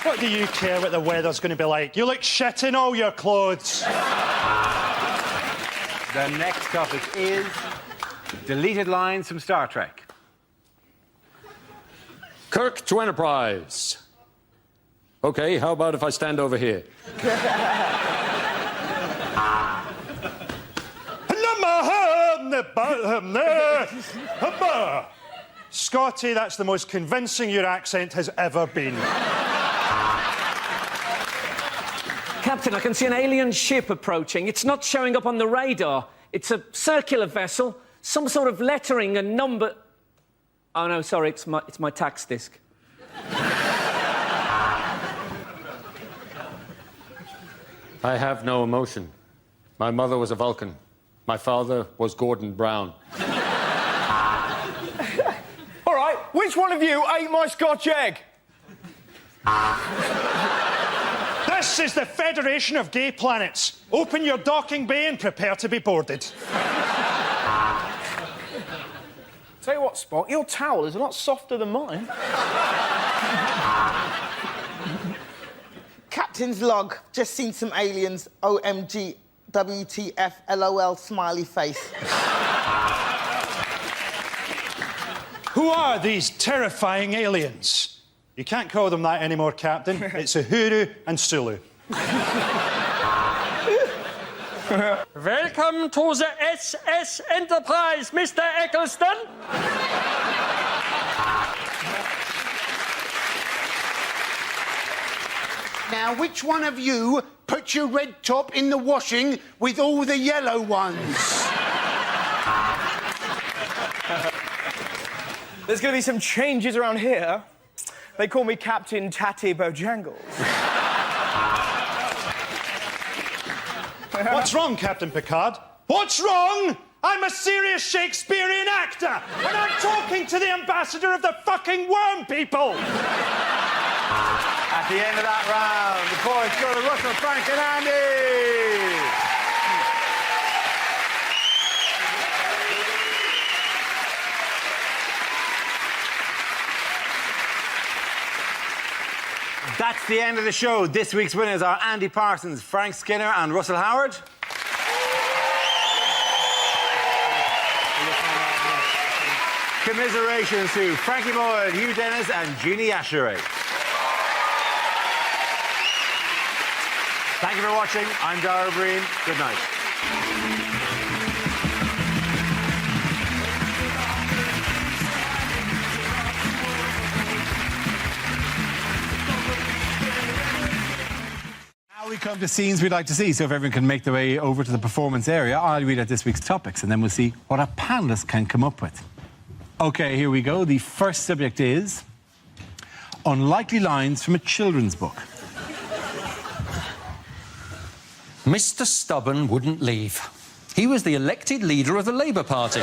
What do you care what the weather's going to be like? You look shit in all your clothes. The next topic is deleted lines from Star Trek. Kirk to Enterprise. OK, how about if I stand over here? Scotty, that's the most convincing your accent has ever been. Captain, I can see an alien ship approaching. It's not showing up on the radar. It's a circular vessel, some sort of lettering and number... Oh, no, sorry, it's my tax disc. I have no emotion. My mother was a Vulcan. My father was Gordon Brown. All right, which one of you ate my Scotch egg? This is the Federation of Gay Planets. Open your docking bay and prepare to be boarded. Tell you what, Spock, your towel is a lot softer than mine. Captain's log. Just seen some aliens. OMG. WTF. LOL. Smiley face. Who are these terrifying aliens? You can't call them that anymore, Captain. It's Uhuru and Sulu. Welcome to the SS Enterprise, Mr. Eccleston. Now, which one of you put your red top in the washing with all the yellow ones? There's going to be some changes around here. They call me Captain Tatty Bojangles. What's wrong, Captain Picard? What's wrong? I'm a serious Shakespearean actor, and I'm talking to the ambassador of the fucking worm people! At the end of that round, the points go to Russell, Frank and Andy! That's the end of the show. This week's winners are Andy Parsons, Frank Skinner and Russell Howard. Commiserations to Frankie Boyd, Hugh Dennis and Jeannie Asheray. Thank you for watching. I'm Dara Breen. Good night. Now we come to scenes we'd like to see. So if everyone can make their way over to the performance area, I'll read out this week's topics and then we'll see what our panellists can come up with. OK, here we go. The first subject is unlikely lines from a children's book. Mr. Stubborn wouldn't leave. He was the elected leader of the Labour Party.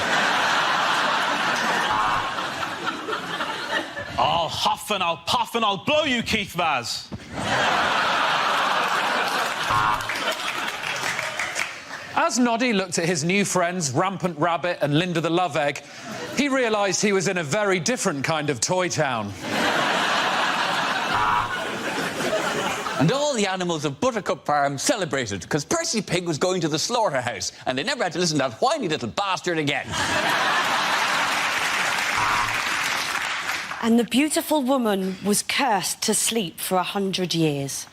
I'll huff and I'll puff and I'll blow you, Keith Vaz. As Noddy looked at his new friends, Rampant Rabbit and Linda the Love Egg, he realised he was in a very different kind of toy town. And all the animals of Buttercup Farm celebrated because Percy Pig was going to the slaughterhouse and they never had to listen to that whiny little bastard again. And the beautiful woman was cursed to sleep for 100 years.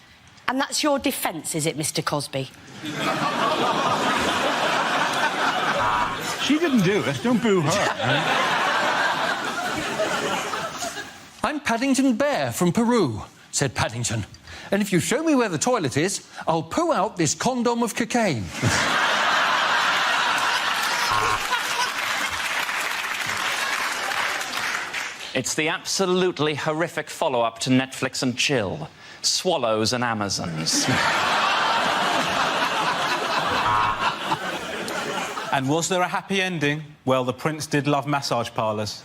And that's your defence, is it, Mr. Cosby? She didn't do it. Don't boo her. I'm Paddington Bear from Peru, said Paddington. And if you show me where the toilet is, I'll poo out this condom of cocaine. It's the absolutely horrific follow-up to Netflix and Chill. Swallows and Amazons. And was there a happy ending? Well, the prince did love massage parlours.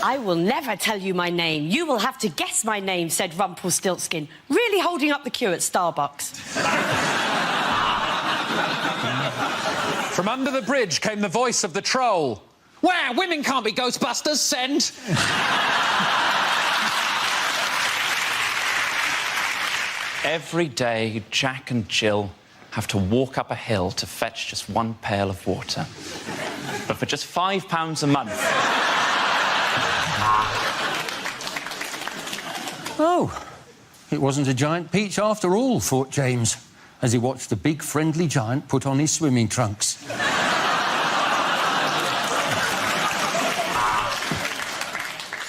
I will never tell you my name. You will have to guess my name, said Rumpelstiltskin, really holding up the queue at Starbucks. From under the bridge came the voice of the troll. Where? Women can't be Ghostbusters, send! Every day, Jack and Jill have to walk up a hill to fetch just one pail of water. But for just £5 a month... Oh, it wasn't a giant peach after all, thought James, as he watched the big friendly giant put on his swimming trunks.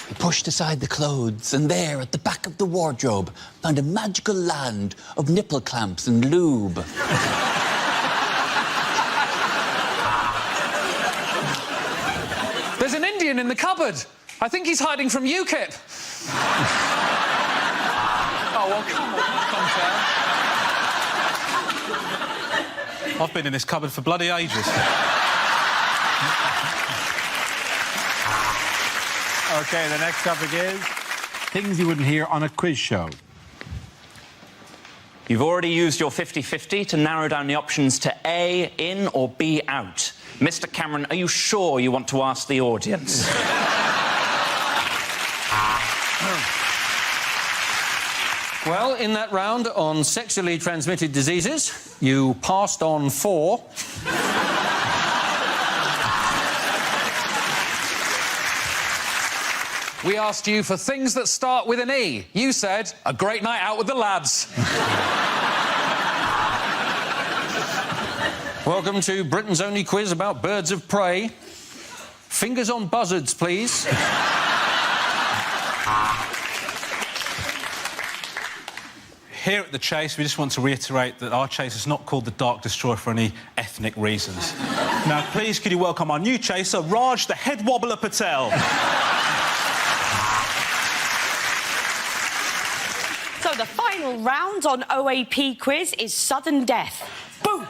He pushed aside the clothes and there, at the back of the wardrobe, found a magical land of nipple clamps and lube. There's an Indian in the cupboard. I think he's hiding from UKIP. Oh, well, come on, I've been in this cupboard for bloody ages. OK, the next topic is things you wouldn't hear on a quiz show. You've already used your 50-50 to narrow down the options to A, in, or B, out. Mr. Cameron, are you sure you want to ask the audience? Well, in that round on sexually transmitted diseases, you passed on 4. We asked you for things that start with an E. You said, a great night out with the lads. Welcome to Britain's only quiz about birds of prey. Fingers on buzzards, please. Here at the Chase, we just want to reiterate that our Chase is not called the Dark Destroyer for any ethnic reasons. Now, please, could you welcome our new chaser, Raj the Head Wobbler Patel. So the final round on OAP quiz is sudden death. Boom!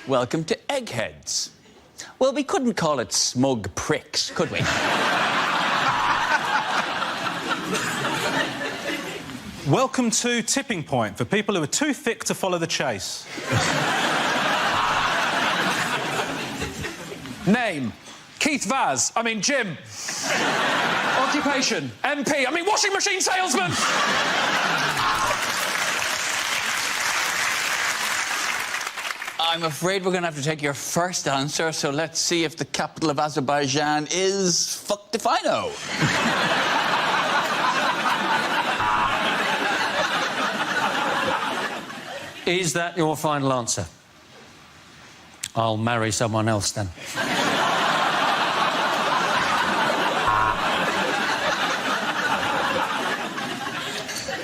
Welcome to Eggheads. Well, we couldn't call it smug pricks, could we? Welcome to Tipping Point, for people who are too thick to follow the chase. Name, Keith Vaz. I mean, Jim. Occupation, MP. I mean, washing machine salesman. I'm afraid we're going to have to take your first answer, so let's see if the capital of Azerbaijan is fuck if I know. Is that your final answer? I'll marry someone else then.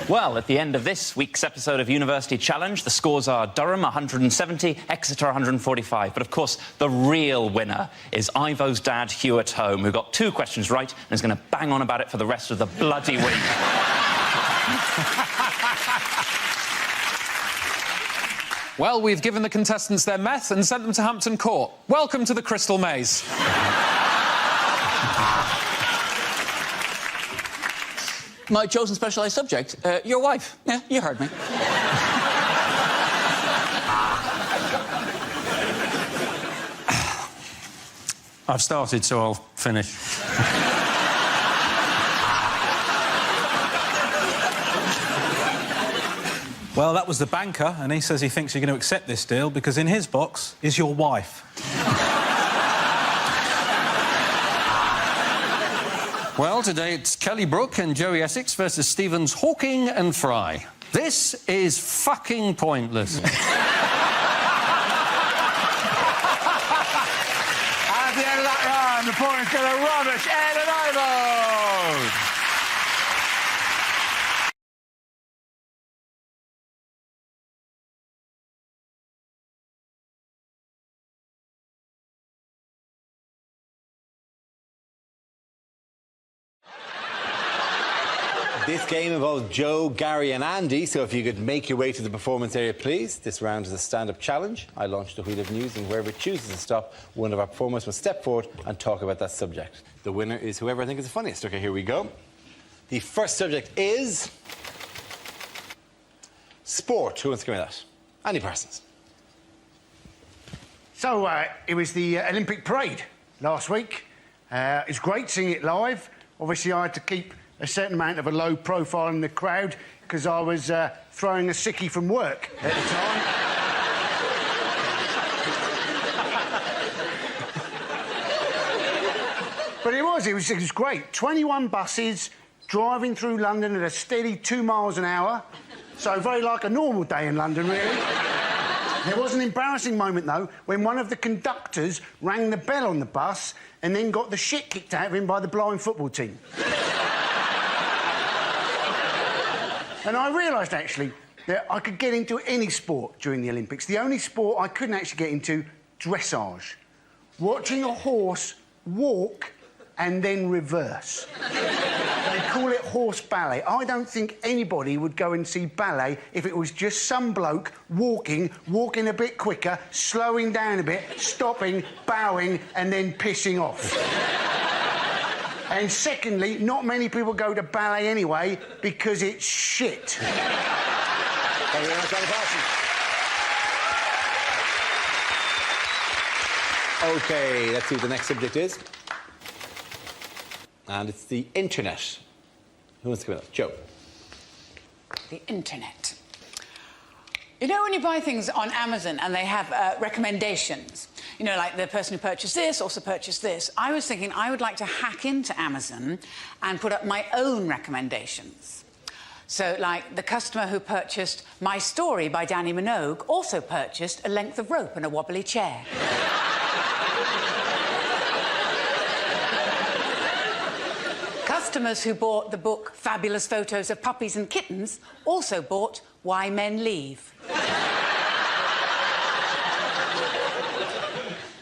Well, at the end of this week's episode of University Challenge, the scores are Durham 170, Exeter 145. But, of course, the real winner is Ivo's dad, Hugh at home, who got 2 questions right and is going to bang on about it for the rest of the bloody week. Well, we've given the contestants their meth and sent them to Hampton Court. Welcome to the Crystal Maze. My chosen specialised subject, your wife. Yeah, you heard me. I've started, so I'll finish. Well, that was the banker, and he says he thinks you're going to accept this deal because in his box is your wife. Well, today it's Kelly Brook and Joey Essex versus Stevens Hawking and Fry. This is fucking pointless. At the end of that round, the points go to rubbish Ed and Ivo. This game involves Joe, Gary and Andy, so if you could make your way to the performance area, please. This round is a stand-up challenge. I launched the wheel of news, and wherever it chooses to stop, one of our performers must step forward and talk about that subject. The winner is whoever I think is the funniest. OK, here we go. The first subject is... sport. Who wants to go with that? Andy Parsons. So, it was the Olympic parade last week. It's great seeing it live. Obviously, I had to keep a certain amount of a low profile in the crowd because I was throwing a sickie from work at the time. But it was great. 21 buses driving through London at a steady 2 miles an hour. So very like a normal day in London, really. There was an embarrassing moment, though, when one of the conductors rang the bell on the bus and then got the shit kicked out of him by the blind football team. And I realised, actually, that I could get into any sport during the Olympics. The only sport I couldn't actually get into, dressage. Watching a horse walk and then reverse. They call it horse ballet. I don't think anybody would go and see ballet if it was just some bloke walking a bit quicker, slowing down a bit, stopping, bowing, and then pissing off. And secondly, not many people go to ballet anyway because it's shit. Thank you very much, Andy Parsons. OK, let's see what the next subject is. And it's the internet. Who wants to come up? Joe. The internet. You know when you buy things on Amazon and they have recommendations? You know, like the person who purchased this also purchased this. I was thinking I would like to hack into Amazon and put up my own recommendations. So, like, the customer who purchased My Story by Danny Minogue also purchased a length of rope and a wobbly chair. Customers who bought the book Fabulous Photos of Puppies and Kittens also bought Why Men Leave.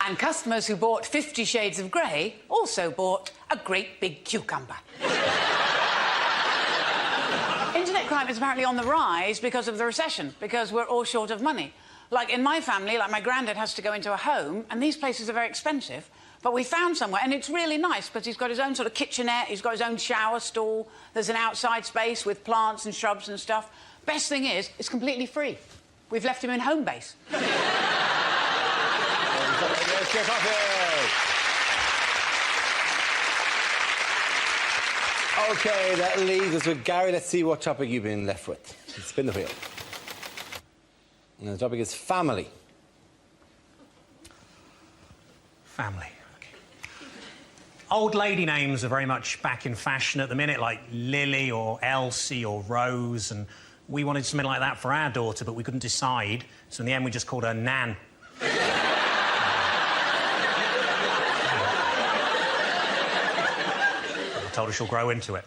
And customers who bought 50 Shades of Grey also bought a great big cucumber. Internet crime is apparently on the rise because of the recession, because we're all short of money. Like, in my family, like, my granddad has to go into a home, and these places are very expensive, but we found somewhere, and it's really nice, because he's got his own sort of kitchenette, he's got his own shower stall, there's an outside space with plants and shrubs and stuff. Best thing is, it's completely free. We've left him in home base. OK, that leaves us with Gary. Let's see what topic you've been left with. Spin the wheel. And the topic is family. Family. Okay. Old lady names are very much back in fashion at the minute, like Lily or Elsie or Rose, and we wanted something like that for our daughter, but we couldn't decide, so in the end we just called her Nan. I told her she'll grow into it.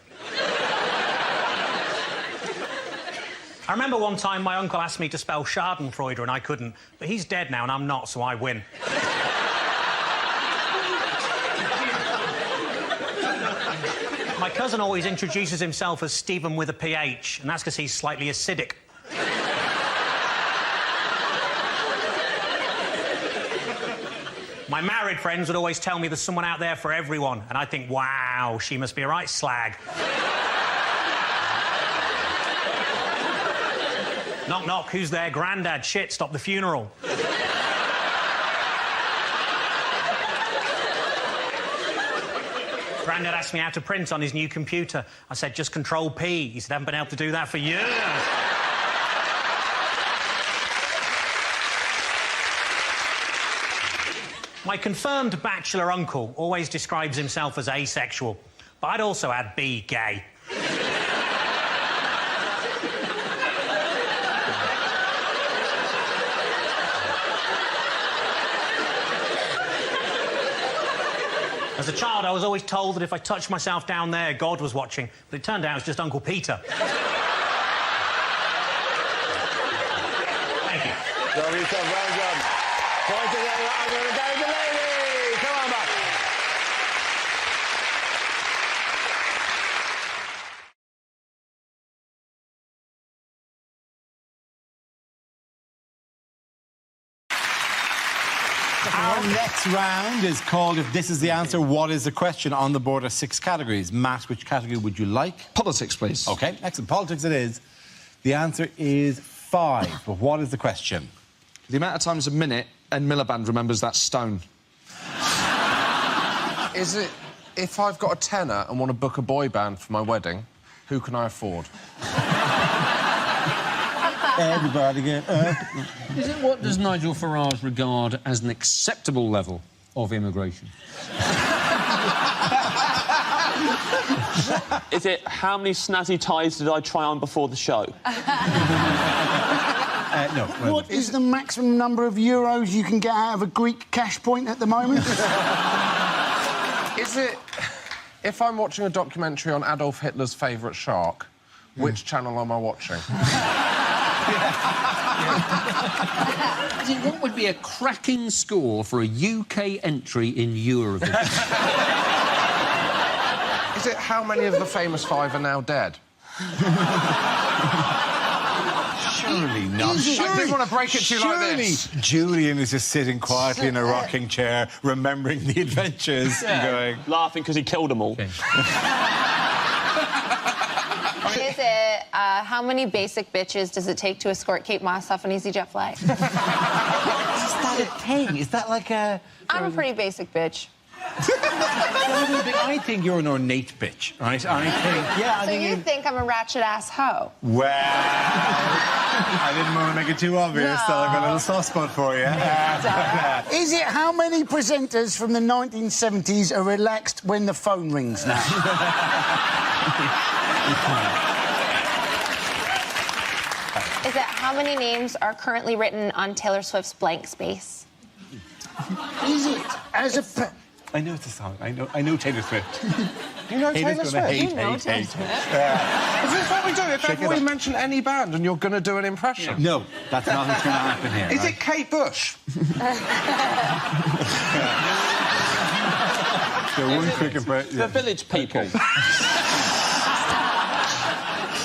I remember one time my uncle asked me to spell Schadenfreude and I couldn't, but he's dead now and I'm not, so I win. My cousin always introduces himself as Stephen with a PH, and that's because he's slightly acidic. My married friends would always tell me there's someone out there for everyone, and I'd think, wow, she must be a right slag. Knock, knock, who's there? Grandad. Shit, stop the funeral. Grandad asked me how to print on his new computer. I said, just Control-P. He said, I haven't been able to do that for years. My confirmed bachelor uncle always describes himself as asexual, but I'd also add be gay. As a child, I was always told that if I touched myself down there, God was watching, but it turned out it was just Uncle Peter. Thank you. Well done. Point to the lady. I'm going to go to the lady. Come on back. Our next round is called If This Is the Answer, What is the Question? On the board are 6 categories. Matt, which category would you like? Politics, please. OK, excellent. Politics it is. The answer is 5. But what is the question? The amount of times a minute Ed Miliband remembers that stone. Is it, if I've got a tenner and want to book a boy band for my wedding, who can I afford? Everybody get up. Is it what does Nigel Farage regard as an acceptable level of immigration? Is it how many snazzy ties did I try on before the show? No. What is the maximum number of euros you can get out of a Greek cash point at the moment? Is it, if I'm watching a documentary on Adolf Hitler's favourite shark, which channel am I watching? What would be a cracking score for a UK entry in Eurovision? Is it how many of the famous 5 are now dead? Surely not. I didn't want to break it to you like this. Julian is just sitting quietly in a rocking chair, remembering the adventures and going... Laughing because he killed them all. Is it how many basic bitches does it take to escort Kate Moss off an EasyJet flight? Is that a thing? Is that like a... I'm a pretty basic bitch. I think you're an ornate bitch, right? I think... You think I'm a ratchet-ass hoe? Well... I didn't want to make it too obvious, so I've got a little soft spot for you. Is it how many presenters from the 1970s are relaxed when the phone rings now? Is it how many names are currently written on Taylor Swift's blank space? Is it as a... I know it's a song. I know Taylor Swift. You know Taylor Swift? You know Taylor Swift. Is this what we do? If ever we mention any band and you're going to do an impression? No, that's not what's going to happen here. Is it Kate Bush? So one quick impression. The Village People.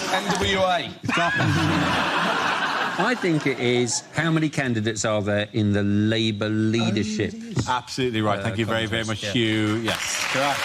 NWA. I think it is how many candidates are there in the Labour leadership? Absolutely right. Thank you very, very much, Hugh. Yes. Correct.